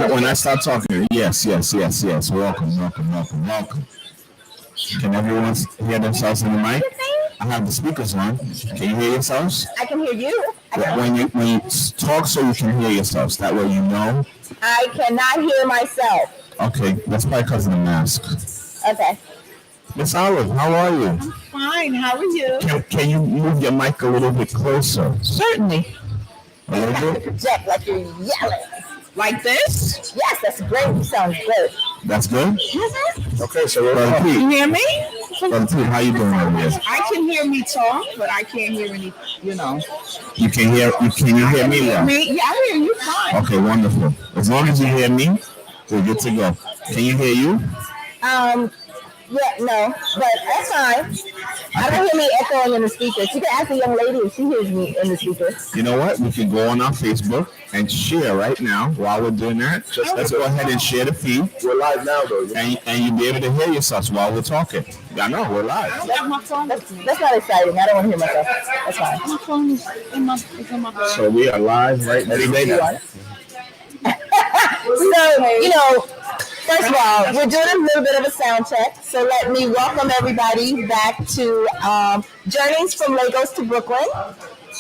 when I start talking, yes. Welcome. Can everyone hear themselves in the mic? I have the speakers on. Can you hear yourselves? I can hear you. When you talk, so you can hear yourselves. That way you know. I cannot hear myself. Okay, that's probably because of the mask. Okay. Miss Olive, how are you? I'm fine. How are you? Can you move your mic a little bit closer? Certainly. A little bit? Project like you're yelling. Like this? Yes, that's great. You sound good. That's good? Mm-hmm. Okay, so we're Can you hear me? Pete, how you doing over here? I can hear me talk, but I can't hear any, You can hear me well? Yeah, I hear you fine. Okay, wonderful. As long as you hear me, we're good to go. Can you hear you? Yeah, no, but that's fine. I don't hear me echoing in the speakers. You can ask the young lady if she hears me in the speakers. You know what? We can go on our Facebook and share right now while we're doing that. Let's go ahead and share the feed. We're live now, though. And you'll be able to hear yourselves while we're talking. I know, we're live. I don't have my phone with me. That's not exciting. I don't want to hear myself. That's fine. My phone is in my bag. So we are live right now. So, first of all, we're doing a little bit of a sound check. So let me welcome everybody back to Journeys from Lagos to Brooklyn.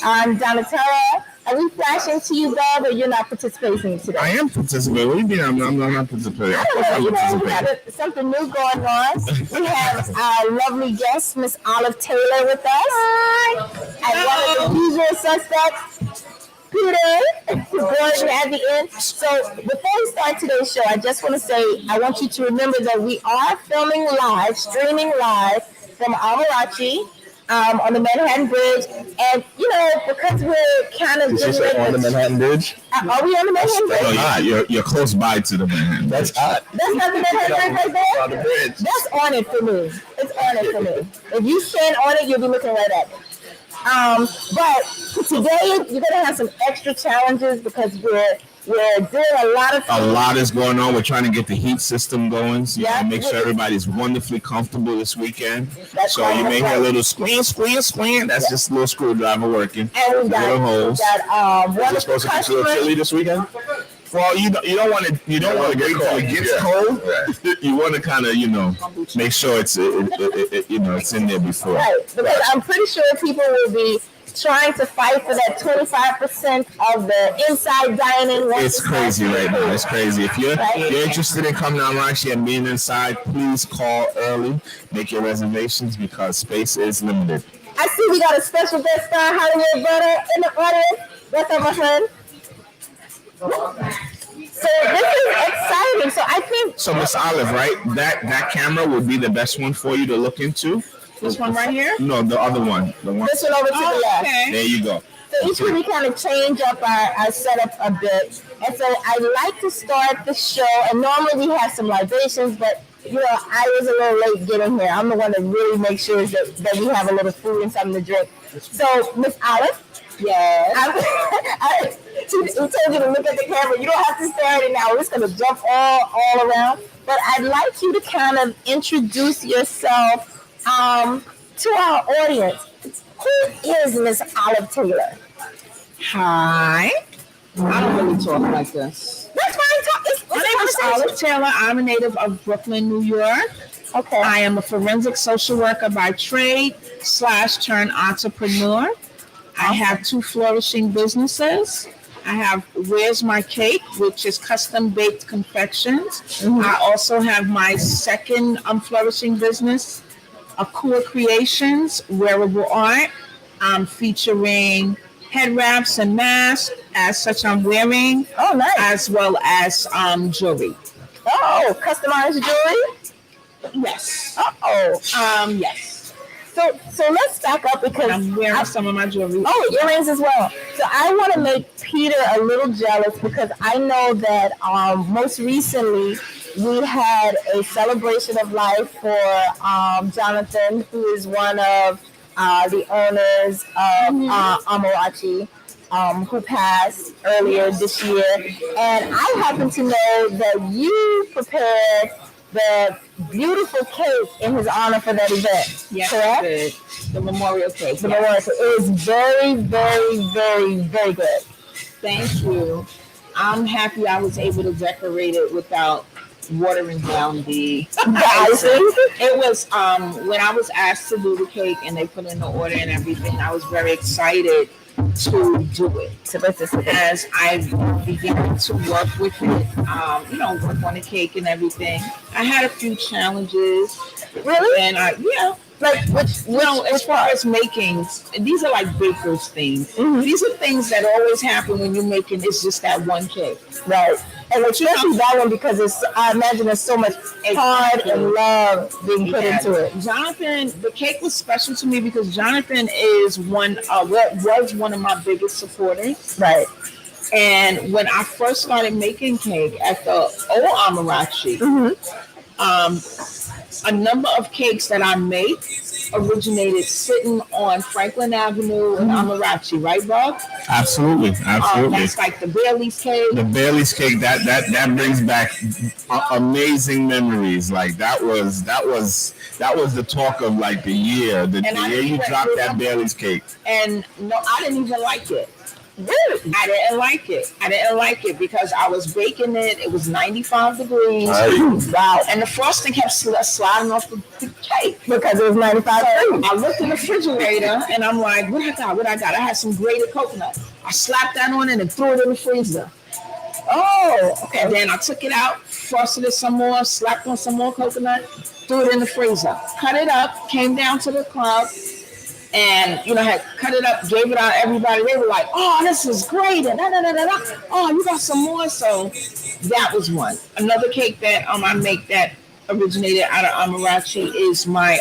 I'm Donnatella. Are we flashing to you, Bob, or you're not participating today? I am participating. What do you mean I'm not participating? I don't know. We have something new going on. We have our lovely guest, Miss Olive Taylor, with us. Hi. And one of the usual suspects, Peter Gordon at the end. So before we start today's show, I just want to say, I want you to remember that we are filming live, streaming live from Amarachi on the Manhattan Bridge. And, because we're kind of on the Manhattan Bridge? Are we on the Manhattan Bridge? No, you're close by to the Manhattan. That's hot. That's not the Manhattan Bridge right there? On the bridge. That's on it for me. It's on it for me. If you stand on it, you'll be looking right at it. But today you're gonna have some extra challenges because we're doing a lot of things. A lot is going on. We're trying to get the heat system going, so make sure everybody's wonderfully comfortable this weekend. So you may hear a little squeal. That's just a little screwdriver working. And we've got holes. One It's supposed to be a little chilly this weekend? Well, you don't want to wait until it gets cold. You want to kind of make sure it's it's in there before. Right, because I'm pretty sure people will be trying to fight for that 25% of the inside dining. It's crazy right now. It's crazy. If you're interested in coming down actually and being inside, please call early. Make your reservations because space is limited. I see we got a special guest star, Hollywood Butter, in the audience. What's up, my friend? So this is exciting. So I think. So Miss Olive, right? That camera would be the best one for you to look into. This one right here? No, the other one. The one. This one over to the left. Okay. There you go. So each week we kind of change up our setup a bit. And so I like to start the show. And normally we have some libations, but I was a little late getting here. I'm the one that really makes sure that we have a little food and something to drink. So Miss Olive. Yes. Who told you to look at the camera? You don't have to stare at it now. We're just going to jump all around. But I'd like you to kind of introduce yourself to our audience. Who is Miss Olive Taylor? Hi. I don't really talk like this. That's fine. My name is Olive Taylor. I'm a native of Brooklyn, New York. Okay. I am a forensic social worker by trade / turned entrepreneur. I have 2 flourishing businesses. I have Where's My Cake, which is custom baked confections. Mm-hmm. I also have my second flourishing business, Akua Creations Wearable Art, featuring headwraps and masks. As such, I'm wearing. Oh, nice. As well as jewelry. Oh, customized jewelry? Yes. Yes. So let's back up because I'm wearing some of my jewelry. Oh, earrings as well. So I want to make Peter a little jealous because I know that most recently we had a celebration of life for Jonathan, who is one of the owners of Amarachi, who passed earlier this year. And I happen to know that you prepared the beautiful cake in his honor for that event. Yes, correct? The memorial cake. Memorial cake. It was very, very, very, very good. Thank you. I'm happy I was able to decorate it without watering down the icing. It was when I was asked to do the cake and they put in the order and everything, I was very excited to do it. As I began to work with it, work on the cake and everything, I had a few challenges. Really? And as far as making, these are like baker's things. Mm-hmm. These are things that always happen when you're making. It's just that one cake, right? And especially that one because I imagine there's so much heart and love being put into it. Jonathan, the cake was special to me because Jonathan is was one of my biggest supporters. Right. And when I first started making cake at the old Amarachi, a number of cakes that I make originated sitting on Franklin Avenue in Amarachi, right, Bob? Absolutely. That's like the Bailey's cake. The Bailey's cake that brings back amazing memories. Like that was the talk of like the year. The year you dropped that Bailey's cake. And no, I didn't even like it. Really? I didn't like it because I was baking it. It was 95 degrees. Wow. And the frosting kept sliding off the cake. Because it was 95 degrees. I looked in the refrigerator and I'm like, what I got? I had some grated coconut. I slapped that on it and threw it in the freezer. Oh, okay. And then I took it out, frosted it some more, slapped on some more coconut, threw it in the freezer. Cut it up, came down to the club. And had cut it up, gave it out to everybody. They were like, "Oh, this is great!" And oh, you got some more. So that was one. Another cake that I make that originated out of Amarachi is my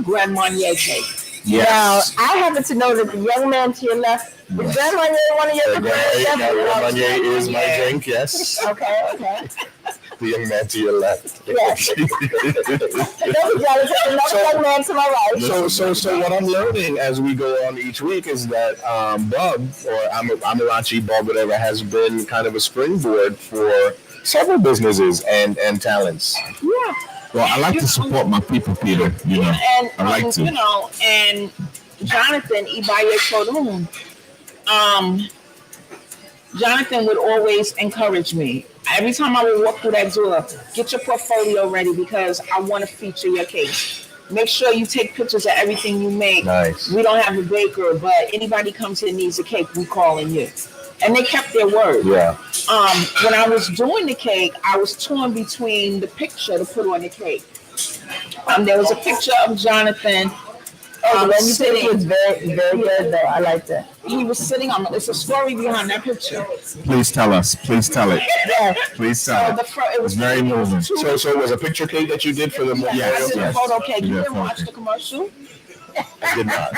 Grand Marnier cake. Yes. Now I happen to know that the young man to your left is Grand Marnier one of your Grand Marnier is my drink. Yes. Okay. The young man to your left. Yes. Another young man to my right. So what I'm learning as we go on each week is that Bob or Amarachi, Bob, whatever, has been kind of a springboard for several businesses and talents. Yeah. Well, I like to support my people, Peter. And I like to. And Jonathan Ibaye Chodun, Jonathan would always encourage me. Every time I would walk through that door, get your portfolio ready because I want to feature your cake. Make sure you take pictures of everything you make. Nice. We don't have a baker, but anybody comes here and needs a cake, we calling you. And they kept their word. Yeah. When I was doing the cake, I was torn between the picture to put on the cake. There was a picture of Jonathan. When you said it was very, very good, though. I like that. He was sitting on. There's a story behind that picture. Please tell us. Please tell it. Yeah. Please tell it. It was very moving. So it was a picture cake that you did for the memorial? Yes. I did a photo cake. You Yeah, didn't watch the commercial? I did not.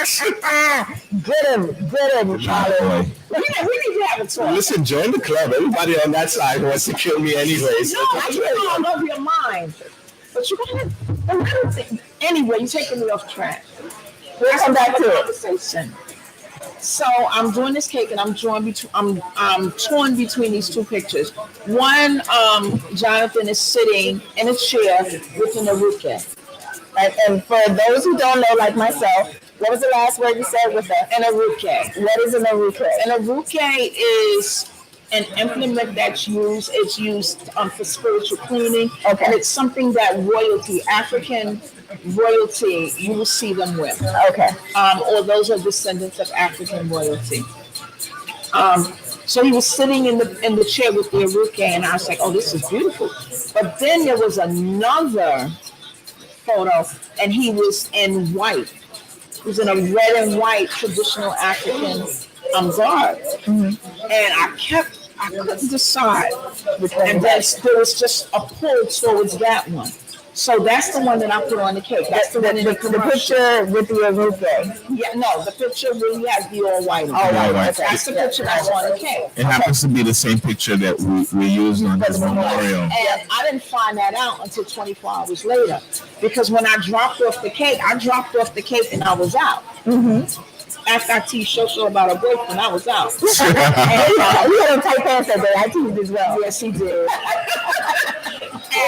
Get him, Charlie. We need to have a talk. Listen, join the club. Everybody on that side wants to kill me anyways. No, I love your mind. But you gotta, anyway, you're taking me off track. We'll come back to it. Conversation. So I'm doing this cake and I'm torn between these two pictures. One, Jonathan is sitting in a chair with an aruke. And for those who don't know, like myself, what was the last word you said with that? An aruke. What is an aruke? An aruke is an implement that's used. It's used for spiritual cleaning. Okay. And it's something that African royalty, you will see them with. Okay. Or those are descendants of African royalty. So he was sitting in the chair with the aruke, and I was like, "Oh, this is beautiful." But then there was another photo, and he was in white. He was in a red and white traditional African garb, and I couldn't decide. And then there was just a pull towards that one. So that's the one that I put on the cake. That's the one in the picture with the aruke. Yeah, no, the picture really has the all white. All white. That's the picture that's on the cake. It happens to be the same picture that we used on his memorial. And I didn't find that out until 24 hours later, because when I dropped off the cake and I was out. Mm-hmm. After I teased Shosho about her boyfriend, I was out. And you had a tight pants that day. I teased as well. Yes, he did.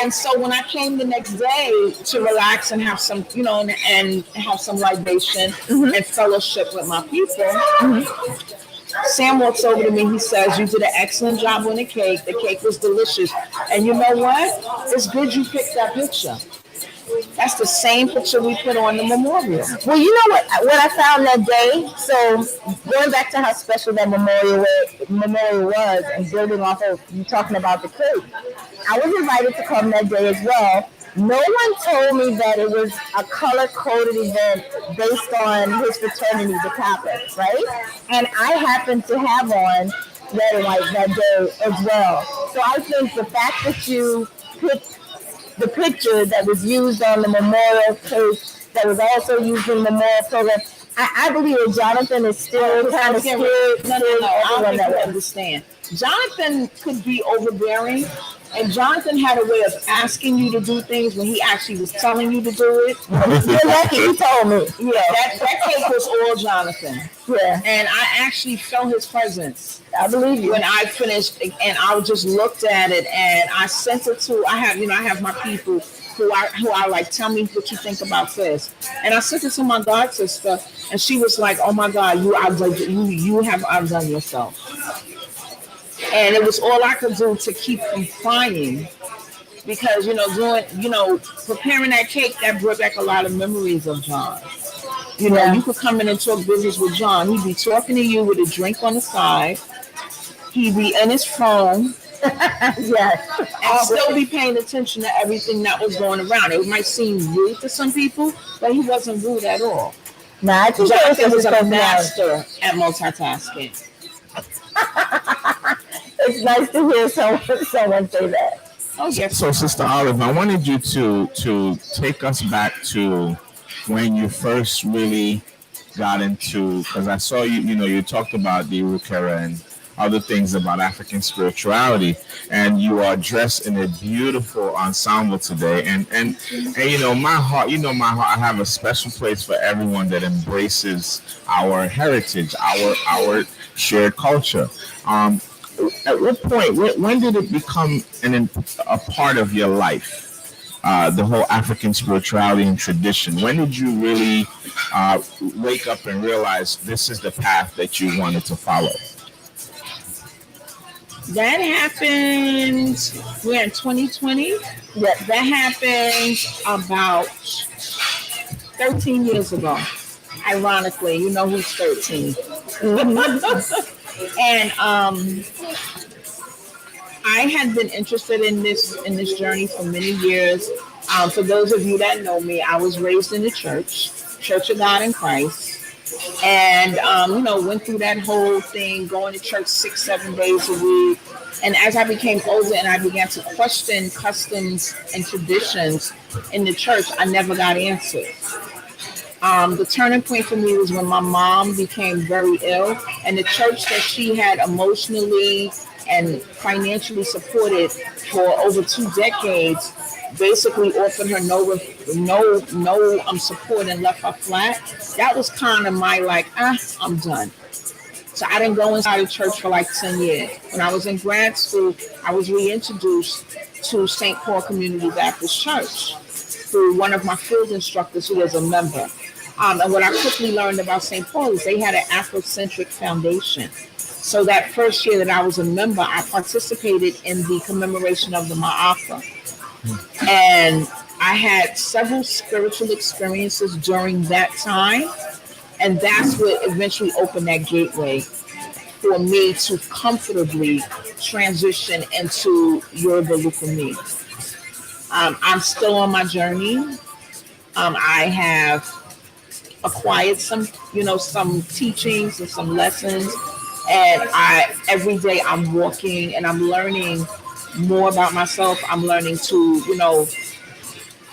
And so when I came the next day to relax and have some, and have some libation and fellowship with my people, Sam walks over to me. He says, "You did an excellent job on the cake. The cake was delicious. And you know what? It's good you picked that picture." That's the same picture we put on the memorial. Well, you know what I found that day? So going back to how special that memorial was and building off of you talking about the cake, I was invited to come that day as well. No one told me that it was a color-coded event based on his fraternity, the Kappas, right? And I happened to have on red and white that day as well. So I think the fact that you picked the picture that was used on the memorial cake, that was also used in the memorial program, I believe that Jonathan is still kind of scared. No, I don't think you understand. Jonathan could be overbearing, and Jonathan had a way of asking you to do things when he actually was telling you to do it. You're lucky he told me. Yeah, that cake was all Jonathan. Yeah. And I actually felt his presence. I believe you. When I finished, and I just looked at it, and I sent it to. I have my people who are like, tell me what you think about this, and I sent it to my god sister, and she was like, oh my God, you have outdone yourself, and it was all I could do to keep from crying, because preparing that cake, that brought back a lot of memories of John. You could come in and talk business with John. He'd be talking to you with a drink on the side. He'd be in his phone. Yes. And still be paying attention to everything that was going around. It might seem rude to some people, but he wasn't rude at all. Nah, I think Jonathan was a master at multitasking. It's nice to hear someone say that. Oh, yes. So, Sister Olive, I wanted you to take us back to when you first really got into, because I saw you talked about the Rukera and other things about African spirituality, and you are dressed in a beautiful ensemble today. And my heart, I have a special place for everyone that embraces our heritage, our shared culture. At what point, when did it become a part of your life? The whole African spirituality and tradition. When did you really wake up and realize this is the path that you wanted to follow? That happened, we're in 2020. Yeah. That happened about 13 years ago. Ironically, who's 13. And I had been interested in this journey for many years. For those of you that know me, I was raised in the Church of God in Christ. And, went through that whole thing, going to church 6-7 days a week. And as I became older and I began to question customs and traditions in the church, I never got answers. The turning point for me was when my mom became very ill, and the church that she had emotionally and financially supported for over 2 decades basically offered her no support and left her flat. That was kind of my I'm done. So I didn't go inside the church for 10 years. When I was in grad school, I was reintroduced to St. Paul Community Baptist Church through one of my field instructors who was a member. And what I quickly learned about St. Paul is they had an Afrocentric foundation. So that first year that I was a member, I participated in the commemoration of the Ma'afa. And I had several spiritual experiences during that time. And that's what eventually opened that gateway for me to comfortably transition into Yoruba Lukumi. I'm still on my journey. I have acquired some teachings and some lessons. And every day I'm walking and I'm learning more about myself. I'm learning to,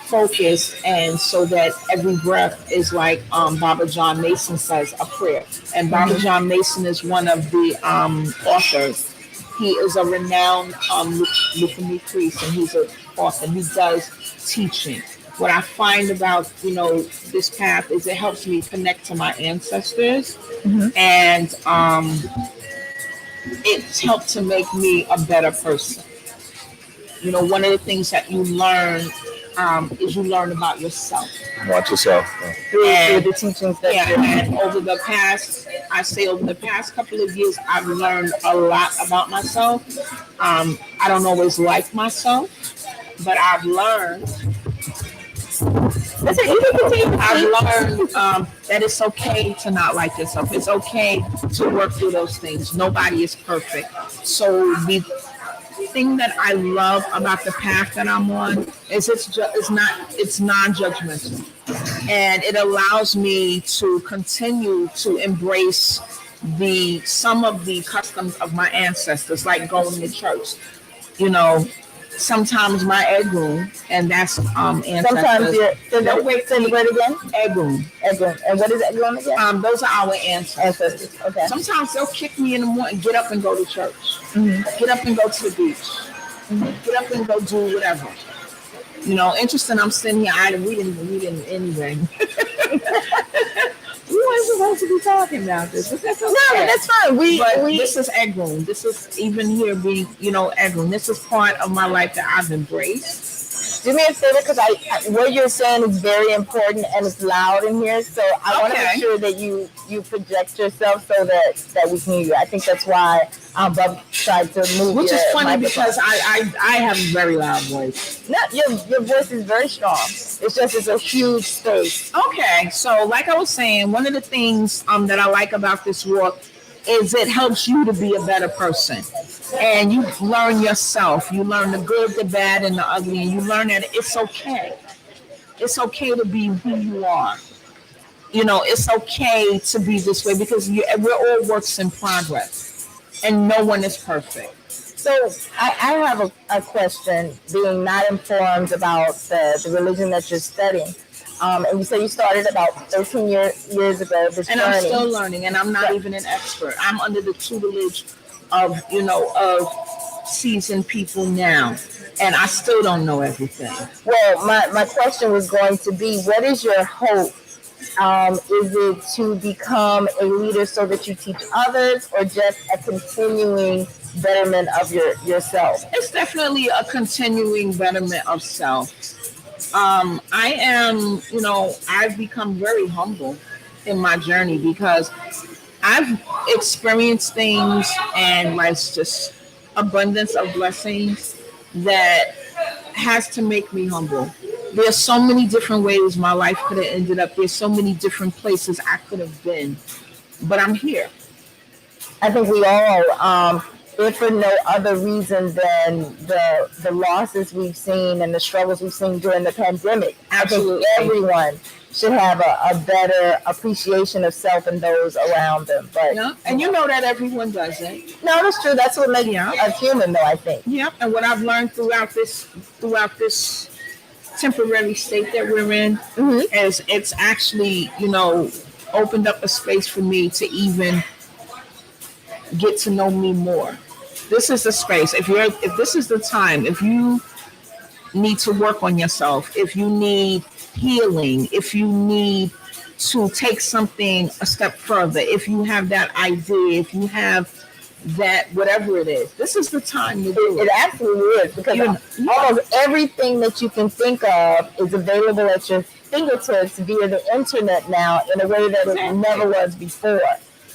focus, and so that every breath is like Baba John Mason says, a prayer. And Baba John Mason is one of the authors. He is a renowned Lukumi priest, and he's an author. He does teaching. What I find about this path is it helps me connect to my ancestors, and it's helped to make me a better person. One of the things that you learn is you learn about yourself. Watch yourself. Through the teachings that and over the past I say over the past couple of years, I've learned a lot about myself. I don't always like myself, but I've learned. Listen, you can continue. I've learned that it's okay to not like yourself. It's okay to work through those things. Nobody is perfect. So the thing that I love about the path that I'm on is it's non-judgmental, and it allows me to continue to embrace some of the customs of my ancestors, like going to church. You know, sometimes my egg room, and that's ancestors. Sometimes you're. No, wait, Say the word again. egg room. Egg room. And what is egg room again? Those are our ancestors. Ancestors. Okay. Sometimes they'll kick me in the morning, get up and go to church, get up and go to the beach, get up and go do whatever. You know, interesting. I'm sitting here. We didn't anything. We weren't supposed to be talking about this, but that's okay. No, that's fine. This is egg room. This is even here being, egg room. This is part of my life that I've embraced. Do me a favor, because what you're saying is very important and it's loud in here. So I want to make sure that you project yourself so that we can hear you. I think that's why Bob tried to move. Which is funny microphone. because I have a very loud voice. No, your voice is very strong. It's just it's a huge space. Okay, so like I was saying, one of the things that I like about this work is it helps you to be a better person. And you learn yourself. You learn the good, the bad, and the ugly. And you learn that it's okay. It's okay to be who you are. It's okay to be this way because we're all works in progress. And no one is perfect. So I have a question, being not informed about the religion that you're studying. And you say you started about 13 years ago. This and journey. I'm still learning, and I'm not even an expert. I'm under the tutelage of seasoned people now, and I still don't know everything. Well, my question was going to be, what is your hope? Is it to become a leader so that you teach others, or just a continuing betterment of yourself? It's definitely a continuing betterment of self. I've become very humble in my journey because I've experienced things and life's just abundance of blessings that has to make me humble. There's so many different ways my life could have ended up. There's so many different places I could have been, but I'm here. I think we all, if for no other reason than the losses we've seen and the struggles we've seen during the pandemic. Absolutely. I think everyone should have a better appreciation of self and those around them. But yeah, and you know that everyone doesn't. No, that's true. That's what makes us human, though, I think. Yeah, and what I've learned throughout this temporary state that we're in is it's actually, opened up a space for me to even get to know me more. This is the space. If this is the time, if you need to work on yourself, if you need healing, if you need to take something a step further, if you have that idea, if you have that whatever it is, this is the time to do it. It absolutely is, because almost everything that you can think of is available at your fingertips via the internet now in a way that it never was before.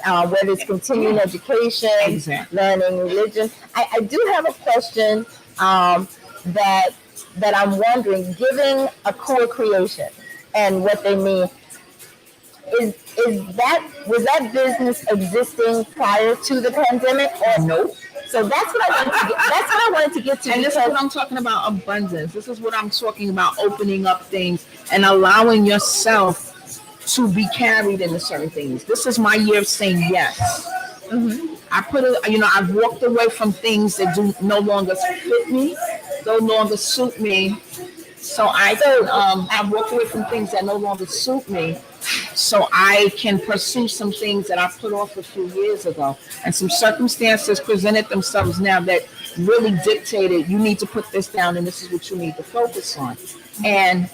Whether it's continuing education, learning religion. I do have a question that I'm wondering, given Akua Creation and what they mean, was that business existing prior to the pandemic or no? So that's what I wanted to get to. And this is what I'm talking about, abundance. This is what I'm talking about, opening up things and allowing yourself to be carried into certain things. This is my year of saying yes. I've walked away from things that do no longer fit me, no longer suit me. So I've walked away from things that no longer suit me, so I can pursue some things that I put off a few years ago. And some circumstances presented themselves now that really dictated, you need to put this down and this is what you need to focus on. And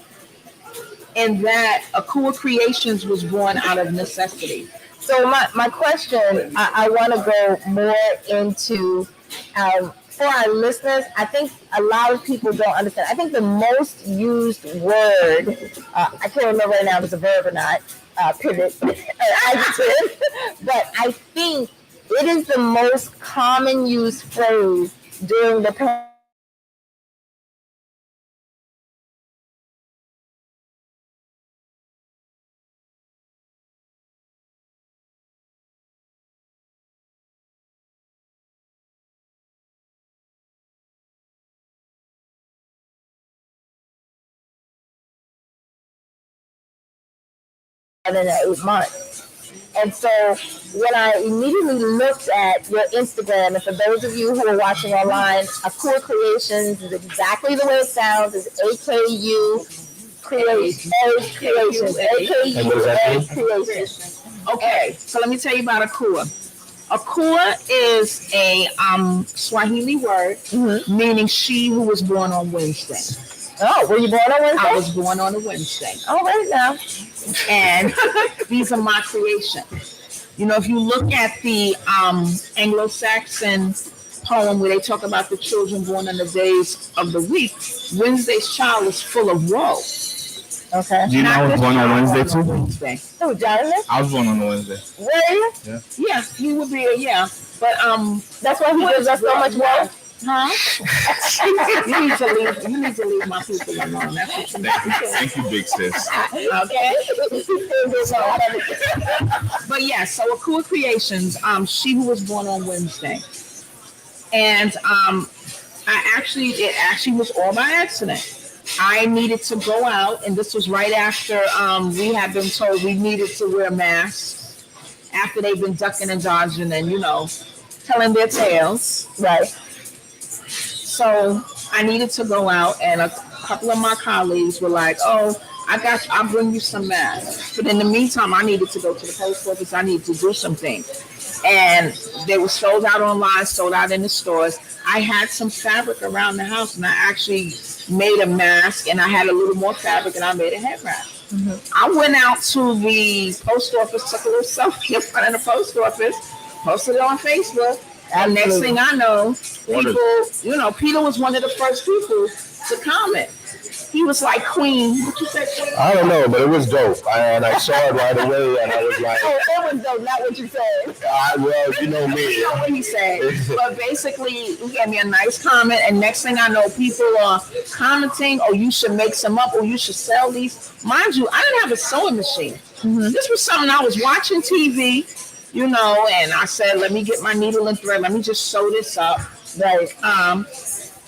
that Akua Creations was born out of necessity. So my question, I want to go more into, for our listeners, I think a lot of people don't understand. I think the most used word, I can't remember right now if it's a verb or not, pivot or adjective, but I think it is the most common used phrase during the than 8 months. And so when I immediately looked at your Instagram, and for those of you who are watching online, Akua Creations is exactly the way it sounds. It's AKU Creations. And what does that mean? Creations. Okay, so let me tell you about Akua. Akua is a Swahili word meaning she who was born on Wednesday. Oh, were you born on Wednesday? I was born on a Wednesday. All right now. And these are my creations. You know, if you look at the Anglo-Saxon poem where they talk about the children born on the days of the week, Wednesday's child is full of woe. Okay. Do you know I was born on Wednesday too? Wednesday. Oh, Jonathan? I was born on a Wednesday. Were you? Yeah, he would be but That's why he gives us so much wealth. Huh? You need to leave my people alone. That's what you need to do. Thank you, big sis. Okay. But yeah, so Akua Creations, she who was born on Wednesday. And it actually was all by accident. I needed to go out, and this was right after we had been told we needed to wear masks after they've been ducking and dodging and, telling their tales. Right. So I needed to go out, and a couple of my colleagues were like, "Oh, I'll bring you some masks." But in the meantime, I needed to go to the post office. I needed to do something. And they were sold out online, sold out in the stores. I had some fabric around the house, and I actually made a mask, and I had a little more fabric, and I made a head wrap. I went out to the post office, took a little selfie in front of the post office, posted it on Facebook. And next thing I know, people, Peter was one of the first people to comment. He was like, "Queen, what you said?" I don't know, but it was dope. And I saw it right away, and I was like, "Oh, it was dope, not what you said." Well, you know me. You know what he said. But basically, he gave me a nice comment, and next thing I know, people are commenting, "Oh, you should make some up, or you should sell these." Mind you, I didn't have a sewing machine. This was something I was watching TV. And I said, let me get my needle and thread. Let me just sew this up. Right.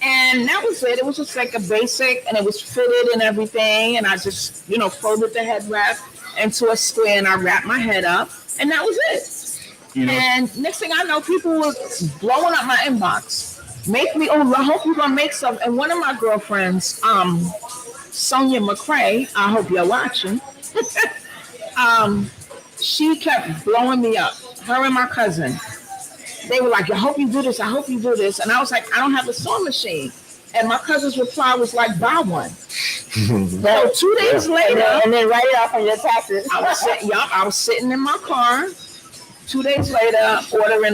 And that was it. It was just like a basic, and it was fitted and everything. And I just, folded the head wrap into a square, and I wrapped my head up, and that was it. And next thing I know, people were blowing up my inbox. I hope you're gonna make some. And one of my girlfriends, Sonia McCrae, I hope you're watching. She kept blowing me up. Her and my cousin. They were like, "I hope you do this. I hope you do this." And I was like, "I don't have a sewing machine." And my cousin's reply was like, "Buy one." So 2 days later, and then write it off on your taxes. I was sitting in my car. 2 days later,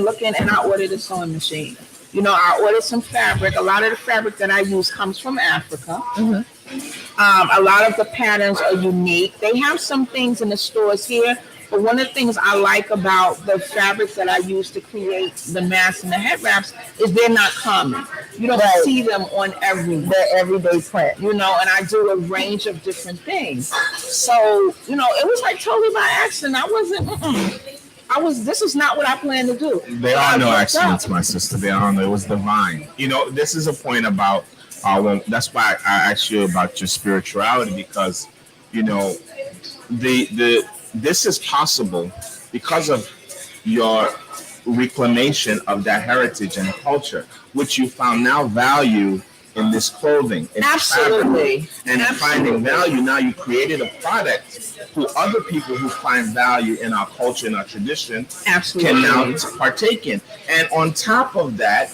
looking, and I ordered a sewing machine. I ordered some fabric. A lot of the fabric that I use comes from Africa. A lot of the patterns are unique. They have some things in the stores here. But one of the things I like about the fabrics that I use to create the masks and the head wraps is they're not common. You don't see them on everyday print, and I do a range of different things. So, it was like totally by accident. This is not what I planned to do. There are no accidents, my sister. It was divine. This is a point about, that's why I asked you about your spirituality, because, this is possible because of your reclamation of that heritage and culture, which you found now value in this clothing. Absolutely. And finding value, now you created a product who other people who find value in our culture and our tradition can now partake in. And on top of that,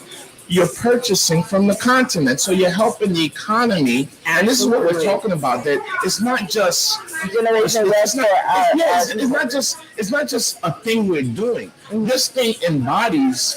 you're purchasing from the continent, so you're helping the economy. And this is what we're talking about. That it's not just it's not just a thing we're doing. This thing embodies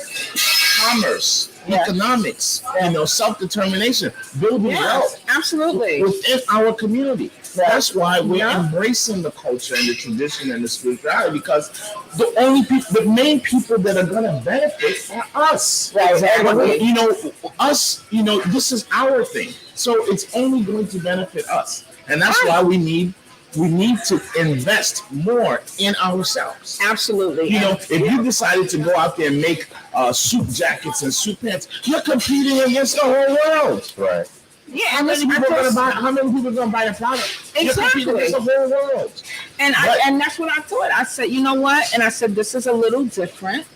commerce. economics, self-determination, building wealth absolutely within our community. Yeah. That's why we're embracing the culture and the tradition and the spirituality, because the main people that are going to benefit are us. Right. Exactly. Us, this is our thing. So it's only going to benefit us. And that's why we need to invest more in ourselves. Absolutely. If you decided to go out there and make suit jackets and suit pants, you're competing against the whole world. Right. Yeah, How many people are going to buy the product? Exactly. You're competing against the whole world. And that's what I thought. I said, you know what? And I said, this is a little different.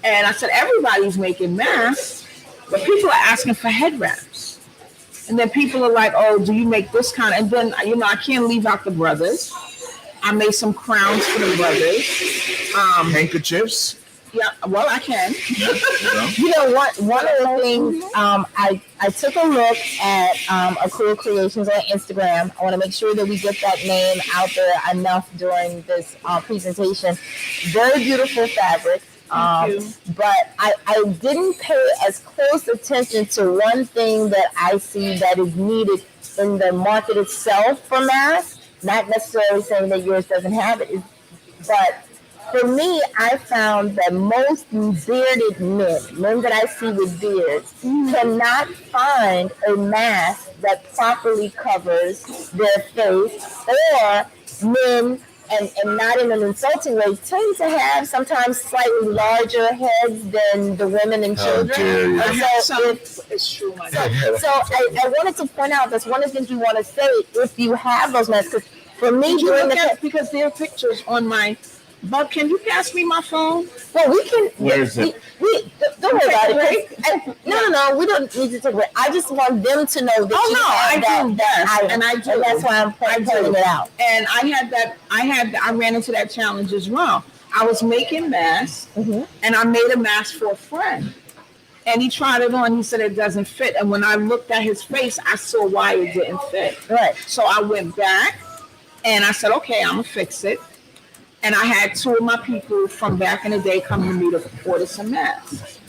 And I said, everybody's making masks, but people are asking for head wraps. And then people are like, oh, do you make this kind? And then, I can't leave out the brothers. I made some crowns for the brothers. Handkerchiefs. Yeah, well, I can. One of the things, I took a look at Akua Creations on Instagram. I want to make sure that we get that name out there enough during this presentation. Very beautiful fabric. But I didn't pay as close attention to one thing that I see that is needed in the market itself for masks. Not necessarily saying that yours doesn't have it, but for me, I found that most bearded men that I see with beards, cannot find a mask that properly covers their face, or men, and not in an insulting way, tend to have sometimes slightly larger heads than the women and children. It's true, my God. So I wanted to point out that's one of the things you want to say if you have those masks. Because for me, because there are pictures on my. Bob, can you pass me my phone? Well, we can. Where is it? Don't worry about it. No, we don't need to take it. I just want them to know that. And that's why I'm pointing it out. And I ran into that challenge as well. I was making masks, and I made a mask for a friend. And he tried it on. He said it doesn't fit. And when I looked at his face, I saw why it didn't fit. Right. So I went back, and I said, okay, I'm gonna fix it. And I had two of my people from back in the day come to me to order some masks.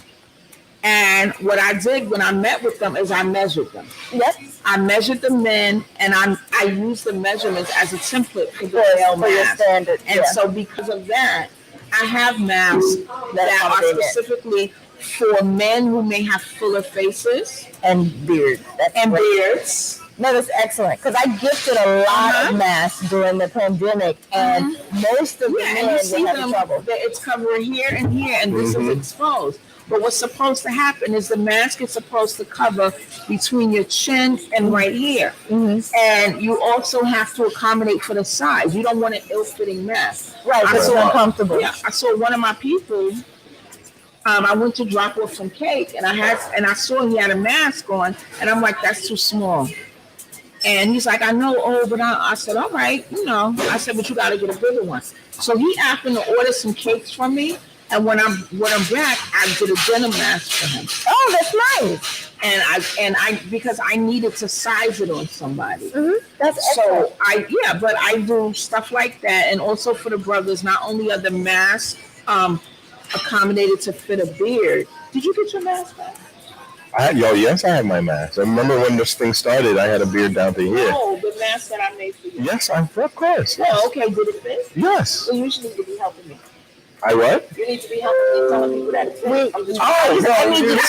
And what I did when I met with them is I measured them. Yep. I measured the men, and I used the measurements as a template for the male mask. Standard. And so because of that, I have masks that are specifically for men who may have fuller faces. And beards. Beards. No, that's excellent, because I gifted a lot of masks during the pandemic, and most of the men were having trouble. It's covering here and here, and this is exposed. But what's supposed to happen is the mask is supposed to cover between your chin and right here. And you also have to accommodate for the size. You don't want an ill-fitting mask. Right, it's uncomfortable. Yeah, I saw one of my people. I went to drop off some cake, and I saw he had a mask on, and I'm like, that's too small. And he's like, I know, but I said, all right, I said, but you got to get a bigger one. So he happened to order some cakes from me. And when I'm back, I did a denim mask for him. Oh, that's nice. And I because I needed to size it on somebody. That's excellent. So but I do stuff like that. And also for the brothers, not only are the masks accommodated to fit a beard. Did you get your mask back? Yes, I have my mask. I remember when this thing started, I had a beard down to here. Oh, the mask that I made for you. Yes, of course. Yes. Oh, okay. Did it fit? Yes. Well, you should need to be helping me. I what? You need to be helping me telling people that it fit.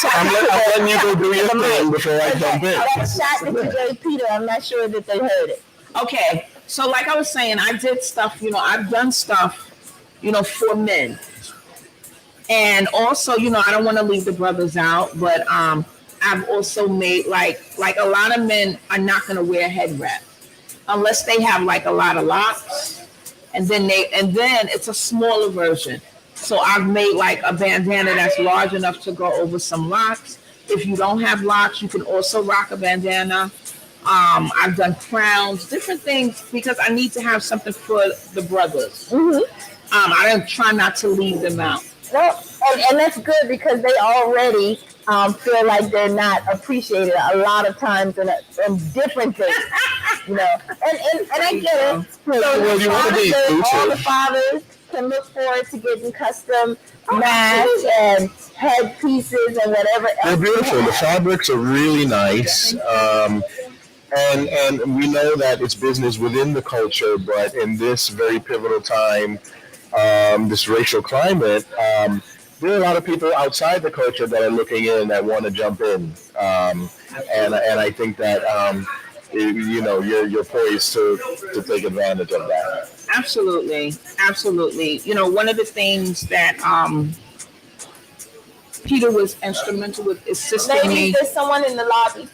I'm letting you go do your thing before I jump in. That shot that you gave Peter, I'm not sure that they heard it. Okay. So like I was saying, I did stuff, I've done stuff, for men. And also, I don't want to leave the brothers out, but I've also made like a lot of men are not going to wear a head wrap unless they have like a lot of locks, and then it's a smaller version. So I've made like a bandana that's large enough to go over some locks. If you don't have locks, you can also rock a bandana. I've done crowns, different things, because I need to have something for the brothers. I don't try not to leave them out. No, and that's good, because they already feel like they're not appreciated a lot of times in different things, And I get it. So you want to be all the fathers, can look forward to getting custom masks and headpieces and whatever else. They're beautiful. The fabrics are really nice. And we know that it's business within the culture, but in this very pivotal time, this racial climate, there are a lot of people outside the culture that are looking in that want to jump in, and I think that you're poised to take advantage of that. Absolutely, absolutely. One of the things that Peter was instrumental with assisting me. Ladies, there's someone in the lobby.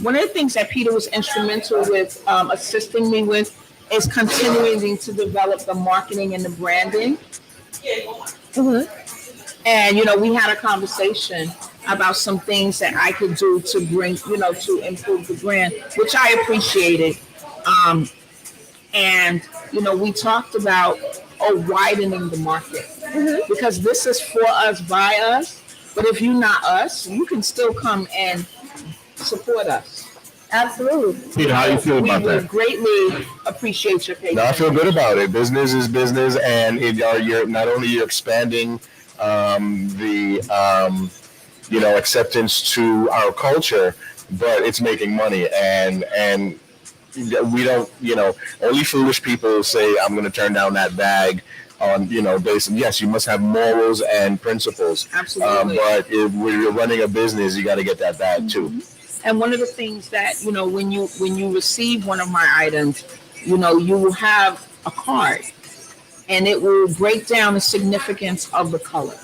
One of the things that Peter was instrumental with assisting me with is continuing to develop the marketing and the branding. Mm-hmm. And, we had a conversation about some things that I could do to bring, to improve the brand, which I appreciated. And, we talked about widening the market because this is for us, by us. But if you're not us, you can still come and support us. Absolutely. Peter, how you feel about We would that? greatly appreciate your patience. No, I feel good about it. Business is business, and you're not only you're expanding the acceptance to our culture, but it's making money, and we don't, only foolish people say I'm going to turn down that bag on, based on, yes, you must have morals and principles. Absolutely. But if you're running a business, you got to get that bag too. And one of the things that, when you receive one of my items, you will have a card, and it will break down the significance of the color.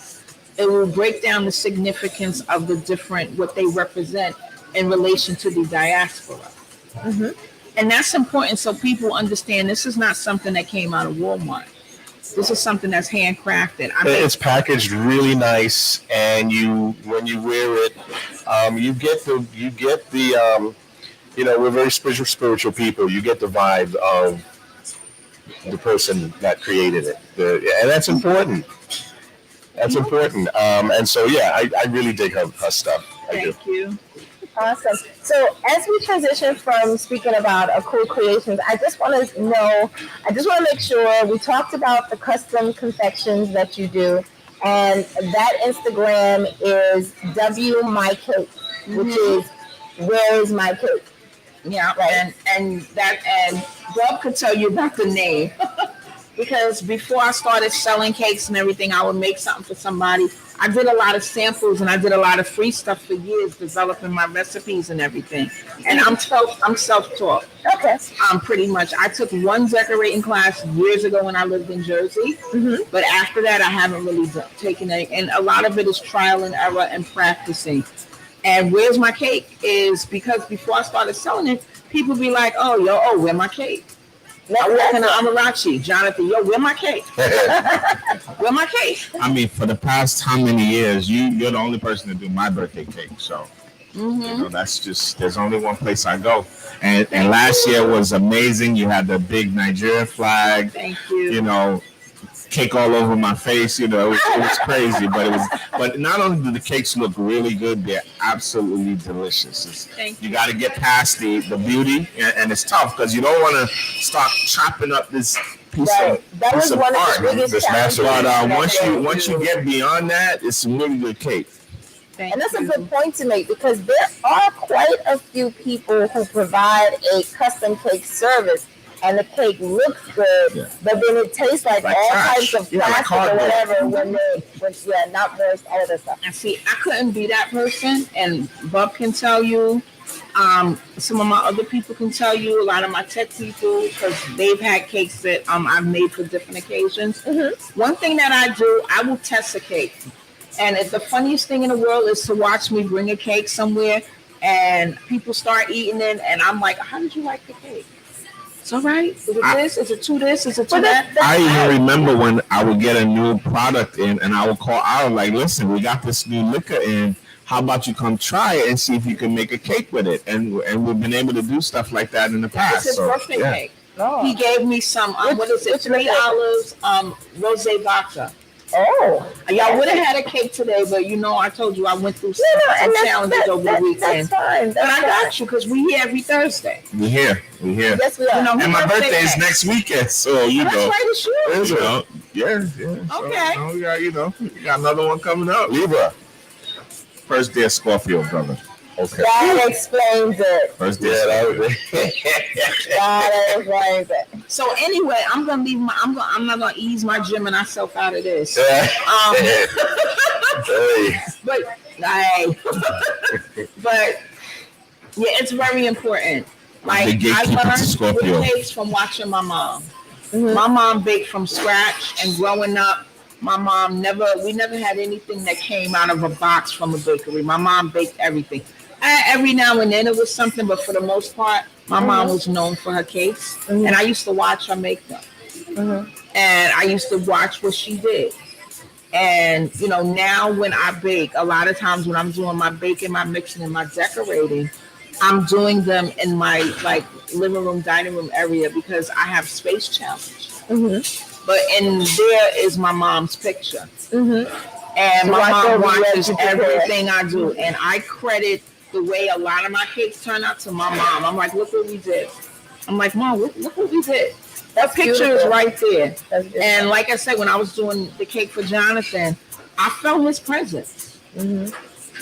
It will break down the significance of the different, what they represent in relation to the diaspora. Mm-hmm. And that's important so people understand this is not something that came out of Walmart. This is something that's handcrafted. It's packaged really nice, and when you wear it, you get the we're very spiritual people. You get the vibe of the person that created it, and that's important. That's important. And so, yeah, I really dig her stuff. Thank you. Awesome. So as we transition from speaking about Akua Creations, I just want to make sure we talked about the custom confections that you do, and that Instagram is My Cake, which is Where Is My Cake? Yeah, right. and Bob could tell you about the name. Because before I started selling cakes and everything, I would make something for somebody. I did a lot of samples and I did a lot of free stuff for years, developing my recipes and everything. And I'm self-taught. Okay. Pretty much. I took one decorating class years ago when I lived in Jersey. Mm-hmm. But after that, I haven't really taken it. And a lot of it is trial and error and practicing. And Where's My Cake is because before I started selling it, people be like, where my cake? I walk in the Amarachi, Jonathan, where my cake? Where my cake? I mean, for the past how many years, you're the only person to do my birthday cake. So, that's just, there's only one place I go. And last year was amazing. You had the big Nigerian flag. Thank you. Cake all over my face. It was crazy. But not only do the cakes look really good, they're absolutely delicious. You got to get past the beauty, and it's tough because you don't want to start chopping up this piece of that was one of the biggest challenges. But once you get beyond that, it's a really good cake. And that's a good point to make because there are quite a few people who provide a custom cake service. And the cake looks good, but then it tastes like all types of plastic or whatever when not moist, all of that stuff. And see, I couldn't be that person, and Bob can tell you, some of my other people can tell you, a lot of my tech people, because they've had cakes that I've made for different occasions. Mm-hmm. One thing that I do, I will test a cake. And the funniest thing in the world is to watch me bring a cake somewhere, and people start eating it, and I'm like, how did you like the cake? It's all right. Is it this? Is it to this? Is it to that? I even remember when I would get a new product in and I would call out like, listen, we got this new liquor in. How about you come try it and see if you can make a cake with it? And we've been able to do stuff like that in the past. It's his birthday cake. Oh. He gave me some, what is it, $3 rosé vodka. Oh, y'all would have had a cake today, but I told you I went through some challenges over the weekend. That's fine. But I got you because we here every Thursday. We here. Yes, we are. And my birthday is next weekend, so That's right, it's yours. Yeah. Okay. So we got, we got another one coming up. Libra. First day of Scorpio, brother. Okay. That explains it. First day. Yeah, Of that Scorpio. That explains it. So anyway, I'm not gonna ease my Gemini self out of this. hey. But but yeah, it's very important. Like The I gatekeeper to learned Scorpio. with cakes from watching my mom. My mom baked from scratch, and growing up, my mom we never had anything that came out of a box from a bakery. My mom baked everything. Every now and then it was something, but for the most part, my mom was known for her cakes, and I used to watch her make them. And I used to watch what she did. And now when I bake, a lot of times when I'm doing my baking, my mixing, and my decorating, I'm doing them in my living room, dining room area because I have space challenge. But in there is my mom's picture, and my mom watches everything I do, and I credit the way a lot of my cakes turn out to my mom. I'm like, look what we did. I'm like, Mom, look what we did. That picture is right there. And like I said, when I was doing the cake for Jonathan, I felt his presence.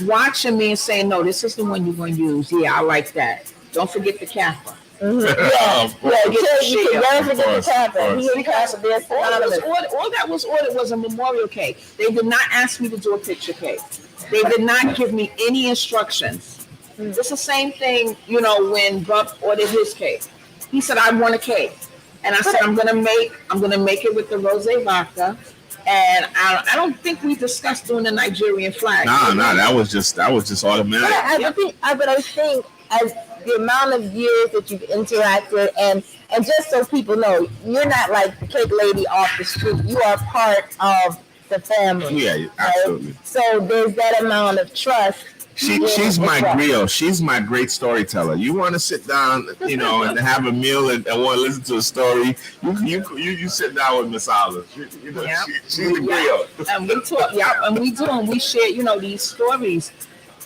Watching me and saying, no, this is the one you're going to use. Yeah, I like that. Don't forget the Kappa. Don't forget the Kappa. All that was ordered was a memorial cake. They did not ask me to do a picture cake. They did not give me any instructions. It's the same thing, when Bub ordered his cake. He said, I want a cake. And I said, I'm gonna make it with the rosé vodka. And I don't think we discussed doing the Nigerian flag. Nah, that was just automatic. I think as the amount of years that you've interacted and just so people know, you're not like the cake lady off the street. You are part of the family. Yeah, absolutely. Right? So there's that amount of trust. She's my griot. She's my great storyteller. You want to sit down, and have a meal and want to listen to a story. You sit down with Miss Olive. She's the griot. And we talk. And we do. And we share. These stories.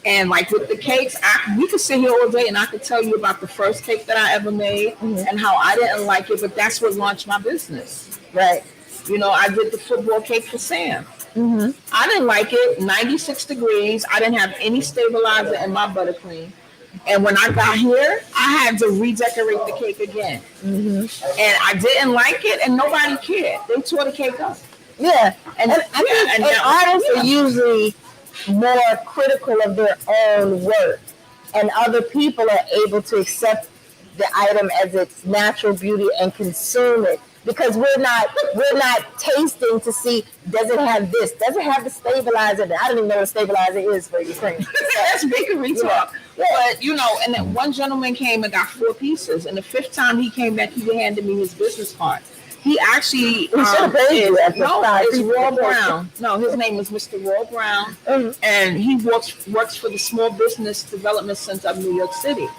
And like with the cakes, we could sit here all day, and I could tell you about the first cake that I ever made and how I didn't like it, but that's what launched my business. Right. I did the football cake for Sam. I didn't like it. 96 degrees. I didn't have any stabilizer in my buttercream. And when I got here, I had to redecorate the cake again. And I didn't like it, and nobody cared. They tore the cake up. Yeah. And artists are usually more critical of their own work, and other people are able to accept the item as its natural beauty and consume it. Because we're not tasting to see, does it have this? Does it have the stabilizer? I don't even know what a stabilizer is for your cream. That's bakery talk. Yeah. But and then one gentleman came and got 4 pieces, and the 5th time he came back, he handed me his business card. He actually it's Roy Brown. No, his name is Mr. Roy Brown, and he works for the Small Business Development Center of New York City.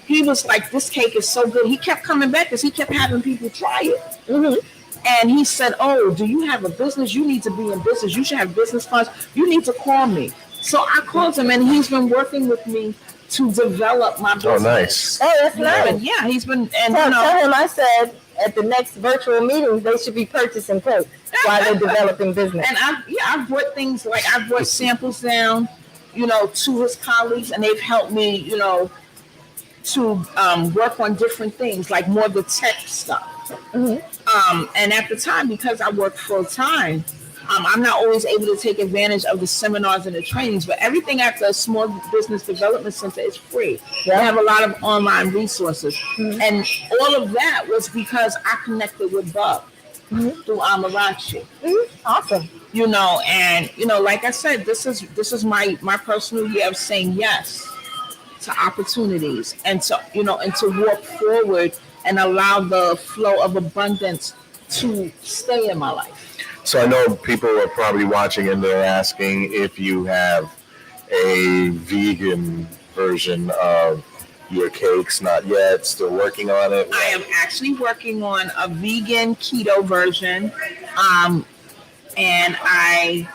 He was like, this cake is so good. He kept coming back because he kept having people try it. And he said, oh, do you have a business? You need to be in business. You should have business cards. You need to call me. So I called him, and he's been working with me to develop my business. Oh, nice. Oh, that's nice. Yeah, he's been. And tell him I said at the next virtual meeting they should be purchasing cakes while they're developing business. And I've brought things I've brought samples down, to his colleagues, and they've helped me, to work on different things, like more of the tech stuff. And at the time, because I work full time, I'm not always able to take advantage of the seminars and the trainings, but everything at the Small Business Development Center is free. They have a lot of online resources. And all of that was because I connected with Bub through Amarachi. Awesome. And like I said, this is my personal year of saying yes to opportunities and to and to walk forward and allow the flow of abundance to stay in my life. So I know people are probably watching and they're asking if you have a vegan version of your cakes. Not yet, still working on it. I am actually working on a vegan keto version. And I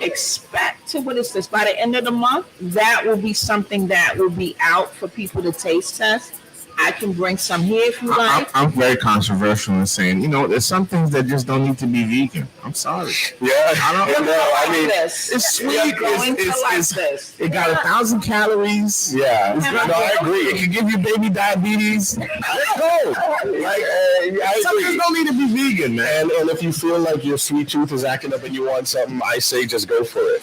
expect to, by the end of the month, that will be something that will be out for people to taste test. I can bring some here if you like. I'm very controversial in saying, there's some things that just don't need to be vegan. I'm sorry. Yeah, I don't know. I mean, It's sweet. This. It got 1,000 calories. yeah. It's No, got- I agree. It can give you baby diabetes. Let's go. I Some agree. things don't need to be vegan, man. And if you feel like your sweet tooth is acting up and you want something, I say just go for it.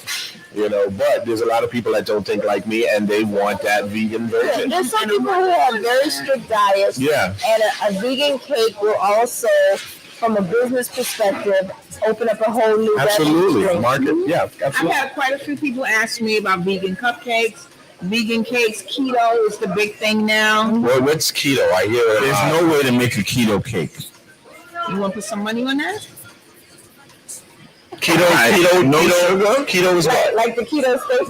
But there's a lot of people that don't think like me and they want that vegan version. There's some people who have very strict diets. Yeah. And a vegan cake will also, from a business perspective, open up a whole new revenue Absolutely. stream. Market. Yeah, I've absolutely. had quite a few people ask me about vegan cupcakes, vegan cakes. Keto is the big thing now. Well, what's keto? I hear it. There's no way to make a keto cake. You want to put some money on that? No sugar. Keto is what? Like the keto steak.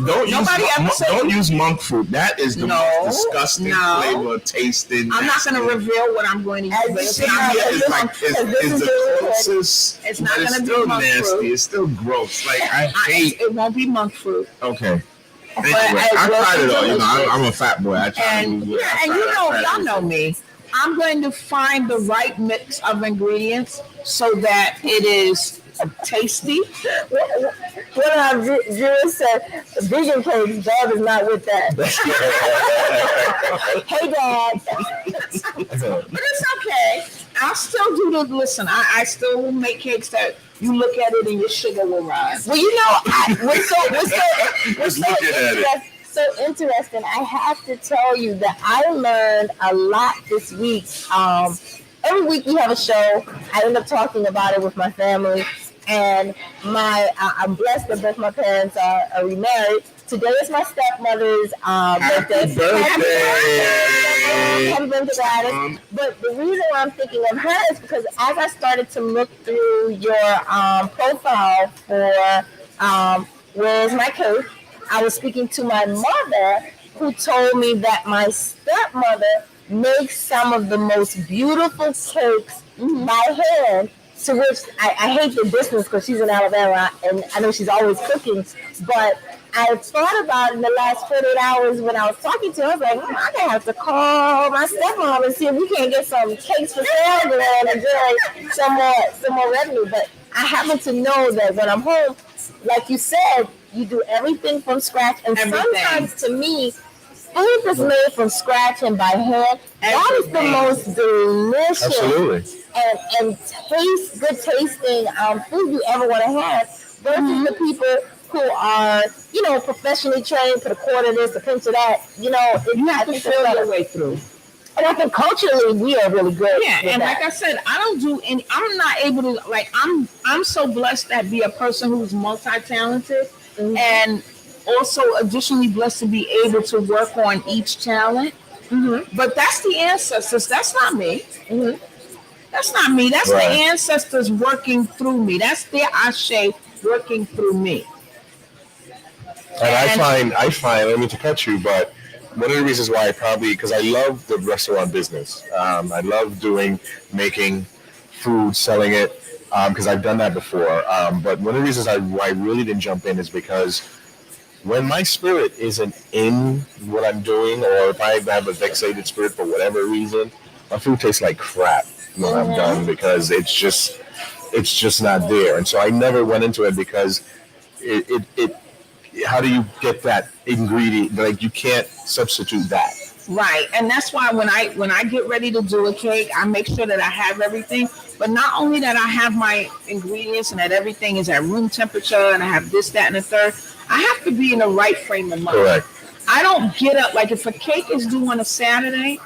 Don't use monk fruit. That is the most disgusting No. flavor tasting. I'm not going to reveal what I'm going to use, but it's Stevia not going to is be like monk fruit. is the closest. It's not but gonna be still monk nasty. fruit. It's still gross. Like I hate. It won't be monk fruit. Okay. But Anyway, I will tried be it all. delicious. I'm a fat boy. I try to And lose weight. I and tried y'all know me. I'm going to find the right mix of ingredients so that it is tasty. One of our viewers said, vegan cakes, Dad is not with that. Hey, Dad. But it's okay. I'll still do the listen. I still will make cakes that you look at it and your sugar will rise. Well, what's so interesting. I have to tell you that I learned a lot this week. Every week we have a show. I end up talking about it with my family. And I'm blessed that both my parents are remarried. Today is my stepmother's birthday. Happy birthday, Gladys. But the reason why I'm thinking of her is because as I started to look through your profile for Where's My Cake, I was speaking to my mother, who told me that my stepmother makes some of the most beautiful cakes by hand. To which I hate the distance because she's in Alabama and I know she's always cooking. But I thought about it in the last 48 hours when I was talking to her. I was like, I'm going to have to call my stepmom and see if we can't get some cakes for sale and enjoy some more revenue. But I happen to know that when I'm home, like you said, you do everything from scratch. And sometimes to me, food that's made from scratch and by hand, that is the most delicious. Absolutely. And good tasting food you ever want to have versus the people who are, professionally trained, put a quarter of this, a pinch of that, You have to feel your way through. And I think culturally we are really good. Yeah, and that. like I said, I don't do any. I'm not able to I'm so blessed to be a person who's multi-talented, and also additionally blessed to be able to work on each talent. But that's the ancestors. That's not me. That's not me. That's the ancestors working through me. That's their ashe working through me. And I find, I don't mean to cut you, but one of the reasons why because I love the restaurant business. I love making food, selling it, because I've done that before. But one of the reasons why I really didn't jump in is because when my spirit isn't in what I'm doing, or if I have a vexated spirit for whatever reason, my food tastes like crap when I'm done because it's just not there. And so I never went into it because it how do you get that ingredient? Like you can't substitute that. Right, and that's why when I get ready to do a cake, I make sure that I have everything. But not only that I have my ingredients and that everything is at room temperature, and I have this, that, and the third. I have to be in the right frame of mind. Correct. I don't get up like if a cake is due on a Saturday,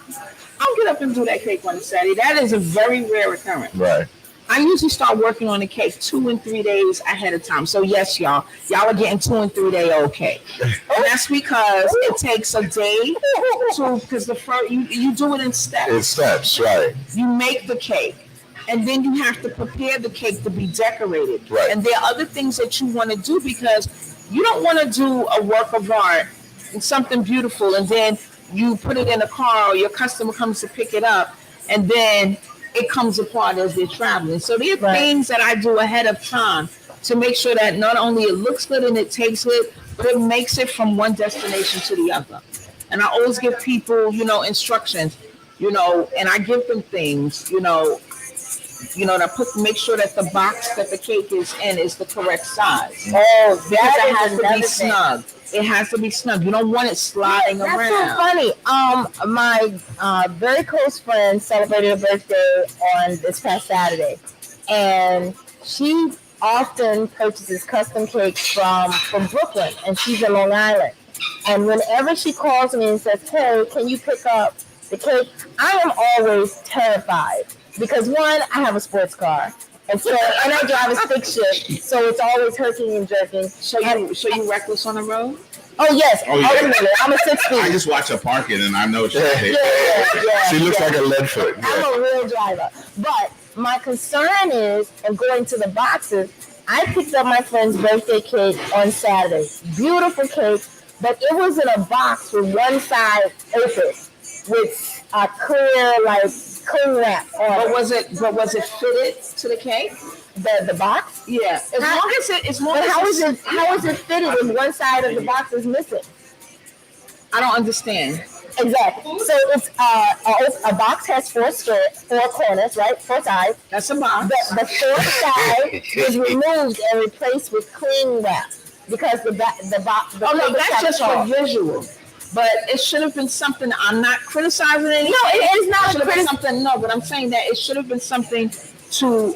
I'll get up and do that cake on a Saturday. That is a very rare occurrence. Right. I usually start working on the cake 2 and 3 days ahead of time. So yes, y'all are getting 2 and 3 day old cake. And that's because it takes a day because the first you do it in steps. In steps, right. You make the cake. And then you have to prepare the cake to be decorated. Right. And there are other things that you want to do because you don't want to do a work of art and something beautiful and then you put it in a car or your customer comes to pick it up and then it comes apart as they're traveling. So there are things that I do ahead of time to make sure that not only it looks good and it tastes good, but it makes it from one destination to the other. And I always give people, instructions. and I give them things, to make sure that the box that the cake is in is the correct size. Oh, Because that it has is to be another thing. snug. It has to be snug. You don't want it sliding That's around. so funny. My very close friend celebrated her birthday on this past Saturday, and she often purchases custom cakes from Brooklyn, and she's in Long Island. And whenever she calls me and says, "Hey, can you pick up the cake?" I am always terrified because one, I have a sports car. And I drive a stick shift, so it's always herking and jerking. So you reckless on the road? Oh yes, Oh, yeah. ultimately, I'm a 6 I feet. just watch her parking and I know she's Yeah. She looks like a lead foot. I'm a real driver. But my concern is, in going to the boxes, I picked up my friend's birthday cake on Saturday. Beautiful cake, but it was in a box with one side open, with a clear, cling wrap on But it. was it fitted to the cake? The box? Yeah. As long as But how is it fitted if one side of the box is missing? I don't understand. Exactly. So it's a box has four corners, right? Four sides. That's a box. The fourth side is removed and replaced with cling wrap because the box. Oh no, that's just for off. visual. But it should have been something. I'm not criticizing anything. No, it is not It should have been something. No, but I'm saying that it should have been something to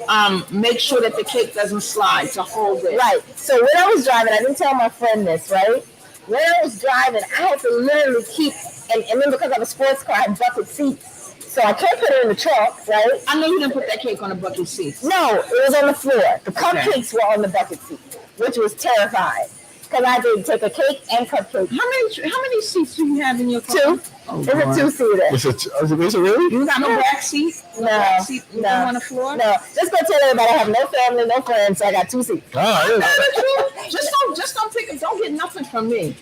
make sure that the cake doesn't slide, to hold it. Right. So when I was driving, I didn't tell my friend this, right? When I was driving, I had to literally keep, and then because I have a sports car, I had bucket seats. So I can't put it in the trunk, right? I know you didn't put that cake on a bucket seat. No, it was on the floor. The cupcakes were on the bucket seat, which was terrifying. Because I did take a cake and cupcake. How many seats do you have in your car? 2. Oh, It's a 2-seater. Is it really? You got no back seat? No, Back seat? You no. on the floor? No, just go tell everybody I have no family, no friends, so I got 2 seats. Just don't pick. Don't get nothing from me.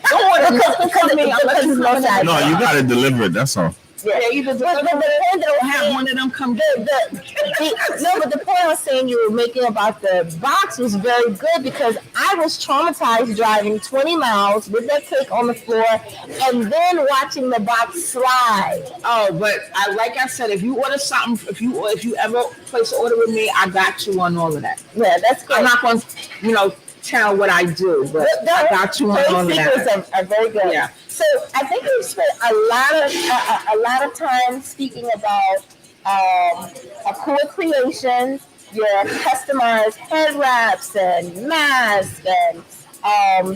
Don't order nothing from me. Unless you come in. No, you gotta deliver it. That's all. Yeah, either but the point that I was have saying, one of them come but the point I was saying you were making about the box was very good because I was traumatized driving 20 miles with that cake on the floor and then watching the box slide. Oh, but like I said, if you order something, if you ever place an order with me, I got you on all of that. Yeah, that's good. I'm not going to, tell what I do, but I got you on all of that. Secrets are very good. Yeah. So I think we've spent a lot of time speaking about Akua Creations, your customized head wraps and masks and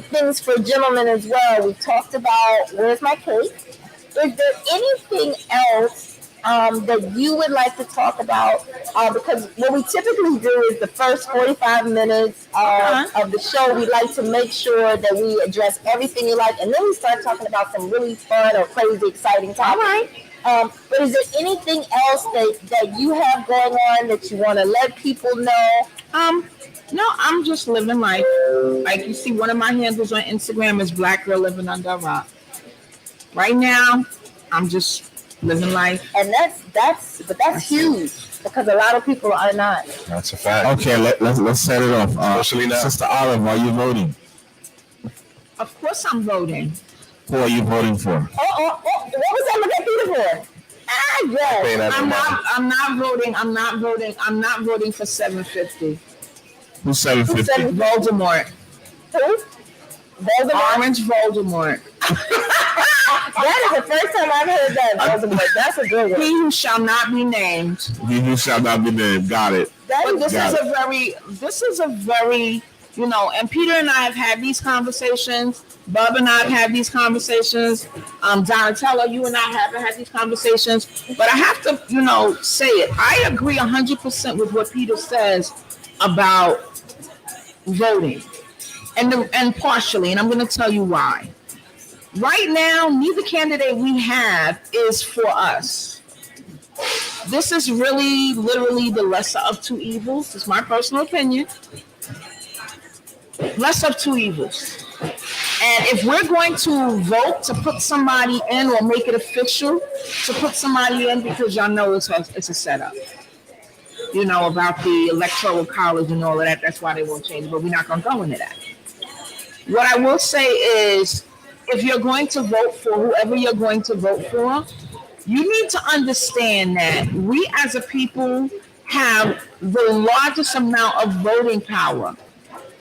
things for gentlemen as well. We talked about Where's My Cake. Is there anything else that you would like to talk about? Because what we typically do is the first 45 minutes of the show, we like to make sure that we address everything you like, and then we start talking about some really fun or crazy, exciting topics. All right. But is there anything else that you have going on that you want to let people know? No, I'm just living life. Like you see, one of my handles on Instagram is Black Girl Living Under a Rock. Right now, I'm just living life. And that's huge because a lot of people are not. That's a fact. Okay, let's set it off. Especially now. Sister Olive, are you voting? Of course, I'm voting. Who are you voting for? What was I looking at Peter for? Yes. I'm not voting for 750. Who's 750? Voldemort. Who? Voldemort? Orange Voldemort. That is the first time I've heard that. Voldemort. That's a good one. He who shall not be named. He who shall not be named. Got it. But this is a very, and Peter and I have had these conversations. Bub and I have had these conversations. Donnatella, you and I haven't had these conversations. But I have to, say it. I agree 100% with what Peter says about voting. And partially, and I'm going to tell you why. Right now, neither candidate we have is for us. This is really, literally the lesser of two evils. It's my personal opinion. Lesser of two evils. And if we're going to vote to put somebody in or make it official to put somebody in, because y'all know it's a setup. About the electoral college and all of that. That's why they won't change it, but we're not going to go into that. What I will say is, if you're going to vote for whoever you're going to vote for, You need to understand that we as a people have the largest amount of voting power.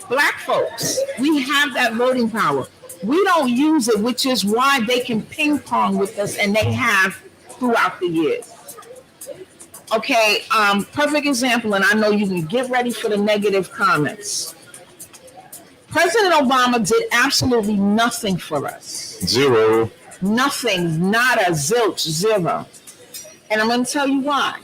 Black folks, we have that voting power. We don't use it, which is why they can ping pong with us, and they have throughout the years. Okay, perfect example, and I know you can get ready for the negative comments. President Obama did absolutely nothing for us. Zero. Nothing, nada, zilch, zero. And I'm going to tell you why.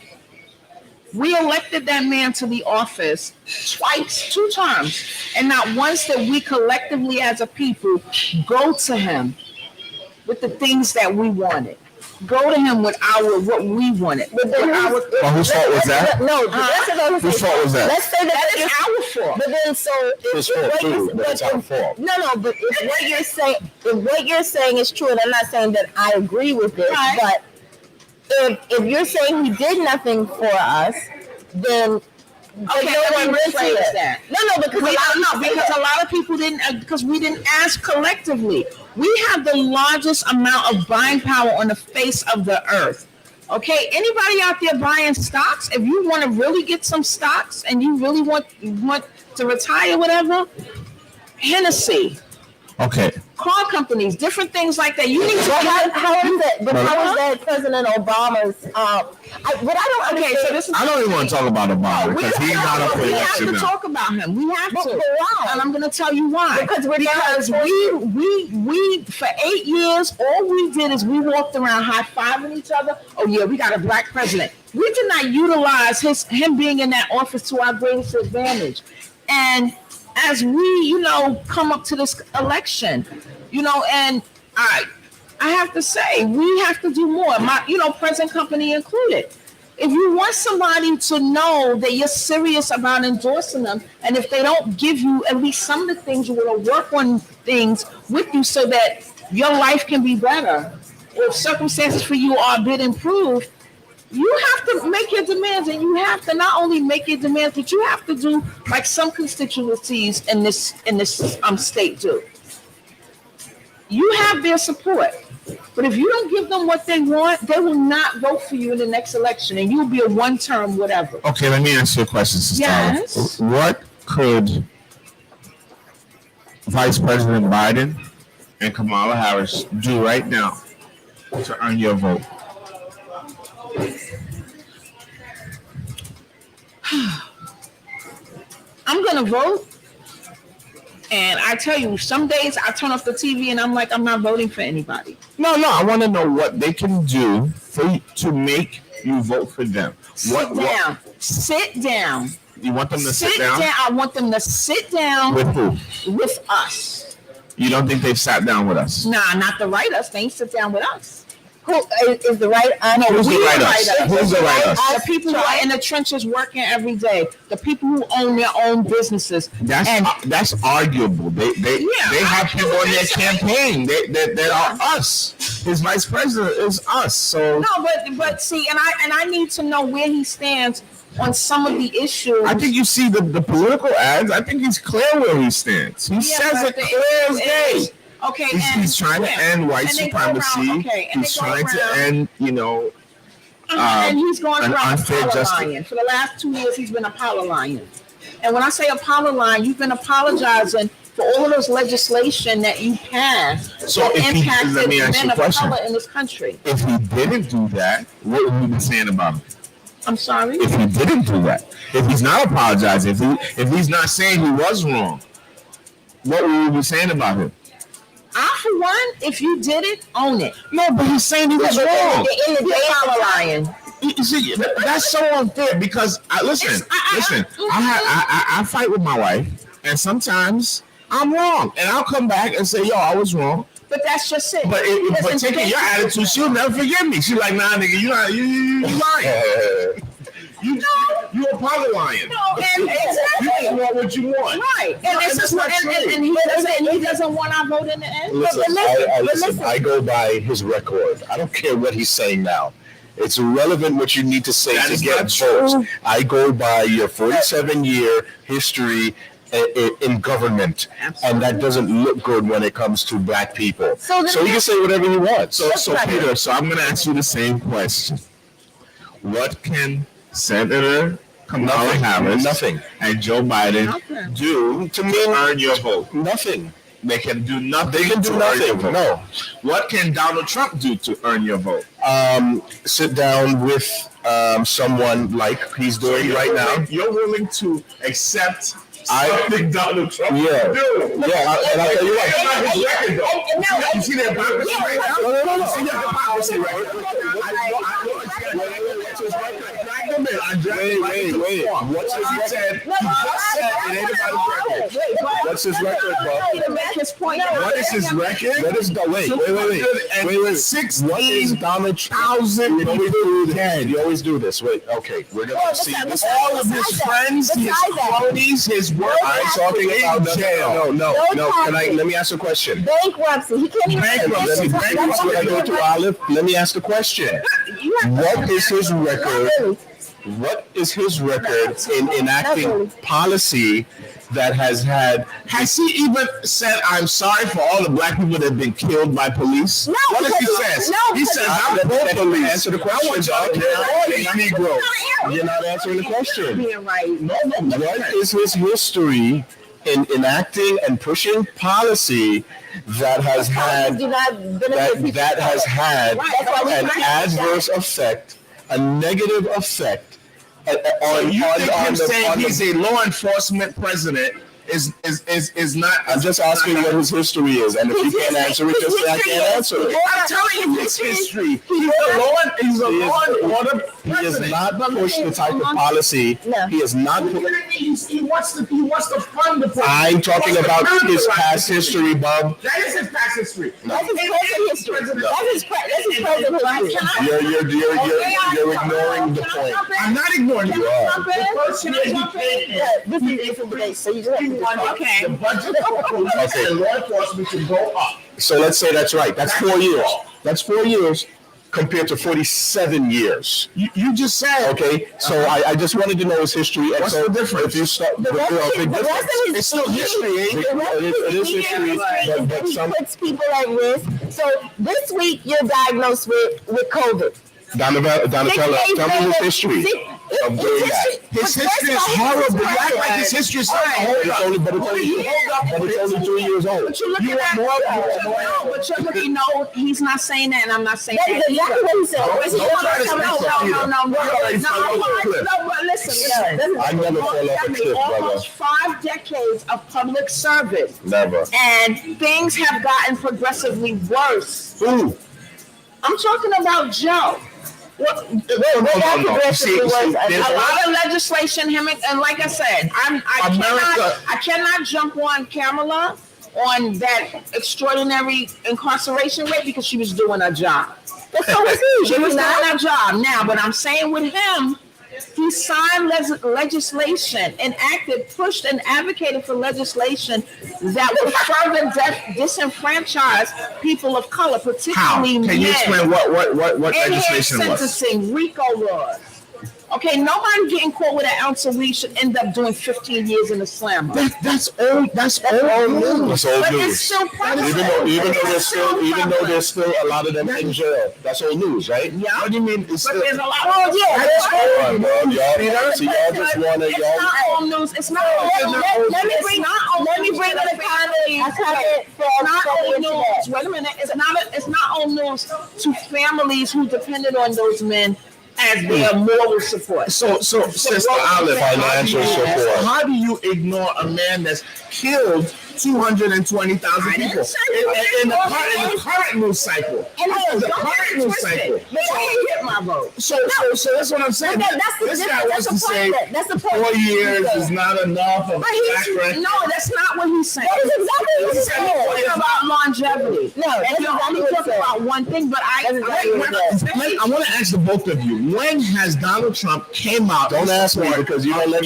We elected that man to the office twice, 2 terms, and not once did we collectively as a people go to him with the things that we wanted. Go to him with what we wanted. Whose fault was that? No, Whose fault was that? Let's say That is our fault. But then, so His fault too, but it's our fault. No, but if what you're saying is true, and I'm not saying that I agree with it, Right. but if you're saying he did nothing for us, then Okay, let me rephrase that. No, because because a lot of people didn't, because we didn't ask collectively. We have the largest amount of buying power on the face of the earth. Okay, anybody out there buying stocks? If you want to really get some stocks and you really want to retire, whatever, Hennessy, Okay. car companies, different things like that. You need to. how is that? But how is that President Obama's? What I don't understand. Okay, so this is. I don't even want to talk about Obama because he's not up for We have election to now. talk about him. We have But to. why? And I'm going to tell you why. Because we for 8 years, all we did is we walked around high-fiving each other. Oh yeah, we got a black president. We did not utilize him being in that office to our greatest advantage. And as we, come up to this election, and I have to say, we have to do more. My, present company included. If you want somebody to know that you're serious about endorsing them, and if they don't give you at least some of the things, you want to work on things with you so that your life can be better. If circumstances for you are a bit improved, you have to make your demands, and you have to not only make your demands, but you have to do like some constituencies in this state do. You have their support. But if you don't give them what they want, they will not vote for you in the next election, and you'll be a one-term whatever. Okay, let me ask you a question, Sister. Yes. What could Vice President Biden and Kamala Harris do right now to earn your vote? I'm going to vote, and I tell you, some days I turn off the TV and I'm like, I'm not voting for anybody. No, I want to know what they can do for you to make you vote for them. Sit down. You want them to sit down? I want them to sit down With who? with us. You don't think they've sat down with us? Nah, not the right us. They ain't sit down with us. Who is the right? Who's the right us? Who's the right us? The people who are in the trenches working every day. The people who own their own businesses. That's arguable. They have people on their campaign that are us. His vice president is us. So no, but see, and I need to know where he stands on some of the issues. I think you see the political ads. I think he's clear where he stands. He says it clear as day. Okay, he's trying to end white supremacy. He's trying to end, and he's going an around unfair apologizing. For the last 2 years, he's been apologizing. And when I say apologizing, you've been apologizing for all of those legislation that you passed So that if he, impacted let me ask you men a of question. color in this country. If he didn't do that, what would we be saying about him? I'm sorry? If he didn't do that, if he's not apologizing, if he's not saying he was wrong, what would we be saying about him? For one, if you did it, own it. No, but he's saying he was wrong. In the day Apologizing. You see, that's so unfair because listen. I fight with my wife, and sometimes I'm wrong, and I'll come back and say, "Yo, I was wrong." But that's just it. But taking your attitude, she'll never forgive me. She's like, "Nah, nigga, you lying. You apologizing. No, and exactly. You just want what you want." Right, and this is what, and he doesn't want our vote in the end. Listen, I go by his record. I don't care what he's saying now. It's irrelevant what you need to say That to is get not true. votes. I go by your 47-year history in government, and that doesn't look good when it comes to black people. So he can say whatever he wants. So Peter, so I'm going to ask you the same question. What can Senator Kamala Harris and Joe Biden do to earn your vote? Nothing. They can do nothing. They can do nothing. No. What can Donald Trump do to earn your vote? Sit down with someone like he's doing right now. You're willing to accept something Donald Trump can do. Yeah, and I'll tell you what. You see that hypocrisy right now? No. You see that hypocrisy right now? Wait. What's his record? What's his record, Bob? What is his record? Wait. What is Donald Trump? You always do this. Wait, okay. We're gonna see this. All of his friends, his cronies, his work. I'm talking about jail. No. Let me ask a question. Bankruptcy. He can't even Let me ask a question. What is his record? What is his record in enacting policy that has had? Has he even said, "I'm sorry for all the black people that have been killed by police"? No. What does he say? He says, "I'm for police." Answer the question, dog. You're not answering the question. What is his history in enacting and pushing policy that has had an adverse effect, a negative effect on he's a law enforcement president is not. I'm just asking what his history is, and if you can't answer it, just say I can't answer it. I'm telling you his history. He's a law and order president. He has not pushed the type of policy. No. He has not. He wants to fund the president. I'm talking about his past history, Bob. That is his past history. That's his present history. That's his present history. You're ignoring the point. I'm not ignoring you. This is from debate, so you just have to The budget for police and law enforcement to go up. So let's say that's right. That's 4 years. That's 4 years compared to 47 years. You just said. Okay, so I just wanted to know his history. What's the difference? If you start, It's still history, ain't it? It is history, but some puts people at risk. So this week you're diagnosed with COVID. Donatella, tell me his history of doing that. His history is horrible. You act like his history is not horrible. But it's only 3 years old. But you're looking at but you're looking, he's not saying that, and I'm not saying That is exactly what he said. No, listen. I never fell off a cliff, brother. Almost 5 decades of public service. Never. And things have gotten progressively worse. Who? I'm talking about Joe. No. There's a lot of legislation, and like I said, I cannot jump on Kamala on that extraordinary incarceration rate because she was doing her job. But so was he. She was doing her job now, but I'm saying with him, he signed legislation, pushed and advocated for legislation that would further disenfranchise people of color, particularly men. Can you explain what legislation was? Sentencing, RICO laws. Okay, nobody getting caught with an ounce of weed should end up doing 15 years in the slammer. That's old. That's old news. That's old But news. it's still Even though there's still a lot of them in jail. That's old news, right? Yeah. What do you mean? But there's a lot. Oh yeah. So y'all just wanna It's not old news. It's not old news. Let me bring the comment from Not old the news. Wait a minute. It's not old news to families who depended on those men as their moral support. So Sister Olive, Financial support. how do you ignore a man that's killed 220,000 people in the current news cycle? And the current news cycle. But I didn't get my vote. So that's what I'm saying. This guy wants to say That's the point. 4 years is not enough of But background. no, that's not what he's saying. That is exactly what he's He's talking saying. about longevity. No, that's And you're only exactly what talking he about one thing, but I I want to ask the both of you. When has Donald Trump came out? Don't ask me because you don't let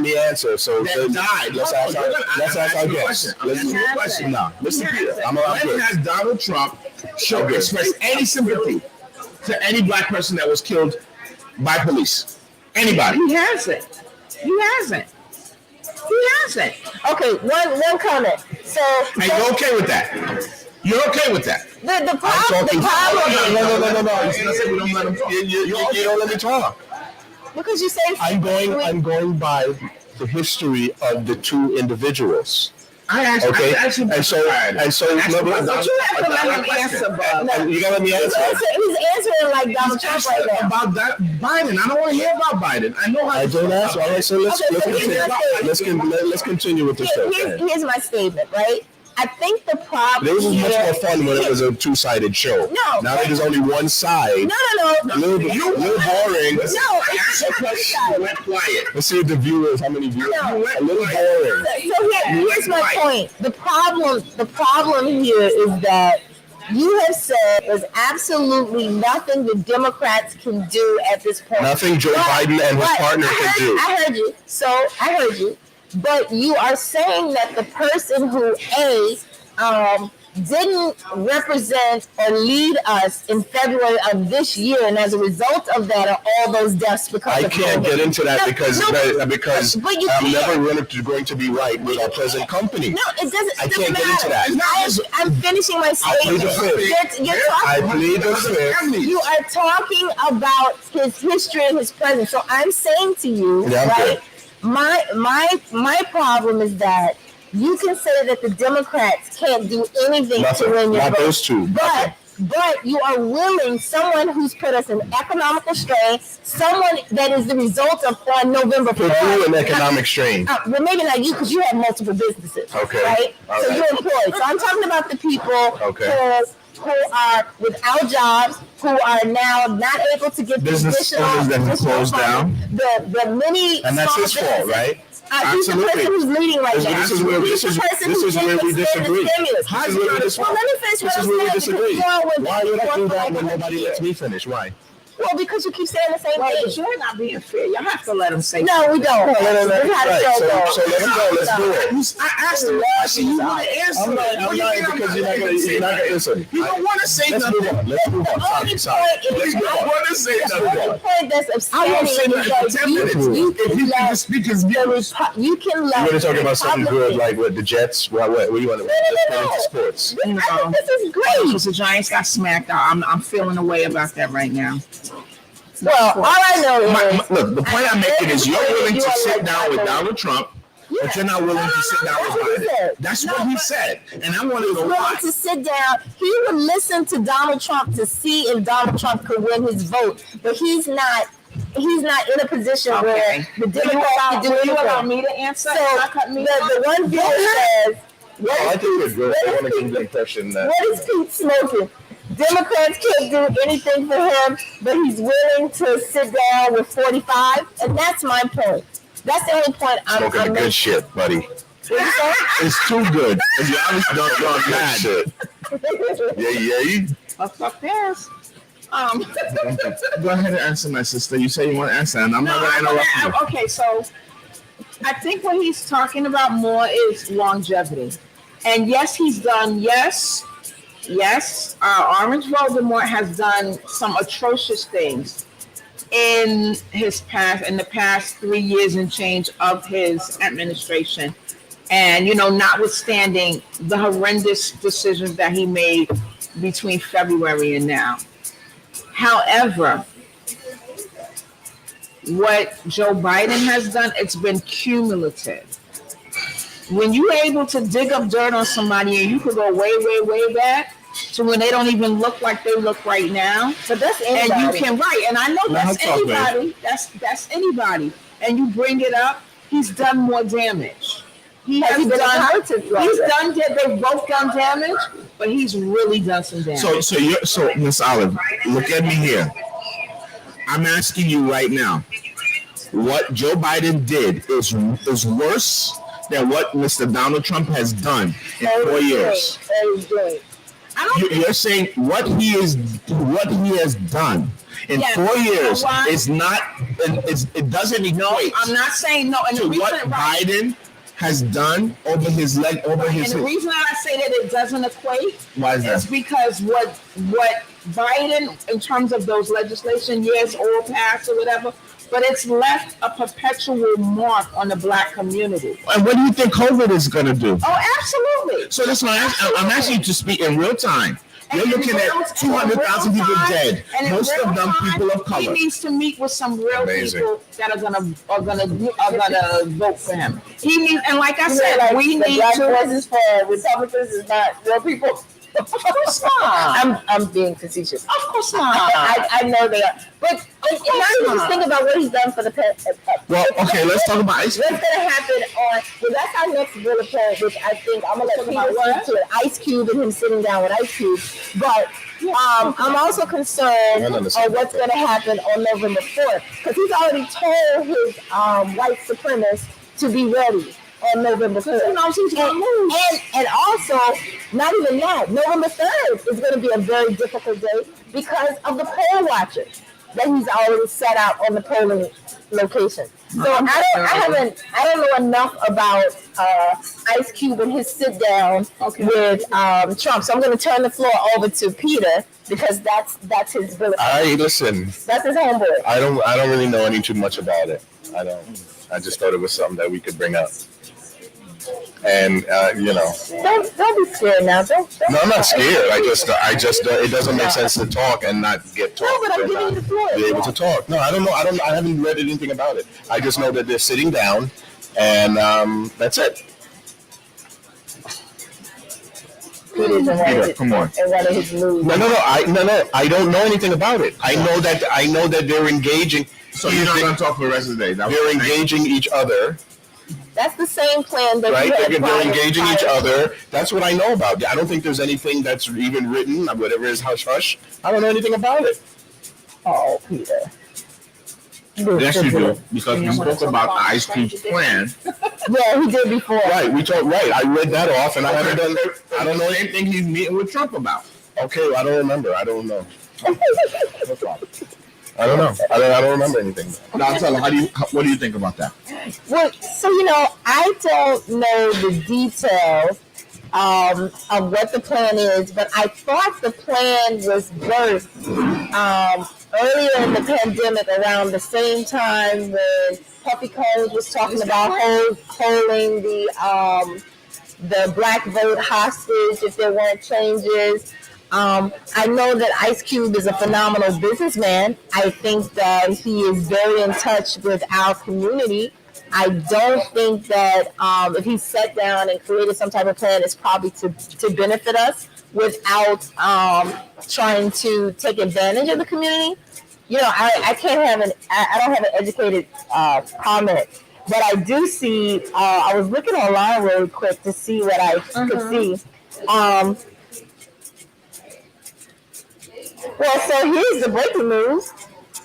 me answer. So That died. let's ask our guests. Let's ask a question now. Mr. Peter, When has Donald Trump expressed any sympathy to any black person that was killed by police? Anybody? He hasn't. He hasn't. Okay, one comment. So And you're okay with that? You're okay with that? the problem No. You don't let me talk. because you say I'm going by the history of the two individuals. I actually, Okay, I actually and so But you have to let him answer, Bob. you gotta let me answer. he's answering like Donald Trump right now. about that Biden. I don't want to hear about Biden. I know how I don't ask. All right, so let's continue with the show. Here's my statement, right? I think the problem It was much here- more fun when it was a two-sided show. No. Now there's only one side. No. A little boring. No, it's a question. went quiet. Let's see what the viewers, how many viewers. No. A little boring. So here's my point. The problem here is that you have said there's absolutely nothing the Democrats can do at this point. Nothing Joe Biden and his partner can do. I heard you. So I heard you. But you are saying that the person who didn't represent or lead us in February of this year, and as a result of that, are all those deaths because I of can't COVID. get into that No, because but you I'm can't. never going to be right with our present company. No, it doesn't. I It can't doesn't get into matter. that. I'm finishing my plead the statement. fifth. You're I talking. plead the fifth. You are talking about his history and his presence. So I'm saying to you, Yeah, I'm right? My problem is that you can say that the Democrats can't do anything to win your Not vote. those two. But you are willing someone who's put us in economical strain, someone that is the result of on November 4th. Put you in economic strain. Well, maybe not you because you have multiple businesses. Okay. Right? All So right. you're employed. So I'm talking about the people Okay. who are without jobs, who are now not able to get Business additional owners that have additional closed funding. The many And that's small his fault, businesses. right? He's the person who's leading right now. This is where we He's the person who's disagree. extending This is where we Well, disagree. let me finish what This is I'm where we saying, disagree. because you're with- Why would I do you're that when with- nobody lets me finish? Why? Well, because you keep saying the same Well, thing. but you're not being fair. You have to let him say. No, we don't. No. We had a Right. show So go. let him go. Let's do it. I asked him a question. You want to answer? I'm not because you're not gonna listen. You don't want to say Let's nothing. move on. Let's move on. The only Sorry. point is You don't want to say the only nothing. point that's I won't say upsetting is nothing for that 10 minutes. you If you can speak his views. you can let You want to talk about something good Republicans- like what the Jets? What you want to? No. Let's get into sports. I think this is Because great. the Giants got smacked out. I'm feeling a way about that right now. Well, all I know is Look, the point I'm making is you're willing You to are sit like down with Michael. Donald Trump, but you're not willing to sit down with That's what he Biden. said. That's No, what he but- said. And I want to know willing why. to sit down. He would listen to Donald Trump to see if Donald Trump could win his vote, but he's not. He's not in a position where the Democrats can do Will you allow anything. me to answer? So Not cut me the one viewer says, Oh, I think we're good. I want to give the impression that. what is Pete smoking? Democrats can't do anything for him, but he's willing to sit down with 45, and that's my point. That's the only point I'm Smoking the making. good shit, buddy. What you say? It's too good. And you obviously don't go Good mad. shit. Yeah. Fuck this. Go ahead and answer, my sister. You say you want to answer, and I'm not going to interrupt you. Okay, so I think what he's talking about more is longevity. And yes, he's done, yes, Orange Voldemort has done some atrocious things in the past 3 years and change of his administration. And, notwithstanding the horrendous decisions that he made between February and now. However, what Joe Biden has done, it's been cumulative. When you're able to dig up dirt on somebody and you could go way, way, way back to when they don't even look like they look right now. But that's And anybody. you can and I know that's talk, man. anybody. That's anybody. And you bring it up, he's done more damage. He Has has he been a done. politics He's writer? done. They've both done damage, but he's really done some damage. So Miss Olive, look at me here. I'm asking you right now. What Joe Biden did is worse than what Mr. Donald Trump has done in 4 years. I don't think You're saying what he has done in Yes. 4 years Why? is not. It doesn't equate I'm not saying no. And to the reason, what Biden has done over his leg. and the reason I say that it doesn't equate Why is is that? because what Biden, in terms of those legislation, yes, all passed or whatever, but it's left a perpetual mark on the Black community. And what do you think COVID is going to do? Oh, absolutely. So that's why I'm asking you to speak in real time. You're looking at 200,000 people dead. Most of them people of color. He needs to meet with some real people that are gonna vote for him. He needs, and like I said, like we the need black to. voices for Republicans is not real people. Of course not. I'm being facetious. Of course not. I know they are, but now you just think about what he's done for the past. Well, okay, let's talk about ice What's cream. gonna happen on? Well, that's our next bullet point, which I think I'm gonna let Peter speak to it. Ice Cube and him sitting down with Ice Cube, but I'm also concerned on what's gonna happen on November 4th because he's already told his white supremacists to be ready on November 4th. And also, not even that, November 3rd is going to be a very difficult day because of the poll watchers that he's already set out on the polling location. So I don't know enough about Ice Cube and his sit down with Trump. So I'm going to turn the floor over to Peter because that's his bullet. Listen. That's his homeboy. I don't really know any too much about it. I don't. I just thought it was something that we could bring up. And don't be scared now. Don't No, I'm not scared. I just it doesn't make sense to talk and not get talked. No, but I'm giving you the floor. Be able to talk. No, I don't know. I haven't read anything about it. I just know that they're sitting down, and that's it. Peter, come on. And one of his moves. No. I don't know anything about it. I know that they're engaging. So you're not going to talk for the rest of the day. They're engaging each other. That's the same plan that right? you had They're engaging each other. That's what I know about. I don't think there's anything that's even written. Whatever is hush hush. I don't know anything about it. Oh, Peter. Yes, you do. Because we spoke about the Ice Cube plan. Yeah, he did before. Right. We talked. Right. I read that off, and I haven't done. I don't know anything he's meeting with Trump about. Okay, well, I don't remember. I don't know. No problem. I don't know. I don't remember anything. Donnatella, what do you think about that? Well, so I don't know the details of what the plan is, but I thought the plan was birthed earlier in the pandemic, around the same time when Puffy Combs was talking about holding the black vote hostage if there weren't changes. I know that Ice Cube is a phenomenal businessman. I think that he is very in touch with our community. I don't think that if he sat down and created some type of plan, it's probably to benefit us without trying to take advantage of the community. I can't have I don't have an educated comment, but I do see. I was looking online really quick to see what I could see. Well, so here's the breaking news.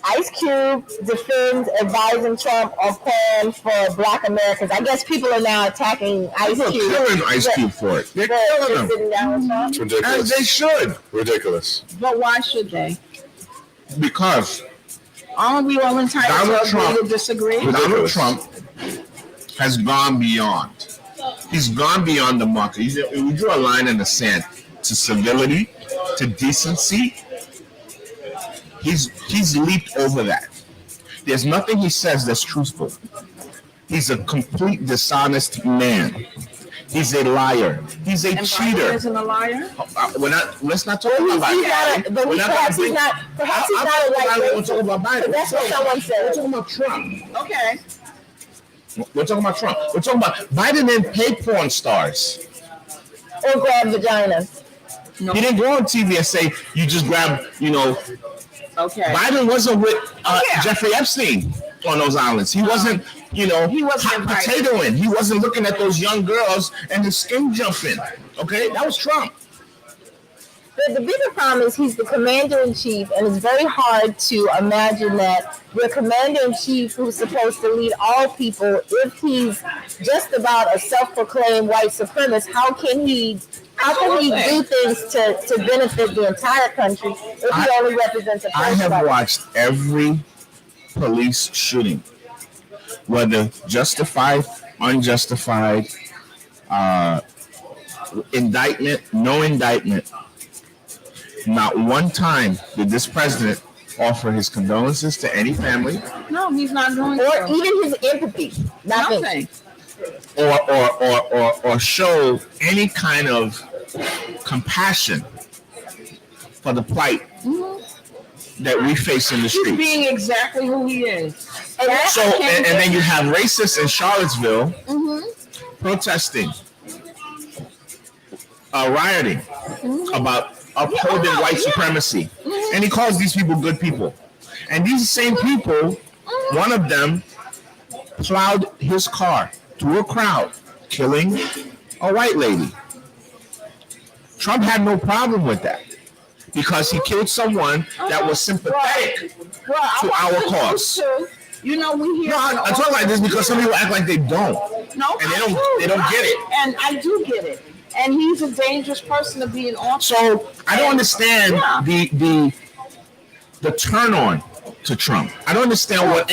Ice Cube defends advising Trump on plan for Black Americans. I guess people are now attacking Ice People Cube. are killing Ice Cube for it. They're killing him. Sitting down with Trump. It's ridiculous. And they should. Ridiculous. But why should they? Because Aren't we all entitled Donald to Trump. agree to disagree? Donald Trump has gone beyond. He's gone beyond the mark. We drew a line in the sand to civility, to decency. He's leaped over that. There's nothing he says that's truthful. He's a complete dishonest man. He's a liar. He's a And cheater. Biden isn't a liar? Let's not talk about Biden. Perhaps he's not a white We're talking about Biden. That's what someone said. We're talking about Trump. Okay. We're talking about Trump. We're talking about Biden didn't pay porn stars. Or grab vaginas. No. He didn't go on TV and say, you just grab, Okay. Biden wasn't with Jeffrey Epstein on those islands. He wasn't, He wasn't hot invited. potatoing. He wasn't looking at those young girls and his skin jumping. Okay, that was Trump. The bigger problem is he's the commander-in-chief, and it's very hard to imagine that the commander-in-chief who's supposed to lead all people, if he's just about a self-proclaimed white supremacist, how can he do things to benefit the entire country if he only represents a I person? have watched every police shooting, whether justified, unjustified, indictment, no indictment. Not one time did this president offer his condolences to any family, No, he's not going Or to. even his empathy. Nothing. Nothing. or show any kind of compassion for the plight that we face in the He's streets. being exactly who he is. And that's So, and then you have racists in Charlottesville protesting, rioting about upholding white supremacy. And he calls these people good people. And these same people, one of them plowed his car through a crowd, killing a white lady. Trump had no problem with that because he killed someone that was sympathetic to our cause. You know, we hear. No, I talk like this because some people act like they don't. No, And they I don't- do. they don't get it. And I do get it. And he's a dangerous person to be in office. So I don't understand the turn on to Trump. I don't understand why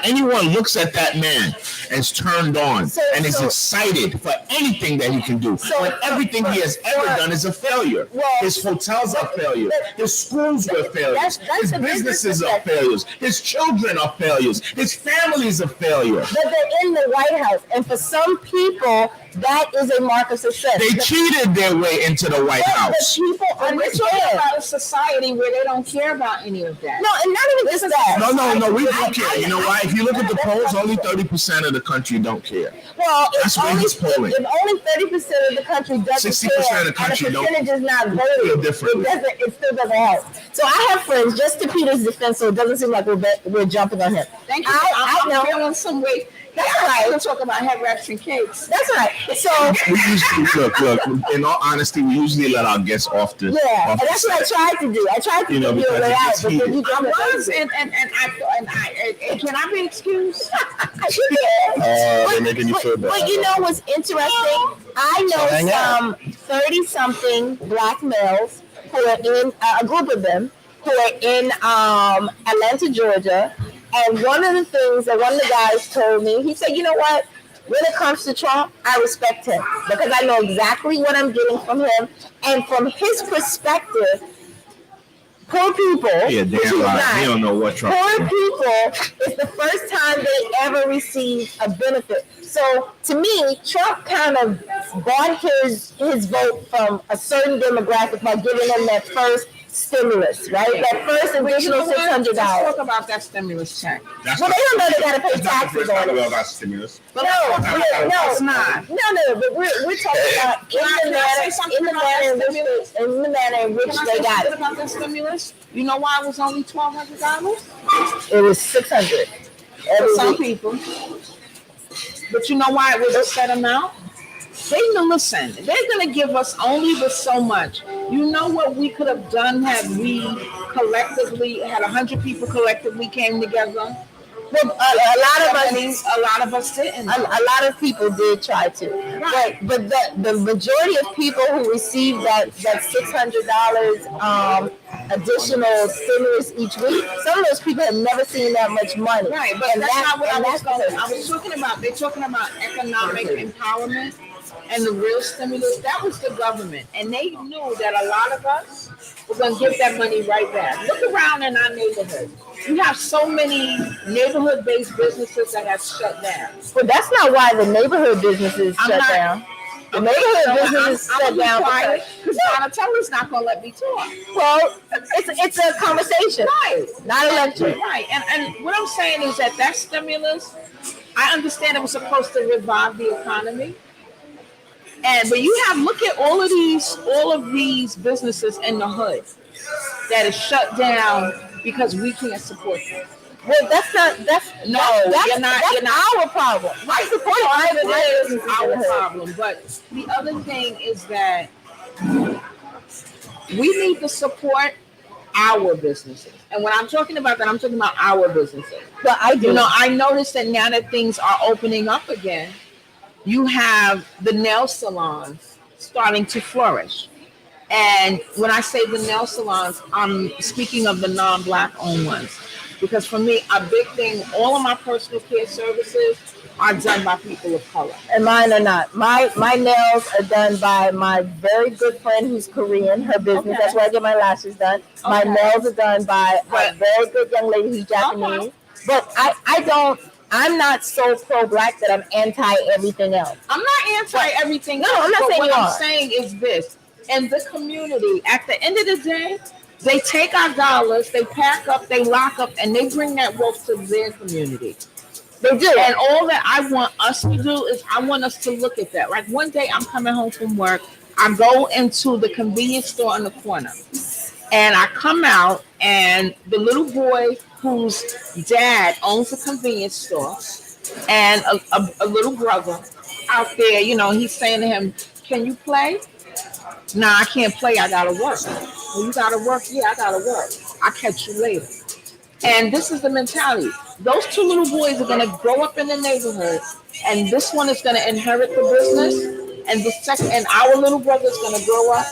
anyone looks at that man and is turned on and is excited for anything that he can do. When everything he has ever done is a failure. His hotels are failures. His schools were failures. His businesses are failures. His children are failures. His families are failures. But they're in the White House, and for some people, that is a mark of success. They cheated their way into the White House. But people And we're talking understand. about a society where they don't care about any of that. No, and not even just that. No, we don't care. You know why? If you look at the polls, only 30% of the country don't care. Well, That's where he's polling. if only 30% of the country doesn't 60% care, of the country and the don't percentage is not feel voting, differently. it still doesn't help. So I have friends, just to Peter's defense, so it doesn't seem like we're jumping on him. Thank you. I know. I'm feeling some weight. That's all right. We'll talk about headwraps and cakes. That's right. So We usually look. In all honesty, we usually let our guests off the. yeah, off and the that's what I set. tried to do. I tried to You know, figure a because way it out, gets but then heated. you I got was, and can I be excused? They're making you feel bad. But you know what's interesting? I hang know out. some 30-something black males who are in a group of them who are in Atlanta, Georgia. And one of the things that one of the guys told me, he said, you know what? When it comes to Trump, I respect him because I know exactly what I'm getting from him. And from his perspective, poor people, Yeah, which damn he's right. not, He don't know what Trump. poor people, it's the first time they ever received a benefit. So to me, Trump kind of bought his vote from a certain demographic by giving them that first stimulus, right? That first additional $600. Let's talk about that stimulus check. That's Well, they don't know they gotta pay that's not the taxes first time on it. we all got stimulus. No, It's not. but we're talking about Can I say something in the about that manner stimulus? in which Can I they say got something it. about that stimulus? You know why it was only $1,200? It was $600 For every some week. people. But you know why it was a set amount? They know, listen, they're going to give us only but so much. You know what we could have done had we collectively, had 100 people collectively came together? Well, A lot of us didn't. a lot of people did try to, Right. but the majority of people who received that $600 additional stimulus each week, some of those people have never seen that much money. Right, but And that's not what I was that's going. I was talking about. They're talking about economic empowerment and the real stimulus. That was the government, and they knew that a lot of us were going to give that money right back. Look around in our neighborhood. You have so many neighborhood-based businesses that have shut down. But that's not why the neighborhood businesses I'm shut not- down. The neighborhood businesses shut down because Donatella's not going to let me talk. well, it's a conversation, Right. not a lecture. Right, and what I'm saying is that stimulus, I understand it was supposed to revive the economy, but you have look at all of these businesses in the hood that is shut down because we can't support them. Well, that's No, you're not. our problem. I support Part of my it is businesses in our the hood. problem, but the other thing is that we need to support our businesses. And when I'm talking about that, I'm talking about our businesses. But I do. You know, I noticed that now that things are opening up again, you have the nail salons starting to flourish. And when I say the nail salons, I'm speaking of the non-Black owned ones. Because for me, a big thing, all of my personal care services are done by people of color. And mine are not. My nails are done by my very good friend who's Korean. Her business. Okay. That's where I get my lashes done. My Okay. nails are done by a But- very good young lady who's Japanese. But I don't. I'm not so pro-black that I'm anti everything else. I'm not anti everything. No, else, I'm not but saying what you I'm are. saying is this: in the community, at the end of the day, they take our dollars, they pack up, they lock up, and they bring that wealth to their community. They do. And all that I want us to do is I want us to look at that. Like one day I'm coming home from work, I go into the convenience store on the corner, and I come out, and the little boy whose dad owns a convenience store, and a little brother out there, he's saying to him, "Can you play?" "Nah, I can't play. I gotta work." "Well, you gotta work?" "Yeah, I gotta work. I'll catch you later." And this is the mentality. Those two little boys are gonna grow up in the neighborhood, and this one is gonna inherit the business, and our little brother is gonna grow up,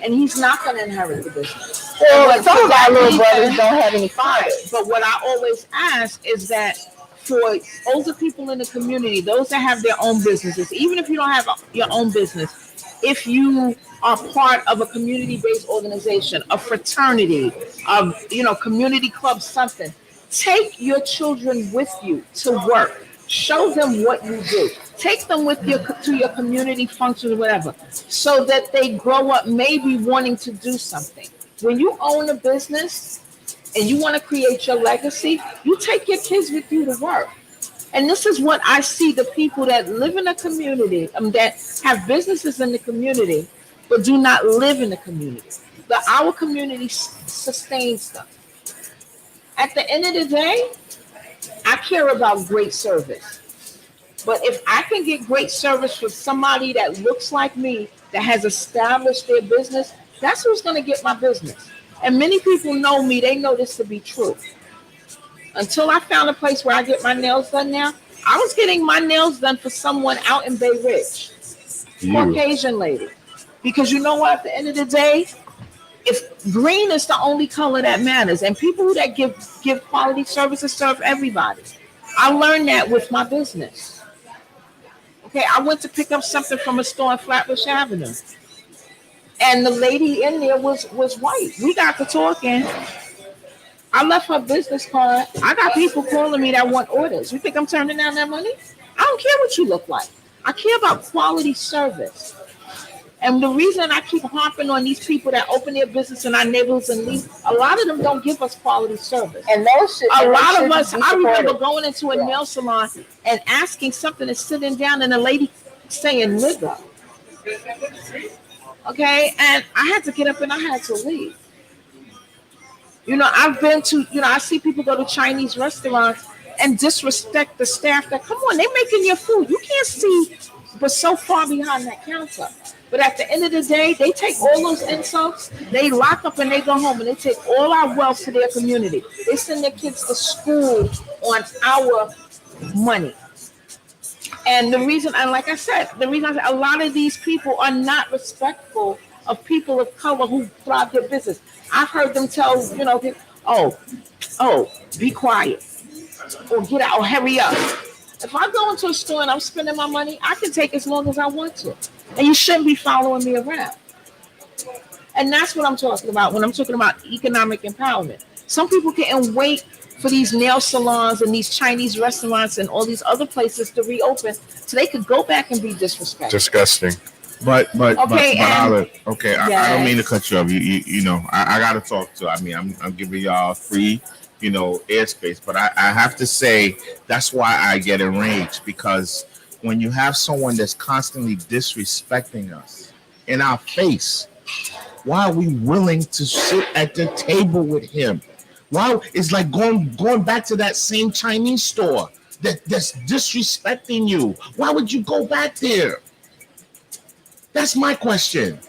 and he's not gonna inherit the business. Well, some of our little brothers don't have any fathers. But what I always ask is that for older people in the community, those that have their own businesses, even if you don't have your own business, if you are part of a community-based organization, a fraternity, community club, something, take your children with you to work. Show them what you do. Take them with you to your community functions or whatever, so that they grow up maybe wanting to do something. When you own a business and you want to create your legacy, you take your kids with you to work. And this is what I see the people that live in a community, that have businesses in the community, but do not live in the community. Our community sustains them. At the end of the day, I care about great service. But if I can get great service from somebody that looks like me, that has established their business, that's who's going to get my business. And many people know me, they know this to be true. Until I found a place where I get my nails done now, I was getting my nails done for someone out in Bay Ridge, Caucasian lady. Because you know what, at the end of the day, if green is the only color that matters, and people that give quality services serve everybody. I learned that with my business. Okay, I went to pick up something from a store in Flatbush Avenue, and the lady in there was white. We got to talking. I left her business card. I got people calling me that want orders. You think I'm turning down that money? I don't care what you look like. I care about quality service. And the reason I keep harping on these people that open their business in our neighborhoods and leave, a lot of them don't give us quality service. And those should, a lot of us, be I remember supported. going into a nail salon and asking something and sitting down, and a lady saying nigga. Okay, and I had to get up and I had to leave. I've been to, I see people go to Chinese restaurants and disrespect the staff that, come on, they're making your food. You can't see but so far behind that counter. But at the end of the day, they take all those insults, they lock up and they go home, and they take all our wealth to their community. They send their kids to school on our money. And the reason, and like I said, a lot of these people are not respectful of people of color who thrive their business. I've heard them tell, be quiet, or get out, or hurry up. If I go into a store and I'm spending my money, I can take as long as I want to. And you shouldn't be following me around. And that's what I'm talking about when I'm talking about economic empowerment. Some people can't wait for these nail salons and these Chinese restaurants and all these other places to reopen so they could go back and be disrespectful. Disgusting. But Okay, Olive, okay, I don't Yes. mean to cut you off. I got to talk to. I mean, I'm giving y'all free, airspace. But I have to say that's why I get enraged, because when you have someone that's constantly disrespecting us in our face, why are we willing to sit at the table with him? Why? It's like going back to that same Chinese store that's disrespecting you. Why would you go back there? That's my question.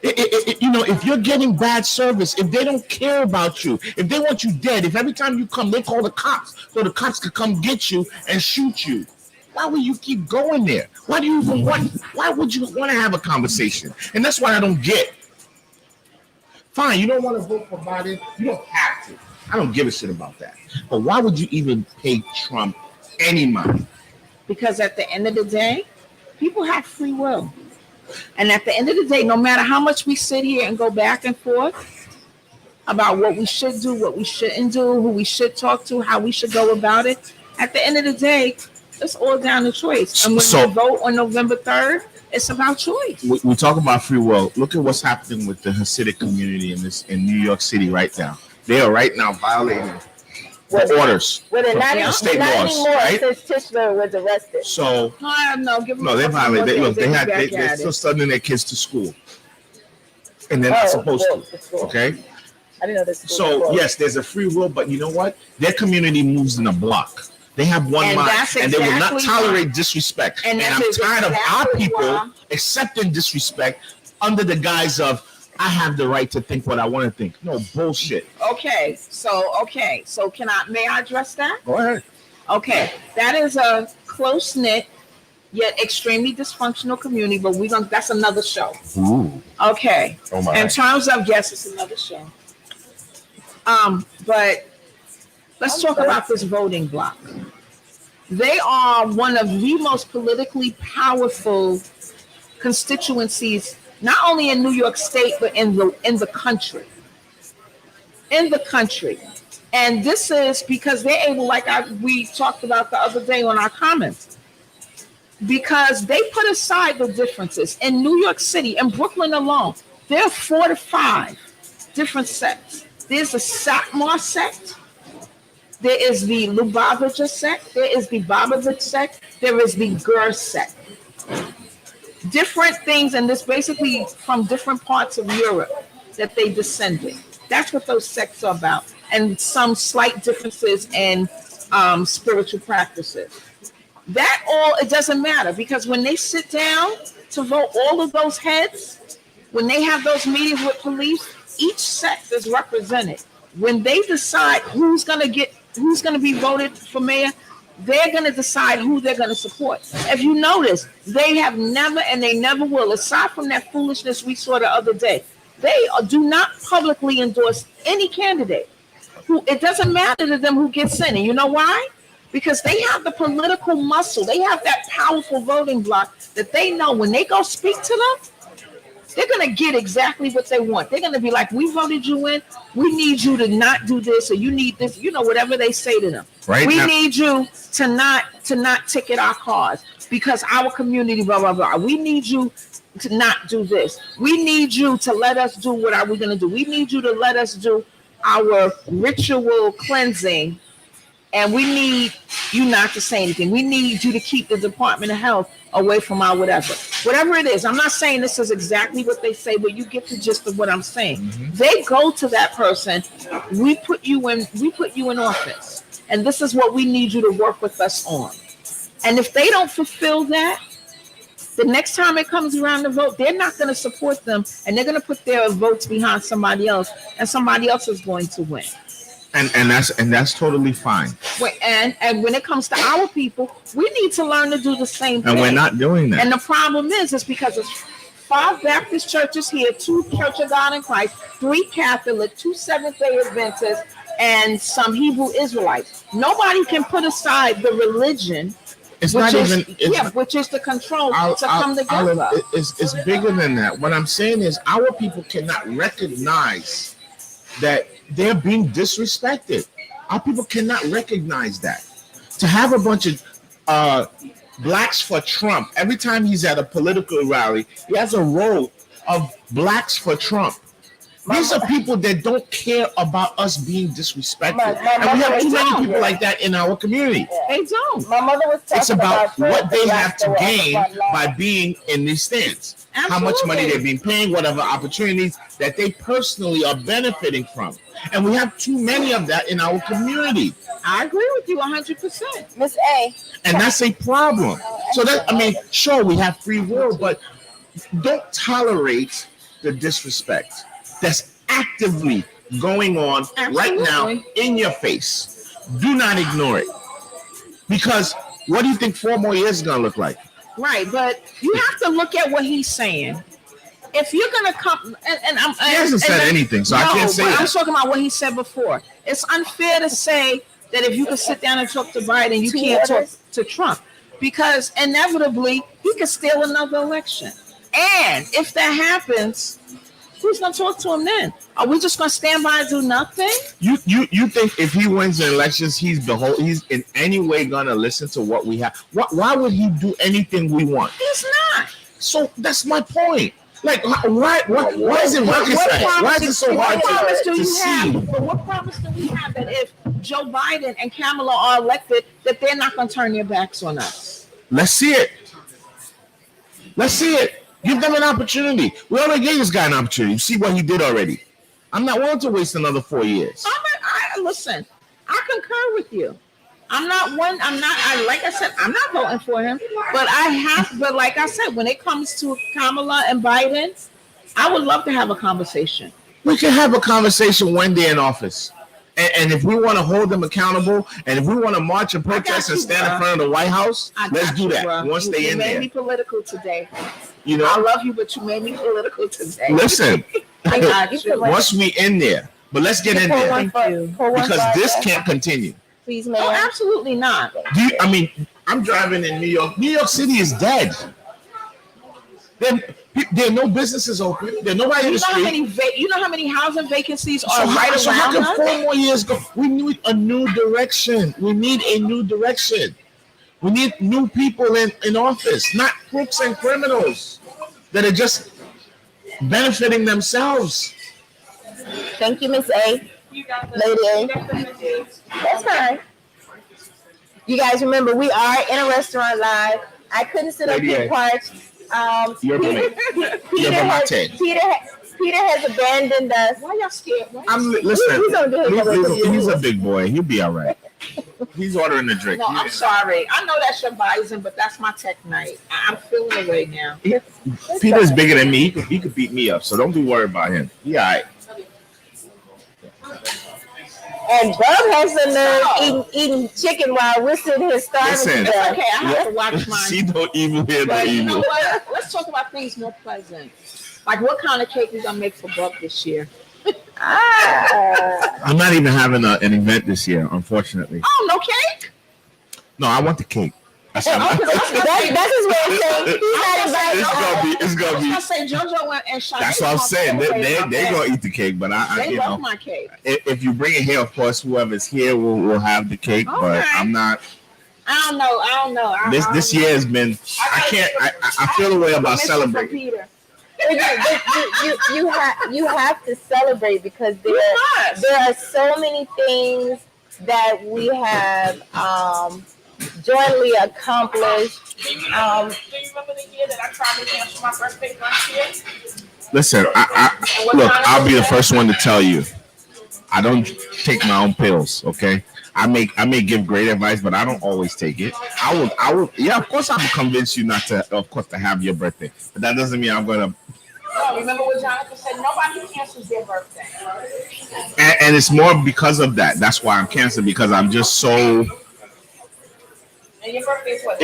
If you're getting bad service, if they don't care about you, if they want you dead, if every time you come they call the cops so the cops could come get you and shoot you, why would you keep going there? Why would you want to have a conversation? And that's what I don't get. Fine, you don't want to vote for Biden, you don't have to. I don't give a shit about that. But why would you even pay Trump any money? Because at the end of the day, people have free will. And at the end of the day, no matter how much we sit here and go back and forth about what we should do, what we shouldn't do, who we should talk to, how we should go about it, at the end of the day, it's all down to choice. And when we vote on November 3rd, it's about choice. We talk about free will. Look at what's happening with the Hasidic community in New York City right now. They are right now violating the orders. Well, they're not laws, anymore right? since Tischler was arrested. So they violate. Look, they're still sending their kids to school, and they're not supposed to. Okay. I didn't know this. So yes, there's a free will, but you know what? Their community moves in a block. They have one mind, and they will not tolerate disrespect. And I'm tired of our people accepting disrespect under the guise of I have the right to think what I want to think. No bullshit. Okay, so may I address that? Go ahead. Okay, that is a close knit yet extremely dysfunctional community, but that's another show. Ooh. Okay. Oh my. In terms of it's another show. But let's talk about this voting bloc. They are one of the most politically powerful constituencies, not only in New York State, but in the country. In the country. And this is because they're able, we talked about the other day on our comments, because they put aside the differences. In New York City, in Brooklyn alone, there are 4 to 5 different sects. There's the Satmar sect. There is the Lubavitcher sect. There is the Babovich sect. There is the Ger sect. Different things, and this basically from different parts of Europe that they descended. That's what those sects are about. And some slight differences in spiritual practices. That all, it doesn't matter, because when they sit down to vote, all of those heads, when they have those meetings with police, each sect is represented. When they decide who's going to be voted for mayor, they're going to decide who they're going to support. If you notice, they have never, and they never will, aside from that foolishness we saw the other day, they do not publicly endorse any candidate. It doesn't matter to them who gets in. And you know why? Because they have the political muscle. They have that powerful voting bloc that they know when they go speak to them, they're going to get exactly what they want. They're going to be like, we voted you in. We need you to not do this, or you need this, whatever they say to them. Right. We need you to not ticket our cars because our community, blah, blah, blah. We need you to not do this. We need you to let us do what are we going to do. We need you to let us do our ritual cleansing, and we need you not to say anything. We need you to keep the Department of Health away from our whatever it is. I'm not saying this is exactly what they say, but you get the gist of what I'm saying. Mm-hmm. They go to that person. We put you in office, and this is what we need you to work with us on. And if they don't fulfill that, the next time it comes around to vote, they're not going to support them, and they're going to put their votes behind somebody else, and somebody else is going to win. And that's totally fine. And when it comes to our people, we need to learn to do the same thing. And we're not doing that. And the problem is because it's 5 Baptist churches here, 2 Church of God in Christ, 3 Catholic, 2 Seventh-day Adventists, and some Hebrew Israelites. Nobody can put aside the religion. It's not even. Which is the control to come together. It's bigger than that. What I'm saying is our people cannot recognize that they're being disrespected. Our people cannot recognize that. To have a bunch of blacks for Trump, every time he's at a political rally, he has a row of blacks for Trump. These are people that don't care about us being disrespected. And we have too many people like that in our community. They don't. My mother was talking It's about what they have to gain by by being in these stands. Absolutely. How much money they've been paying, whatever opportunities that they personally are benefiting from. And we have too many of that in our community. I agree with you 100%. Miss A. And that's a problem. So sure, we have free will, but don't tolerate the disrespect that's actively going on right now in your face. Do not ignore it. Because what do you think 4 more years is going to look like? Right, but you have to look at what he's saying. if you're gonna come, and I'm, He hasn't said anything, so I can't say but I'm that. talking about what he said before. It's unfair to say that if you can sit down and talk to Biden, you can't talk to Trump, because inevitably he could steal another election. And if that happens, who's gonna talk to him then? Are we just gonna stand by and do nothing? You think if he wins the elections, he's in any way gonna listen to what we have? Why would he do anything we want? He's not. So that's my point. Like, why is it rocket science? Why is it so hard to see? But what promise do we have that if Joe Biden and Kamala are elected, that they're not going to turn their backs on us? Let's see it. Let's see it. Give them an opportunity. We already gave this guy an opportunity. See what he did already. I'm not willing to waste another 4 years. Listen, I concur with you. Like I said, I'm not voting for him, but like I said, when it comes to Kamala and Biden, I would love to have a conversation. We can have a conversation when they're in office. And if we want to hold them accountable, and if we want to march and protest and stand in front of the White House, let's do that once they're in there. You made me political today. You know, I love you, but you made me political today. Listen, I got you. Once we in there, but let's get in there because this can't continue. Please, ma'am. Oh, absolutely not. I'm driving in New York. New York City is dead. There are no businesses open. There's nobody in the street. You know how many housing vacancies are So how around can us? 4 more years go? We need a new direction. We need a new direction. We need new people in office, not crooks and criminals that are just benefiting themselves. Thank you, Miss A. Lady A. That's fine. You guys remember, we are in a restaurant live. I couldn't sit up Lady here A. part. You're Peter has abandoned us. Why y'all scared? He's a big boy. He'll be all right. He's ordering a drink. No, I'm sorry. I know that's your bison, but that's my tech night. I'm feeling away now. Peter's bigger than me. He could beat me up, so don't be worried about him. Yeah, all right. And Bub has the nerve eating chicken while we're sitting here starving Listen, to death. Okay, I have to watch mine. See no evil here, no But you know evil. what? Let's talk about things more pleasant. Like, what kind of cake we gonna make for Bub this year? I'm not even having an event this year, unfortunately. Oh, no cake? No, I want the cake. That's That's his way of saying he's not invited. It's gonna be. I was gonna say JoJo and Shia. That's what I'm saying. They're gonna eat the cake, but They you love know, my cake. if you bring it here, of course, whoever's here will have the cake. Okay. But I'm not. I don't know. This year has been. I feel a way about celebrating. Peter. You have to celebrate because there are so many things that we have jointly accomplished. Do you remember the year that I tried to cancel my birthday last year? Listen, look, I'll be the first one to tell you. I don't take my own pills, okay? I may give great advice, but I don't always take it. I will. Yeah, of course, I will convince you not to, of course, to have your birthday. But that doesn't mean I'm gonna. No, remember what Jonathan said? Nobody cancels their birthday. And it's more because of that. That's why I'm canceling, because I'm just so. And your birthday is what?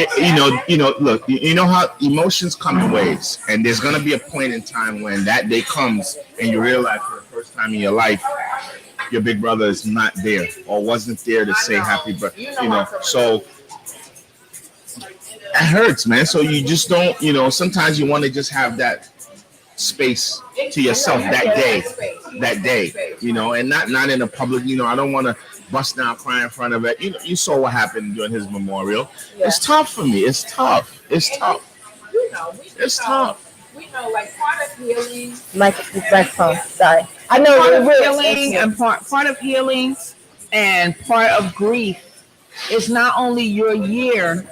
Look, you know how emotions come in waves, and there's gonna be a point in time when that day comes, and you realize for the first time in your life, your big brother is not there or wasn't there to say happy birthday. So it hurts, man. So you just don't. Sometimes you want to just have that space to yourself that day. And not in a public. I don't want to bust down crying in front of it. You saw what happened during his memorial. Yeah. It's tough for me. It's tough. It's tough. It's tough. We know, like, part of healing. Microphone. Sorry. I know part of healing and part of healing and part of grief is not only your year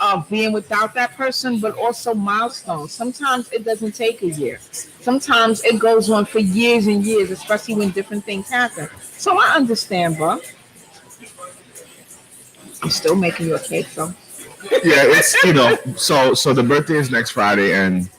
of being without that person, but also milestones. Sometimes it doesn't take a year. Sometimes it goes on for years and years, especially when different things happen. So I understand, bro. I'm still making you a cake, though. Yeah, it's so the birthday is next Friday, and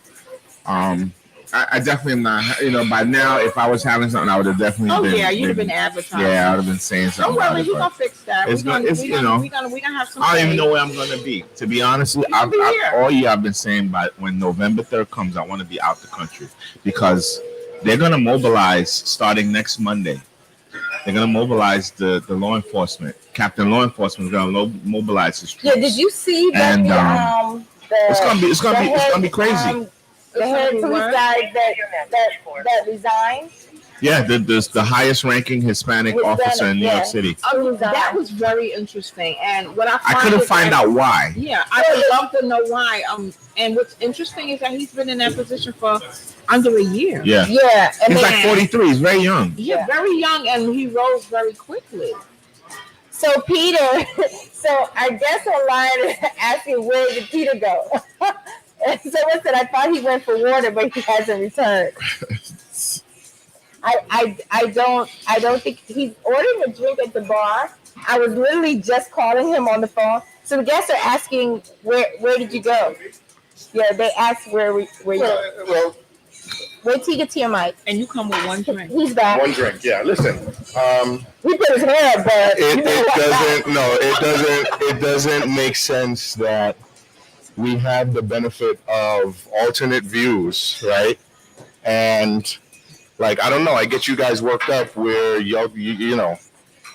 I definitely am not. You know, by now, if I was having something, I would have definitely. Oh been, yeah, you'd have been advertising. Yeah, I would have been saying something. Don't about worry, it, we but gonna fix that. It's gonna, it's, you know, we gonna have some. I don't even know where I'm gonna be. To be honest, with you, all year I've been saying, by when November 3rd comes, I want to be out the country because they're gonna mobilize starting next Monday. They're gonna mobilize the law enforcement. Captain Law Enforcement is gonna mobilize the streets. Yeah, did you see that? And it's gonna be crazy. The head police guy that resigned. Yeah, the highest ranking Hispanic officer in New York City. That was very interesting, and what I couldn't find out why. Yeah, I would love to know why. And what's interesting is that he's been in that position for under a year. Yeah, and he's like 43. He's very young. Yeah, very young, and he rose very quickly. So Peter, so I guess online is asking where did Peter go? And someone said I thought he went for water, but he hasn't returned. I don't think he's ordering a drink at the bar. I was literally just calling him on the phone. So the guests are asking where did you go? Yeah, they asked where you Well, wait till you get to your mic. And you come with one drink. He's back. one drink. Yeah. Listen. He put his hair up, but It doesn't make sense that we have the benefit of alternate views, right? And like, I don't know, I get you guys worked up where you know,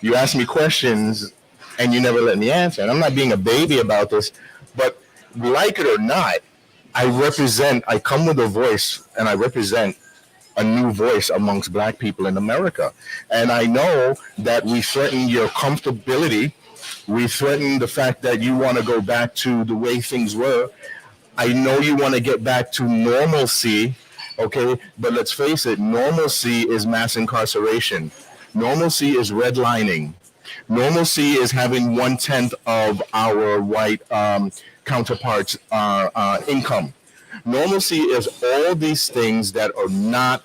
you ask me questions and you never let me answer. And I'm not being a baby about this, but like it or not, I come with a voice and I represent a new voice amongst Black people in America. And I know that we threaten your comfortability. We threaten the fact that you want to go back to the way things were. I know you want to get back to normalcy, okay? But let's face it, normalcy is mass incarceration. Normalcy is redlining. Normalcy is having 1/10 of our white counterparts' income. Normalcy is all these things that are not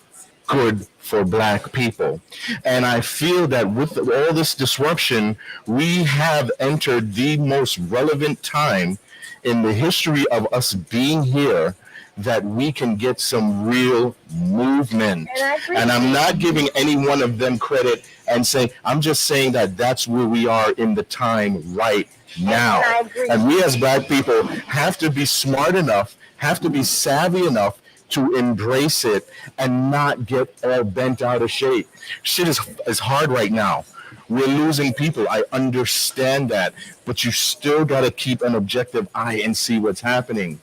good for Black people. And I feel that with all this disruption, we have entered the most relevant time in the history of us being here that we can get some real movement. And I'm not giving any one of them credit and saying, I'm just saying that that's where we are in the time right now. And we as Black people have to be smart enough, have to be savvy enough to embrace it and not get all bent out of shape. Shit is hard right now. We're losing people. I understand that, but you still got to keep an objective eye and see what's happening.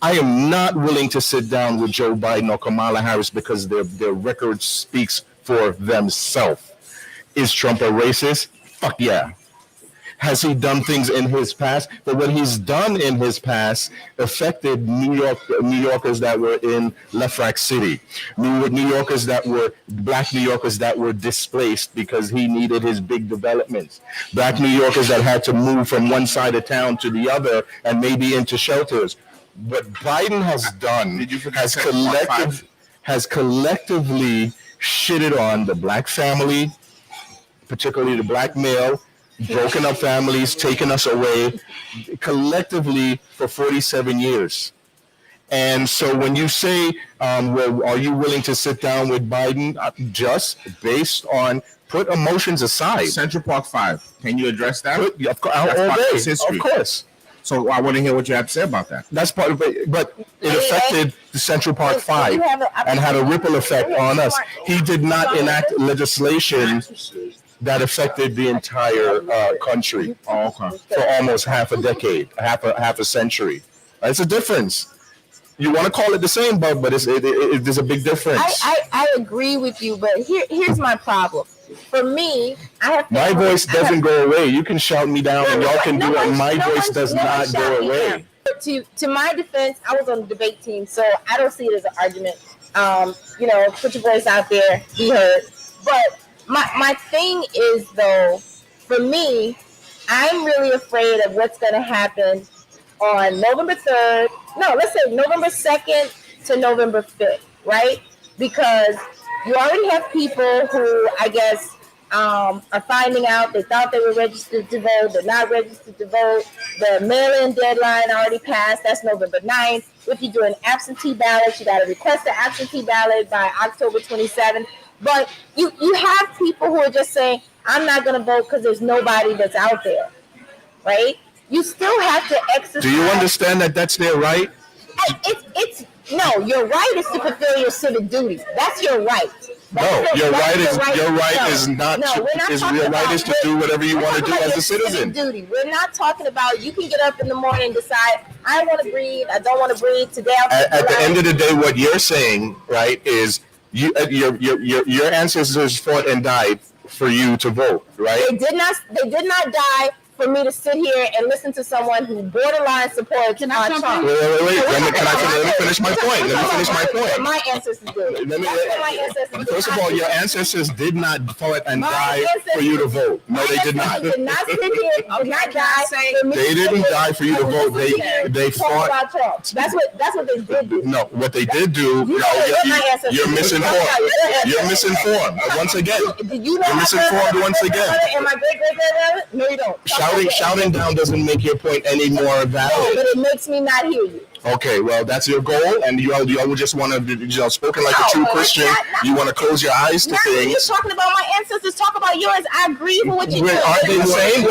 I am not willing to sit down with Joe Biden or Kamala Harris because their record speaks for themselves. Is Trump a racist? Fuck yeah. Has he done things in his past? But what he's done in his past affected New Yorkers that were in Lefrak City, New Yorkers that were Black New Yorkers that were displaced because he needed his big developments, Black New Yorkers that had to move from one side of town to the other and maybe into shelters. What Biden has done has collectively shitted on the Black family, particularly the Black male, broken up families, taken us away collectively for 47 years. And so when you say, well, are you willing to sit down with Biden, just based on, put emotions aside. Central Park 5. Can you address that? All day, of course. So I want to hear what you have to say about that. That's part of it, but it affected the Central Park 5 and had a ripple effect on us. He did not enact legislation that affected the entire country for almost half a decade, half a century. It's a difference. You want to call it the same, but there's a big difference. I agree with you, but here's my problem. For me, I have my voice doesn't go away. You can shout me down, and y'all can do it. My voice does not go away. To my defense, I was on the debate team, so I don't see it as an argument. Put your voice out there, be heard. But my thing is, though, for me, I'm really afraid of what's going to happen on November 3rd. No, let's say November 2nd to November 5th, right? Because you already have people who, I guess, are finding out they thought they were registered to vote, they're not registered to vote. The mail-in deadline already passed. That's November 9th. If you do an absentee ballot, you got to request an absentee ballot by October 27th. But you have people who are just saying, I'm not going to vote because there's nobody that's out there, right? You still have to exercise. Do you understand that that's their right? It's no, your right is to fulfill your civic duty. That's your right. Your right is not to do whatever you want to do as a citizen. Duty. We're not talking about you can get up in the morning and decide I want to breathe, I don't want to breathe today. At the end of the day, what you're saying, right, is your ancestors fought and died for you to vote, right? They did not die for me to sit here and listen to someone who borderline supports Trump. Wait. Let me finish my point. My ancestors did. First of all, your ancestors did not fight and die for you to vote. No, they did not. They did not sit here. Did not die. They didn't die for you to vote. They fought. About Trump. That's what they did do. No, what they did do. You're misinformed. You're misinformed once again. You're misinformed once again. And my great-great-grandmother? No, you don't. Shouting down doesn't make your point any more valid. No, but it makes me not hear you. Okay, well, that's your goal, and you all just want to, spoken like a true Christian, you want to close your eyes to things. You're talking about my ancestors, talk about yours. I agree with what you do. Aren't they the same?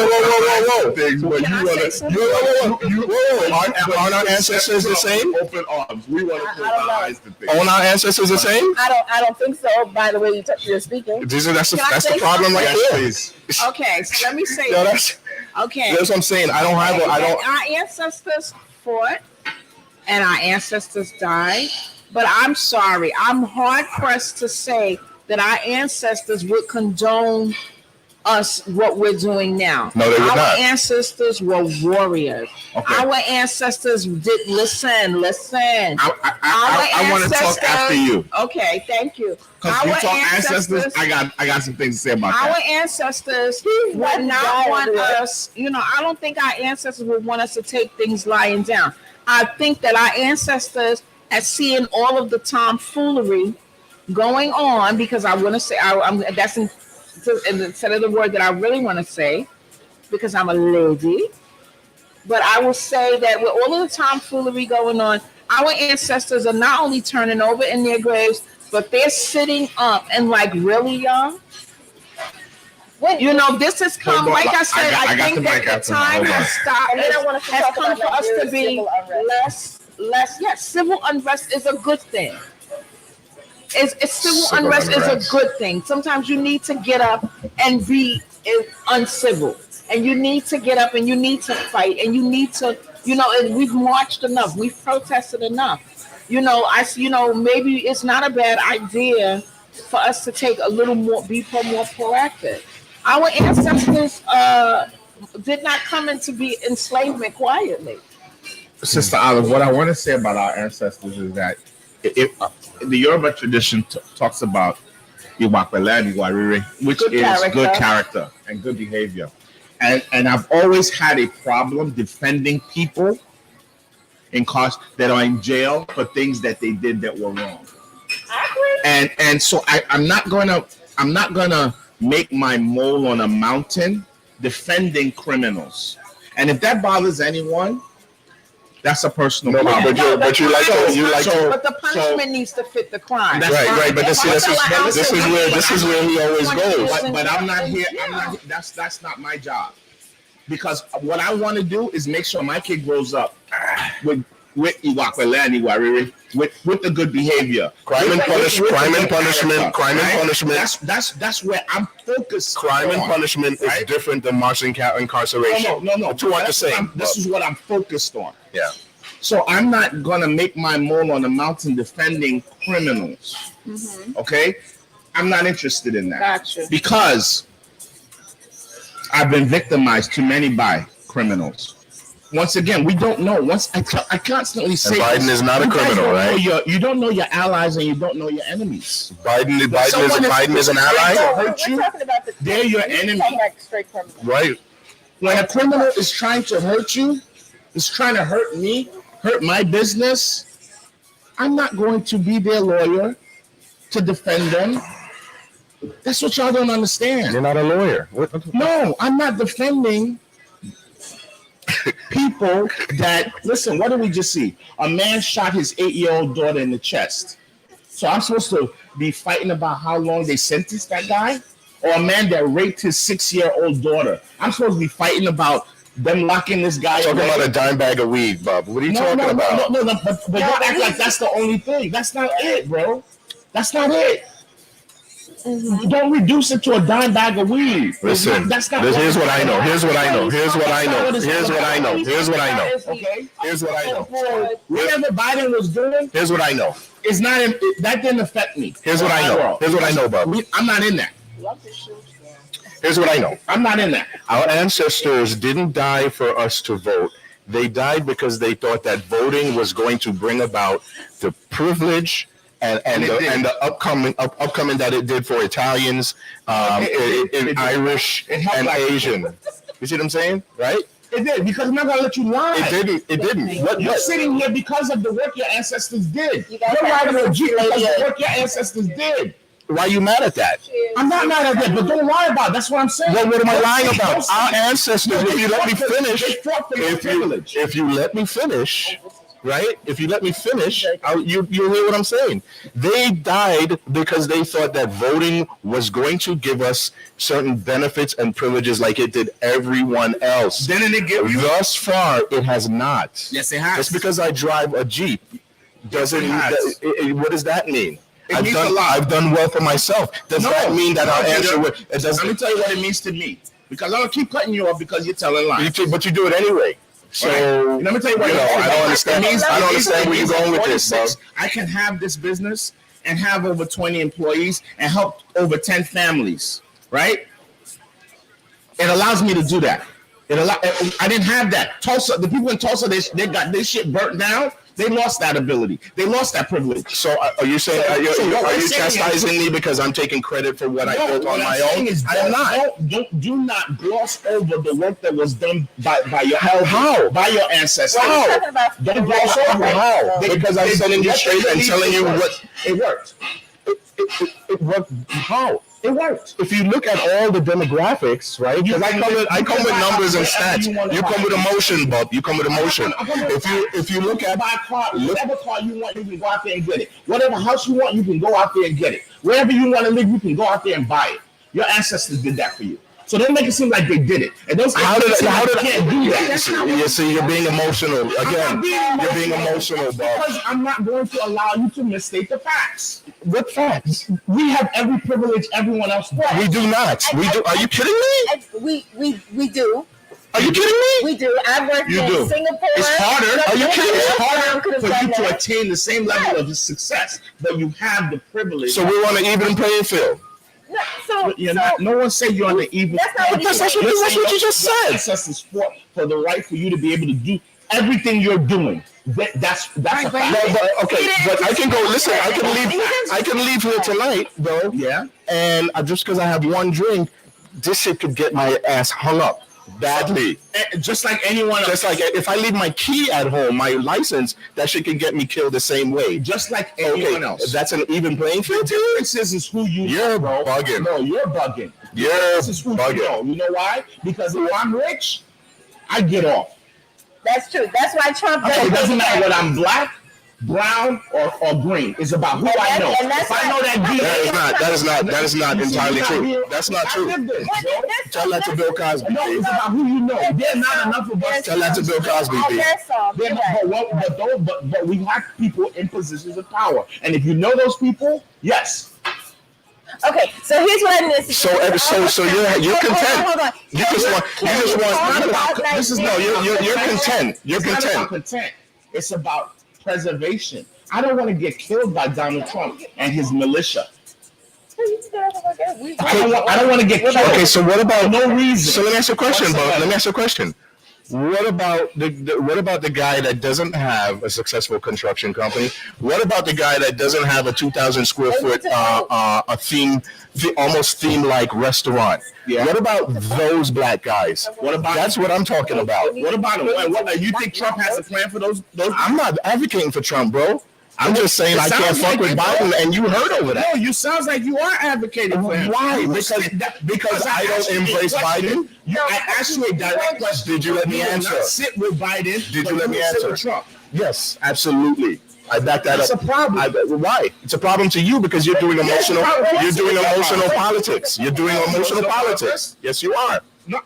Whoa. Aren't our ancestors the same? Open arms. We want to close our eyes to things. Aren't our ancestors the same? I don't think so, by the way you're speaking. That's the problem right there. Okay, so let me say okay. That's what I'm saying. Our ancestors fought and our ancestors died, but I'm sorry. I'm hard pressed to say that our ancestors would condone us what we're doing now. No, they would not. Our ancestors were warriors. Okay. Our ancestors did listen. I want to talk after you. Okay, thank you. Because you talk ancestors, I got some things to say about that. Our ancestors would not want us, I don't think our ancestors would want us to take things lying down. I think that our ancestors, as seeing all of the tomfoolery going on, because I want to say, that's instead of the word that I really want to say, because I'm a lady, but I will say that with all of the tomfoolery going on, our ancestors are not only turning over in their graves, but they're sitting up and like really young. This has come, like I said, I think that the time has stopped. Has come for us to be less. Yes, civil unrest is a good thing. Civil unrest is a good thing. Sometimes you need to get up and be uncivil, and you need to get up and you need to fight, and you need to, we've marched enough, we've protested enough. Maybe it's not a bad idea for us to take a little more, be more proactive. Our ancestors did not come into be enslavement quietly. Sister Olive, what I want to say about our ancestors is that the Yoruba tradition talks about which is good character and good behavior. And I've always had a problem defending people that are in jail for things that they did that were wrong. And so I'm not gonna make my mole on a mountain defending criminals. And if that bothers anyone, that's a personal problem. But the punishment needs to fit the crime. Right. But this is where we always go. But I'm not here. That's not my job. Because what I want to do is make sure my kid grows up with Iwakwele and Iwariri, with the good behavior. Crime and punishment. That's where I'm focused. Crime and punishment is different than marching incarceration. No. Two aren't the same. This is what I'm focused on. Yeah. So I'm not gonna make my mole on the mountain defending criminals. Mm-hmm. Okay, I'm not interested in that. Gotcha. Because I've been victimized too many by criminals. Once again, we don't know. I constantly say, and Biden is not a criminal, right? You don't know your allies and you don't know your enemies. Biden is an ally. Hurt you. They're your enemy. Right. When a criminal is trying to hurt you, is trying to hurt me, hurt my business, I'm not going to be their lawyer to defend them. That's what y'all don't understand. You're not a lawyer. No, I'm not defending people that listen. What did we just see? A man shot his 8-year-old daughter in the chest. So I'm supposed to be fighting about how long they sentenced that guy, or a man that raped his 6-year-old daughter. I'm supposed to be fighting about them locking this guy. Talking away. about a dime bag of weed, Bob. What are you talking about? No, but don't act like that's the only thing. That's not it, bro. That's not it. Mm-hmm. Don't reduce it to a dime bag of weed. Listen, here's what I know. Here's what I know. Here's what I know. Here's what I know. Here's what I know. Okay. Here's what I know. Whatever Biden was doing, here's what I know. It's not. That didn't affect me. Here's what I know. Here's what I know, Bob. I'm not in that. Here's what I know. I'm not in that. Our ancestors didn't die for us to vote. They died because they thought that voting was going to bring about the privilege and the upcoming that it did for Italians, Irish, and Asian. You see what I'm saying? Right? It did, because I'm not gonna let you lie. It didn't. You're sitting here because of the work your ancestors did. You're riding a Jeep because of the work your ancestors did. Why are you mad at that? I'm not mad at that, but don't lie about it. That's what I'm saying. Well, what am I lying about? Our ancestors, if you let me finish, if you let me finish, right? If you let me finish, you'll hear what I'm saying. They died because they thought that voting was going to give us certain benefits and privileges like it did everyone else. Didn't it give you? Thus far, it has not. Yes, it has. Just because I drive a Jeep doesn't. What does that mean? I've done well for myself. Does that mean that our answer? It doesn't. Let me tell you what it means to me. Because I'm gonna keep cutting you off because you're telling lies. But you do it anyway. So right. Let me tell you what. I don't understand. I don't understand where you're going with this, bro. I can have this business and have over 20 employees and help over 10 families. Right? It allows me to do that. I didn't have that. Tulsa, the people in Tulsa, they got this shit burnt down. They lost that ability. They lost that privilege. So are you saying? Are you chastising me because I'm taking credit for what I built on my own? I am not. Do not gloss over the work that was done by your elders, by your ancestors. How? Don't gloss over how? Because I'm telling you straight and telling you what it worked. It worked. How? It worked. If you look at all the demographics, right? Because I come with numbers and stats. You come with emotion, Bob. You come with emotion. If you look at whatever car you want, you can go out there and get it. Whatever house you want, you can go out there and get it. Wherever you want to live, you can go out there and buy it. Your ancestors did that for you. So don't make it seem like they did it. And how did I can't do that? You see, you're being emotional again. You're being emotional, Bob. Because I'm not going to allow you to misstate the facts. What facts? We have every privilege everyone else does. We do not. We do. Are you kidding me? We do. Are you kidding me? We do. I've worked in Singapore. It's harder. Are you kidding me? It's harder for you to attain the same level of success, but you have the privilege. So we're on an even playing field. No one said you're on the even. That's what you just said. Ancestors fought for the right for you to be able to do everything you're doing. That's a fact. But I can go. Listen, I can leave here tonight, though. Yeah. And just because I have one drink, this shit could get my ass hung up badly. Just like anyone else. Just like if I leave my key at home, my license, that shit can get me killed the same way. Just like anyone else. That's an even playing field. The difference is who you You're know, bro. bugging. No, you're bugging. This is who bugging. You know. You know why? Because if I'm rich, I get off. That's true. That's why Trump it doesn't matter whether I'm black, brown, or green. It's about who I know. If I know that is not entirely true. That's not true. Tell that to Bill Cosby. No, it's about who you know. There's not enough of us. Tell that to Bill Cosby. But we have people in positions of power, and if you know those people, yes. Okay, so here's what I missed. So you're content. Hold on. You just want. This is no. You're content. You're content. It's about preservation. I don't want to get killed by Donald Trump and his militia. I don't want to get killed. Okay, so what about no reason? So let me ask you a question, Bob. Let me ask you a question. What about the guy that doesn't have a successful construction company? What about the guy that doesn't have a 2,000 square foot almost theme-like restaurant? Yeah. What about those black guys? That's what I'm talking about. What about them? What you think Trump has a plan for those? I'm not advocating for Trump, bro. I'm just saying I can't fuck with Biden, and you heard over that. No, you sounds like you are advocating for him. Why? Because I don't embrace Biden. I asked you a direct question. Did you let me answer? Not sit with Biden. Did you let me answer? Sit with Trump. Yes, absolutely. I back that That's up. a problem. Why? It's a problem to you because you're doing emotional. You're doing emotional politics. You're doing emotional politics. Yes, you are. No,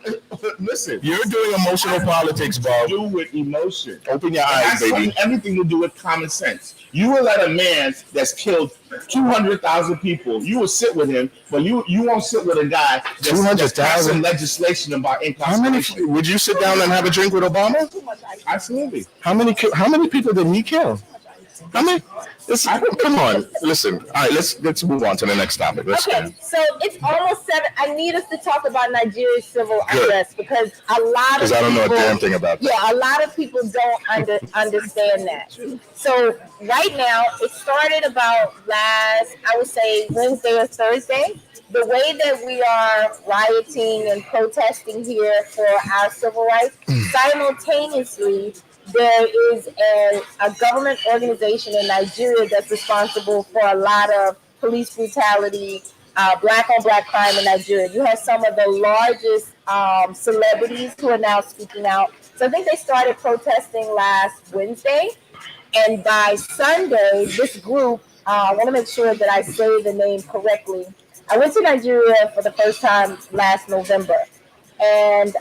listen. You're doing emotional politics, Bob. Do with emotion. Open your eyes, baby. Everything to do with common sense. You will let a man that's killed 200,000 people. You will sit with him, but you won't sit with a guy that's passing legislation about incarceration. How many? Would you sit down and have a drink with Obama? Absolutely. How many people did he kill? How many? Come on, listen. All right, let's move on to the next topic. Okay, so it's almost 7. I need us to talk about Nigeria's civil unrest because a lot of I don't know a damn thing about that. Yeah, a lot of people don't understand that. So right now, it started about last, I would say, Wednesday or Thursday. The way that we are rioting and protesting here for our civil rights, simultaneously, there is a government organization in Nigeria that's responsible for a lot of police brutality, black-on-black crime in Nigeria. You have some of the largest celebrities who are now speaking out. So I think they started protesting last Wednesday. And by Sunday, this group, I want to make sure that I say the name correctly. I went to Nigeria for the first time last November. And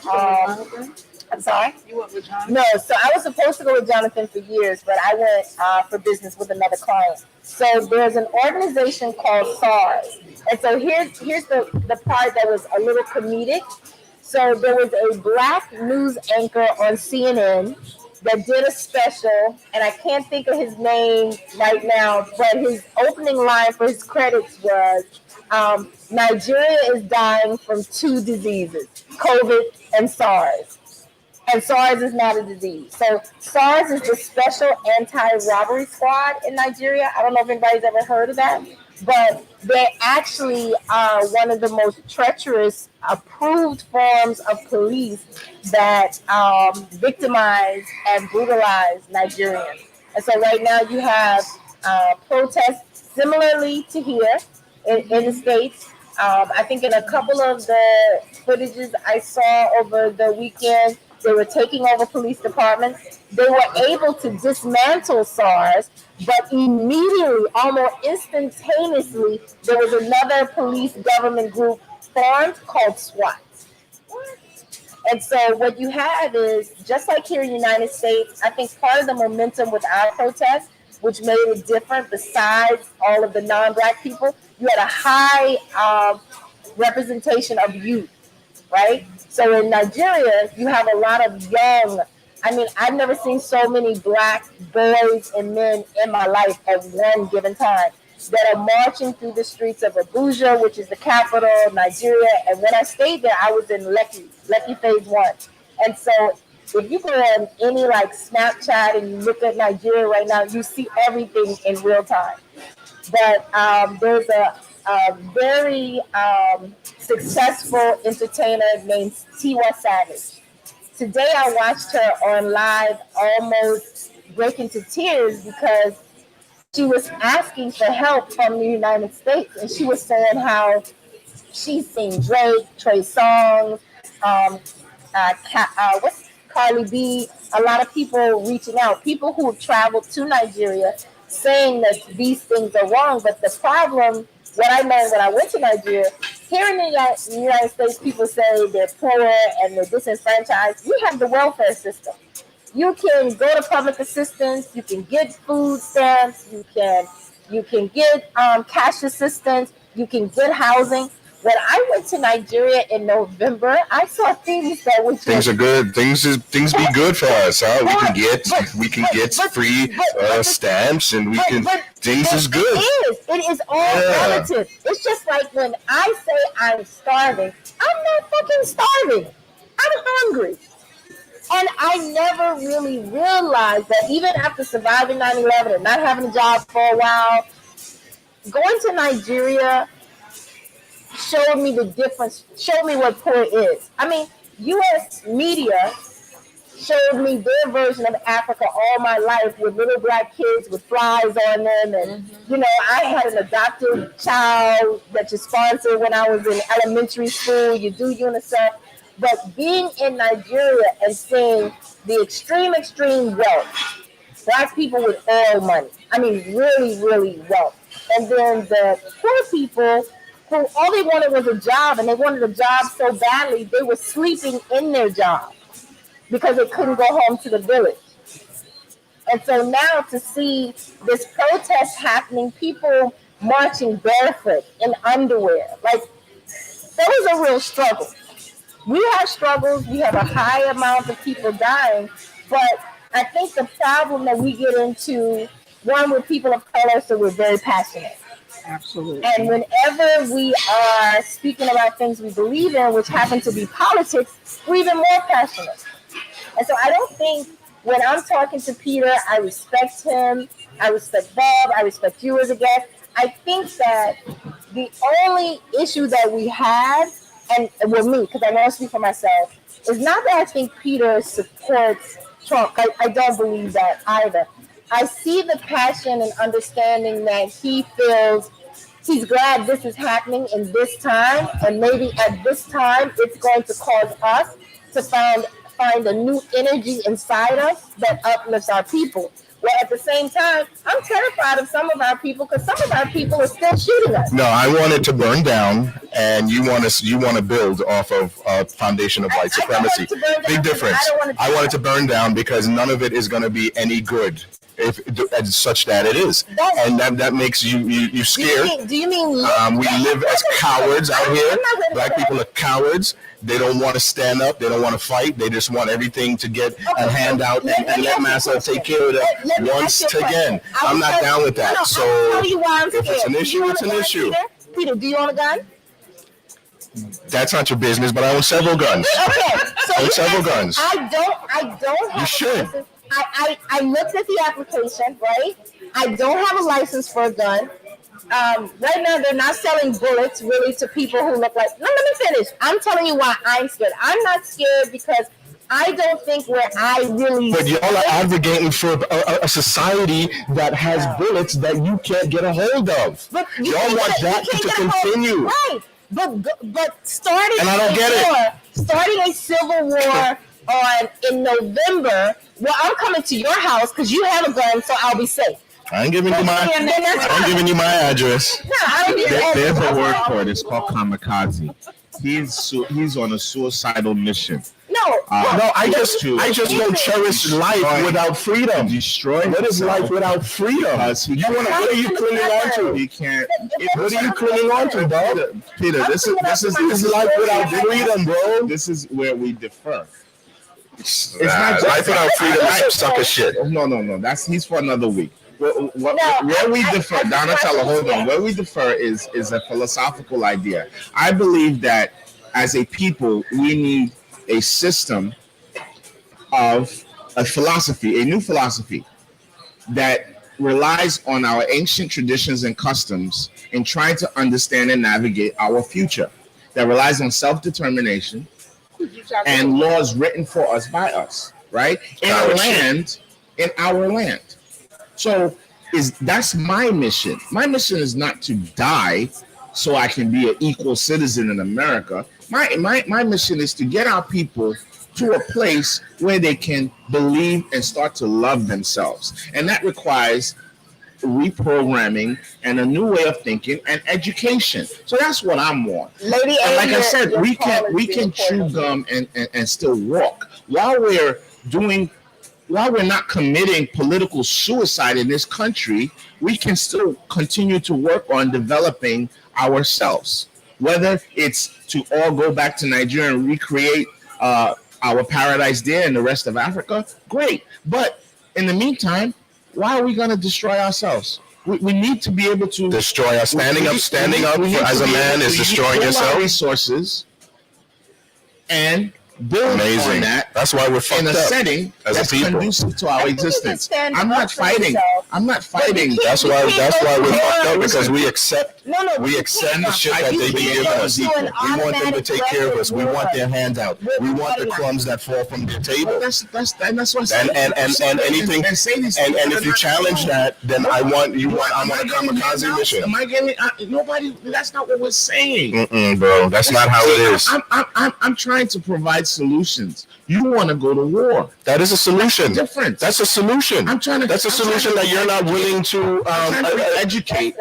I'm sorry? You went with Jonathan? No, so I was supposed to go with Jonathan for years, but I went for business with another client. So there's an organization called SARS. And so here's the part that was a little comedic. So there was a black news anchor on CNN that did a special, and I can't think of his name right now, but his opening line for his credits was, Nigeria is dying from 2 diseases, COVID and SARS. And SARS is not a disease. So SARS is the Special Anti-Robbery Squad in Nigeria. I don't know if anybody's ever heard of that, but they actually are one of the most treacherous approved forms of police that victimize and brutalize Nigerians. And so right now you have protests similarly to here in the States. I think in a couple of the footages I saw over the weekend, they were taking over police departments. They were able to dismantle SARS, but immediately, almost instantaneously, there was another police government group formed called SWAT. And so what you have is, just like here in the United States, I think part of the momentum with our protests, which made it different besides all of the non-Black people, you had a high representation of youth, right? So in Nigeria, you have a lot of young, I've never seen so many Black boys and men in my life at one given time that are marching through the streets of Abuja, which is the capital of Nigeria. And when I stayed there, I was in Lekki Phase 1. And so if you go on any Snapchat and you look at Nigeria right now, you see everything in real time. But there's a very successful entertainer named Tiwa Savage. Today I watched her on live almost break into tears because she was asking for help from the United States, and she was saying how she's seen Drake, Trey Songz, Carly B, a lot of people reaching out, people who have traveled to Nigeria saying that these things are wrong. But the problem, what I learned when I went to Nigeria, here in the United States, people say they're poor and they're disenfranchised. You have the welfare system. You can go to public assistance. You can get food stamps. You can get cash assistance. You can get housing. When I went to Nigeria in November, I saw things that were things are good. Things be good for us, huh? We can get free stamps, and things is good. It is all relative. It's just like when I say I'm starving, I'm not fucking starving. I'm hungry. And I never really realized that even after surviving 9/11 and not having a job for a while, going to Nigeria showed me the difference, showed me what poor is. U.S. media showed me their version of Africa all my life with little black kids with flies on them. And, I had an adopted child that you sponsored when I was in elementary school. You do UNICEF. But being in Nigeria and seeing the extreme wealth, black people with oil money, I mean, really, really wealth. And then the poor people who all they wanted was a job, and they wanted a job so badly, they were sleeping in their job because they couldn't go home to the village. And so now to see this protest happening, people marching barefoot in underwear, like, that was a real struggle. We have struggles. We have a high amount of people dying, but I think the problem that we get into, one, with people of color, so we're very passionate. Absolutely. And whenever we are speaking about things we believe in, which happen to be politics, we're even more passionate. And so I don't think when I'm talking to Peter, I respect him, I respect Bob, I respect you as a guest. I think that the only issue that we had, and with me, because I know I speak for myself, is not that I think Peter supports Trump. I don't believe that either. I see the passion and understanding that he feels he's glad this is happening in this time, and maybe at this time it's going to cause us to find a new energy inside us that uplifts our people. Well, at the same time, I'm terrified of some of our people because some of our people are still shooting us. No, I want it to burn down, and you want to build off of a foundation of white supremacy. Big difference. I want it to burn down because none of it is going to be any good, if such that it is, and that makes you scared. Do you mean? We live as cowards out here. Black people are cowards. They don't want to stand up. They don't want to fight. They just want everything to get a handout and let massa take care of it once again. I'm not down with that. So if it's an issue, it's an issue. Peter, do you own a gun? That's not your business, but I own several guns. Okay, so I own several guns. I don't have. You should. A license. I looked at the application, right? I don't have a license for a gun. Right now, they're not selling bullets really to people who look like. No, let me finish. I'm telling you why I'm scared. I'm not scared because I don't think where I really. But y'all are advocating for a society that has bullets that you can't get a hold of. But y'all want that to continue, right? But starting. And I don't get it. Starting a civil war in November. Well, I'm coming to your house because you have a gun, so I'll be safe. I ain't giving you my address. No, I don't need your There's address. a word for it. It's called kamikaze. He's on a suicidal mission. No, I just don't cherish life without freedom. Destroy. What is life without freedom? What are you clinging on to? He can't. What are you clinging on to, dog? Peter, this is life without freedom, bro. This is where we differ. It's not life without freedom. Is sucker shit. No. He's for another week. Where we differ, Donnatella, hold on. Where we differ is a philosophical idea. I believe that as a people, we need a system of a philosophy, a new philosophy that relies on our ancient traditions and customs in trying to understand and navigate our future, that relies on self-determination and laws written for us by us, right? In our land. So that's my mission. My mission is not to die so I can be an equal citizen in America. My mission is to get our people to a place where they can believe and start to love themselves. And that requires reprogramming and a new way of thinking and education. So that's what I'm on. Lady, and like I said, we can chew gum and still walk while we're not committing political suicide in this country. We can still continue to work on developing ourselves, whether it's to all go back to Nigeria and recreate our paradise there in the rest of Africa. Great. But in the meantime, why are we going to destroy ourselves? We need to be able to destroy us. Standing up as a man is destroying yourself. Resources and build Amazing. on that That's why we're fucked in a up setting as a that's people. conducive to our existence. stand I'm up not for fighting. yourself. I'm not fighting. That's why we're fucked up, because we accept No, we accept the shit that they be can't giving go us. to We an want them to automatic take care of us. We want war their hands out. with We want the bloodline. crumbs that fall from their But table. that's what And anything and if you challenge that, then I want I'm on a kamikaze mission. Am I getting nobody? That's not what we're saying. Bro, that's not how it is. I'm trying to provide solutions. You want to go to war? That is a solution. Different. That's a solution. That's a solution that you're not willing to educate.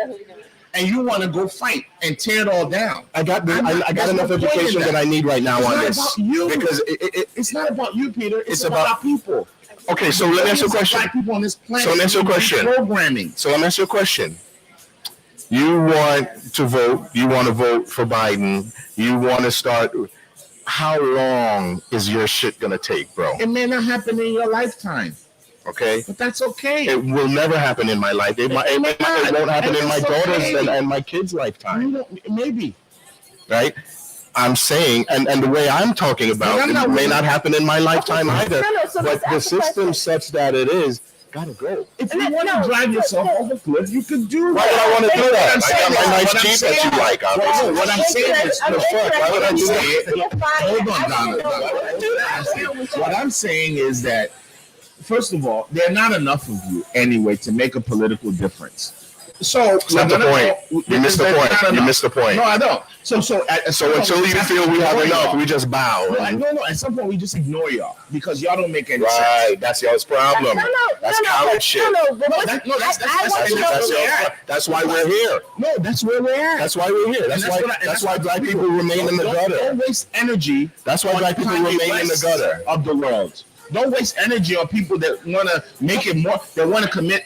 And you want to go fight and tear it all down. I got enough education that I need right now on this. About you. Because it's not about you, Peter. It's about our people. Okay, so let me ask you a question. Black people on this planet. So let me ask you a question. Programming. So let me ask you a question. You want to vote. You want to vote for Biden. You want to start. How long is your shit gonna take, bro? It may not happen in your lifetime. Okay, but that's okay. It will never happen in my life. It won't happen in my daughter's and my kids' lifetime. Maybe. Right? I'm saying, and the way I'm talking about, it may not happen in my lifetime either. But the system such that it is, gotta go. If you want to drive yourself off a cliff, you can do that. Why would I want to do that? I got my nice Jeep that you like. What I'm saying is, why would I do that? Hold on, Donna. What I'm saying is that, first of all, there are not enough of you anyway to make a political difference. So that's not the point. You missed the point. You missed the point. No, I don't. So until you feel we have enough, we just bow. No. At some point, we just ignore y'all because y'all don't make any sense. Right. That's y'all's problem. That's coward shit. That's why we're here. No, that's where we're at. That's why we're here. That's why black people remain in the gutter. Don't waste energy. That's why black people remain in the gutter of the world. Don't waste energy on people that want to make it more. That want to commit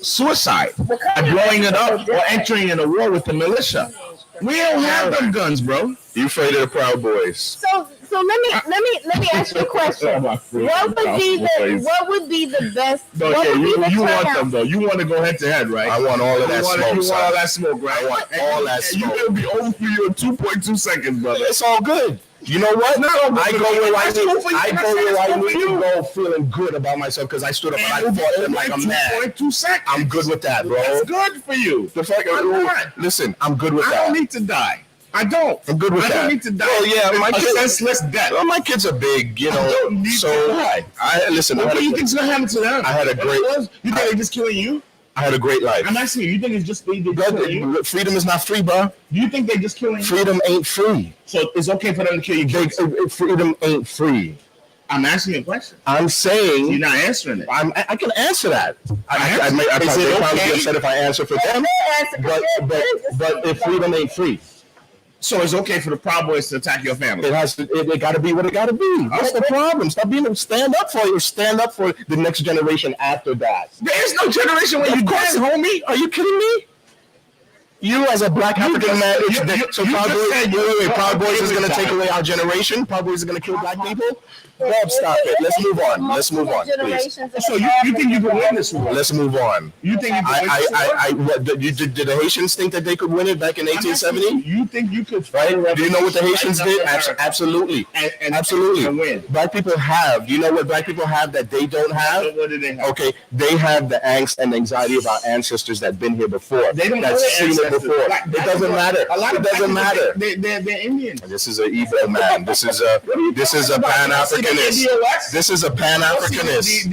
suicide by blowing it up or entering in a war with the militia. We don't have them guns, bro. You afraid of the Proud Boys? So let me ask you a question. What would be the best? You want them though. You want to go head to head, right? I want all of that smoke. You want all that smoke, right? I want all that smoke. You're gonna be over for you in 2.2 seconds, brother. It's all good. You know what? I go where I need to go, feeling good about myself because I stood up and I fought them like I'm mad. 2.2 seconds. I'm good with that, bro. That's good for you. The fact listen, I'm good with that. I don't need to die. I don't. I'm good with that. I don't need to die. Oh yeah, my kids. Senseless death. Well, my kids are big, you know. I don't need to die. What do you think's gonna happen to them? I had a great. You think they're just killing you? I had a great life. I'm asking you. You think it's just killing you? Freedom is not free, bro. Do you think they just killing you? Freedom ain't free. So it's okay for them to kill you. Freedom ain't free. I'm asking you a question. I'm saying you're not answering it. I can answer that. I probably be upset if I answer for them. But if freedom ain't free. So it's okay for the Proud Boys to attack your family. It got to be what it got to be. What's the problem? Stand up for you. Stand up for the next generation after that. There is no generation when you dead, homie. Are you kidding me? You as a black African man, so Proud Boys is going to take away our generation. Proud Boys is going to kill black people. Bob, stop it. Let's move on. Let's move on, please. So you think you can win this war? Let's move on. You think you can win this war? Did the Haitians think that they could win it back in 1870? You think you could? Right? Do you know what the Haitians did? Absolutely. Absolutely. Win. Black people have. Do you know what black people have that they don't have? What do they have? Okay, they have the angst and anxiety of our ancestors that've been here before. They don't that's seen it before. It doesn't matter. It doesn't matter. They're Indian. This is an evil man. This is a Pan-Africanist. This is a Pan-Africanist.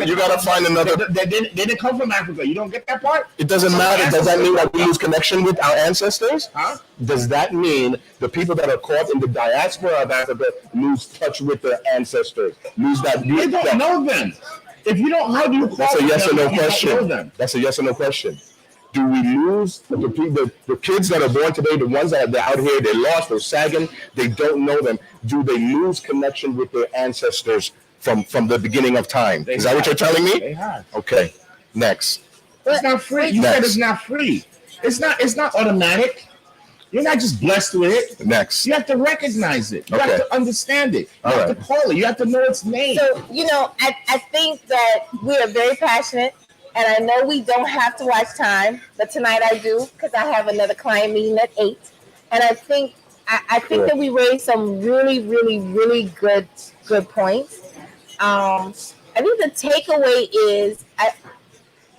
You gotta find another. They didn't come from Africa. You don't get that part? It doesn't matter. Does that mean that we lose connection with our ancestors? Huh? Does that mean the people that are caught in the diaspora of Africa lose touch with their ancestors? Lose that? They don't know them. If you don't, how do you call That's a yes or no question. Them? That's a yes or no question. Do we lose the kids that are born today, the ones that are out here, they're lost, they're sagging, they don't know them. Do they lose connection with their ancestors from the beginning of time? Is that what you're telling me? They have. Okay, next. It's not free. You said it's not free. It's not automatic. You're not just blessed with it. Next. You have to recognize it. You have to understand it. You have to call it. You have to know its name. So, I think that we are very passionate. And I know we don't have to watch time, but tonight I do because I have another client meeting at 8. And I think I think that we raised some really, really, really good points. I think the takeaway is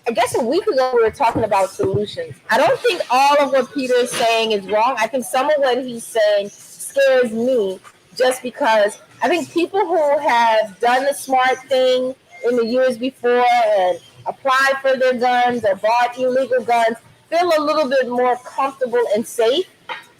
I guess a week ago we were talking about solutions. I don't think all of what Peter is saying is wrong. I think some of what he's saying scares me just because I think people who have done the smart thing in the years before and applied for their guns or bought illegal guns feel a little bit more comfortable and safe.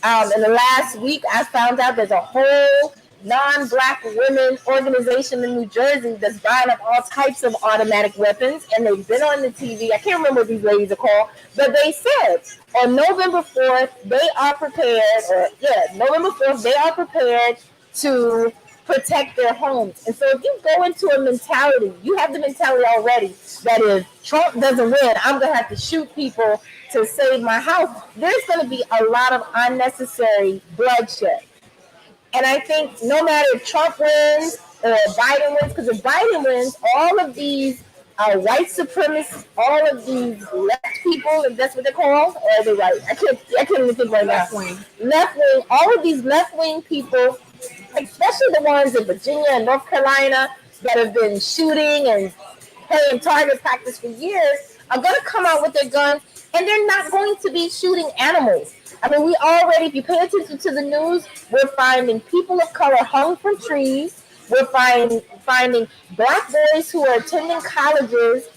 In the last week, I found out there's a whole non-black women organization in New Jersey that's buying up all types of automatic weapons, and they've been on the TV. I can't remember what these ladies are called, but they said on November 4th they are prepared, November 4th they are prepared to protect their homes. And so if you go into a mentality, you have the mentality already that if Trump doesn't win, I'm going to have to shoot people to save my house. There's going to be a lot of unnecessary bloodshed. And I think no matter if Trump wins or Biden wins, because if Biden wins, all of these white supremacists, all of these left people, if that's what they're called, or are they right? I can't even think right now. Left wing, all of these left wing people, especially the ones in Virginia and North Carolina that have been shooting and paying target practice for years, are going to come out with their guns, and they're not going to be shooting animals. I mean, we already, if you pay attention to the news, we're finding people of color hung from trees. We're finding black boys who are attending colleges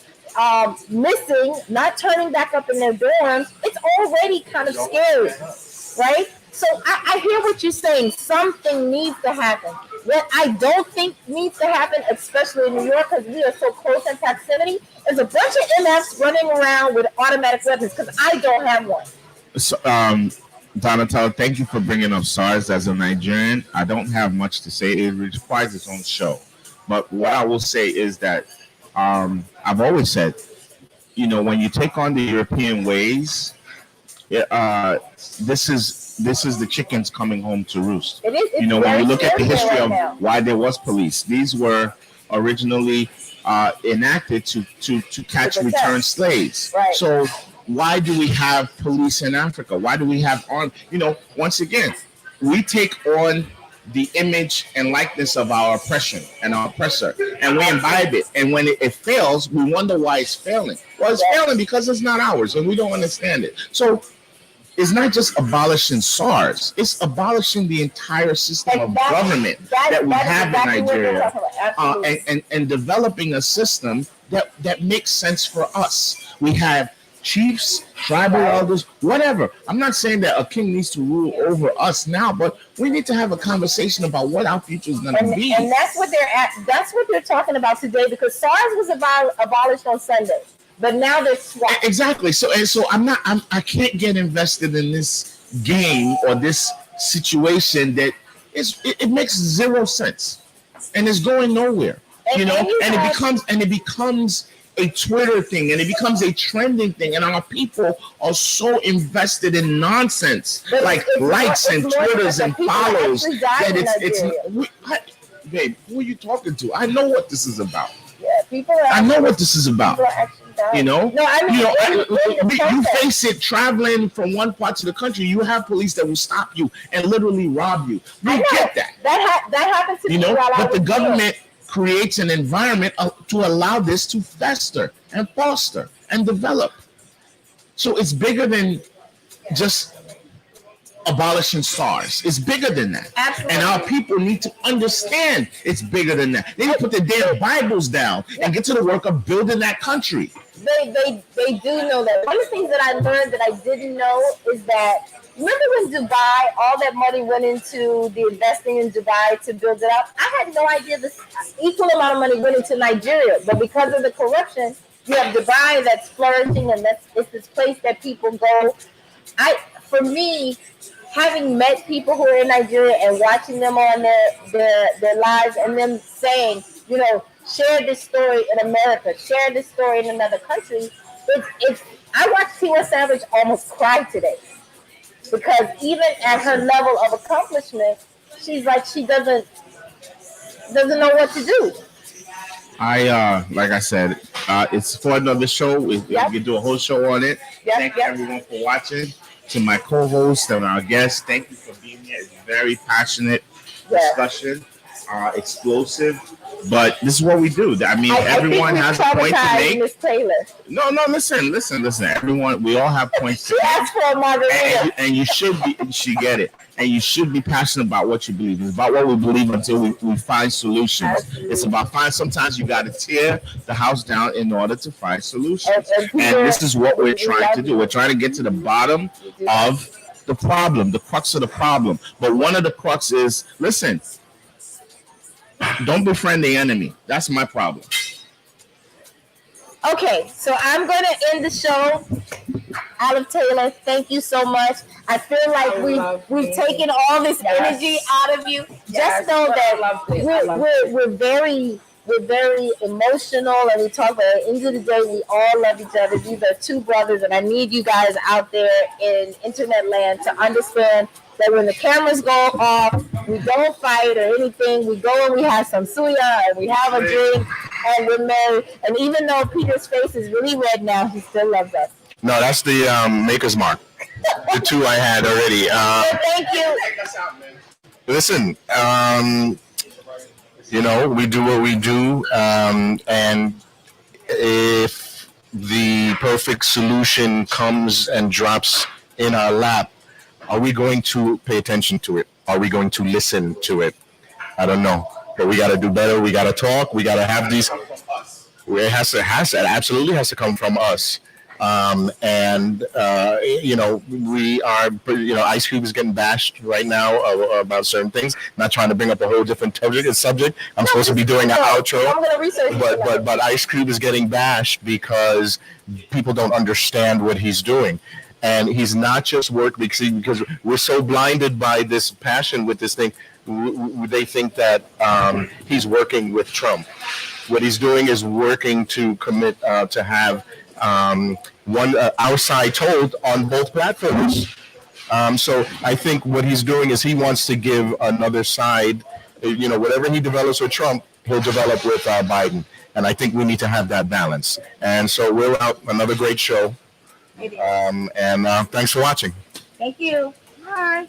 missing, not turning back up in their dorms. It's already kind of scary, right? So I hear what you're saying. Something needs to happen. What I don't think needs to happen, especially in New York, because we are so close in proximity, is a bunch of MFs running around with automatic weapons, because I don't have one. So, Donnatella, thank you for bringing up SARS. As a Nigerian, I don't have much to say. It requires its own show. But what I will say is that I've always said, when you take on the European ways, this is the chickens coming home to roost. It is. When you look at the history of why there was police, these were originally enacted to catch returned slaves. Right. So why do we have police in Africa? Why do we have armed? Once again, we take on the image and likeness of our oppression and our oppressor, and we imbibe it. And when it fails, we wonder why it's failing. Well, it's failing because it's not ours, and we don't understand it. So it's not just abolishing SARS; it's abolishing the entire system of government that we have in Nigeria, and developing a system that makes sense for us. We have chiefs, tribal elders, whatever. I'm not saying that a king needs to rule over us now, but we need to have a conversation about what our future is going to be. And that's what they're at. That's what they're talking about today, because SARS was abolished on Sunday, but now they're swapped. Exactly. So I can't get invested in this game or this situation that it makes zero sense, and it's going nowhere. And it becomes a Twitter thing, and it becomes a trending thing, and our people are so invested in nonsense, like likes and Twitters and follows, that babe, who are you talking to? I know what this is about. Yeah, I know what this is about. No, you face it traveling from one part to the country. You have police that will stop you and literally rob you. We get that. That happens to me. But the government creates an environment to allow this to fester and foster and develop. So it's bigger than just abolishing SARS. It's bigger than that. Absolutely. And our people need to understand it's bigger than that. They need to put their damn Bibles down and get to the work of building that country. They do know that. One of the things that I learned that I didn't know is that, remember when Dubai, all that money went into the investing in Dubai to build it up? I had no idea this equal amount of money went into Nigeria. But because of the corruption, you have Dubai that's flourishing, and it's this place that people go. For me, having met people who are in Nigeria and watching them on their lives, and them saying, share this story in America, share this story in another country. I watched Tiwa Savage almost cry today, because even at her level of accomplishment, she's like, she doesn't know what to do. Like I said, it's for another show. We can do a whole show on it. Thank everyone for watching. to my co-host and our guests. Thank you for being here. It's very passionate discussion, explosive. But this is what we do. I mean, everyone has a point to make. Miss Taylor. No, listen. Everyone, we all have points to She asked for a margarita. and you should be. She get it. And you should be passionate about what you believe. It's about what we believe until we find solutions. Absolutely. It's about sometimes you got to tear the house down in order to find solutions. And this is what we're trying to do. We're trying to get to the bottom of the problem, the crux of the problem. But one of the crux is, listen, don't befriend the enemy. That's my problem. Okay, so I'm going to end the show. Olive Taylor, thank you so much. I feel like we've taken all this energy out of you. Just know that we're very emotional, and we talk about it. At the end of the day, we all love each other. These are two brothers, and I need you guys out there in internet land to understand that when the cameras go off, we don't fight or anything. We go and we have some suya and we have a drink and we're married. And even though Peter's face is really red now, he still loves us. No, that's the Maker's Mark. The two I had already. Thank you. Listen, we do what we do, and if the perfect solution comes and drops in our lap, are we going to pay attention to it? Are we going to listen to it? I don't know. But we got to do better. We got to talk. We got to have these. It absolutely has to come from us. We are, Ice Cube is getting bashed right now about certain things. Not trying to bring up a whole different subject. I'm supposed to be doing an outro, but Ice Cube is getting bashed because people don't understand what he's doing. And he's not just working because we're so blinded by this passion with this thing. They think that he's working with Trump. What he's doing is working to commit to have our side told on both platforms. So I think what he's doing is he wants to give another side, whatever he develops with Trump, he'll develop with Biden. And I think we need to have that balance. And so we're out. Another great show. And thanks for watching. Thank you. Bye.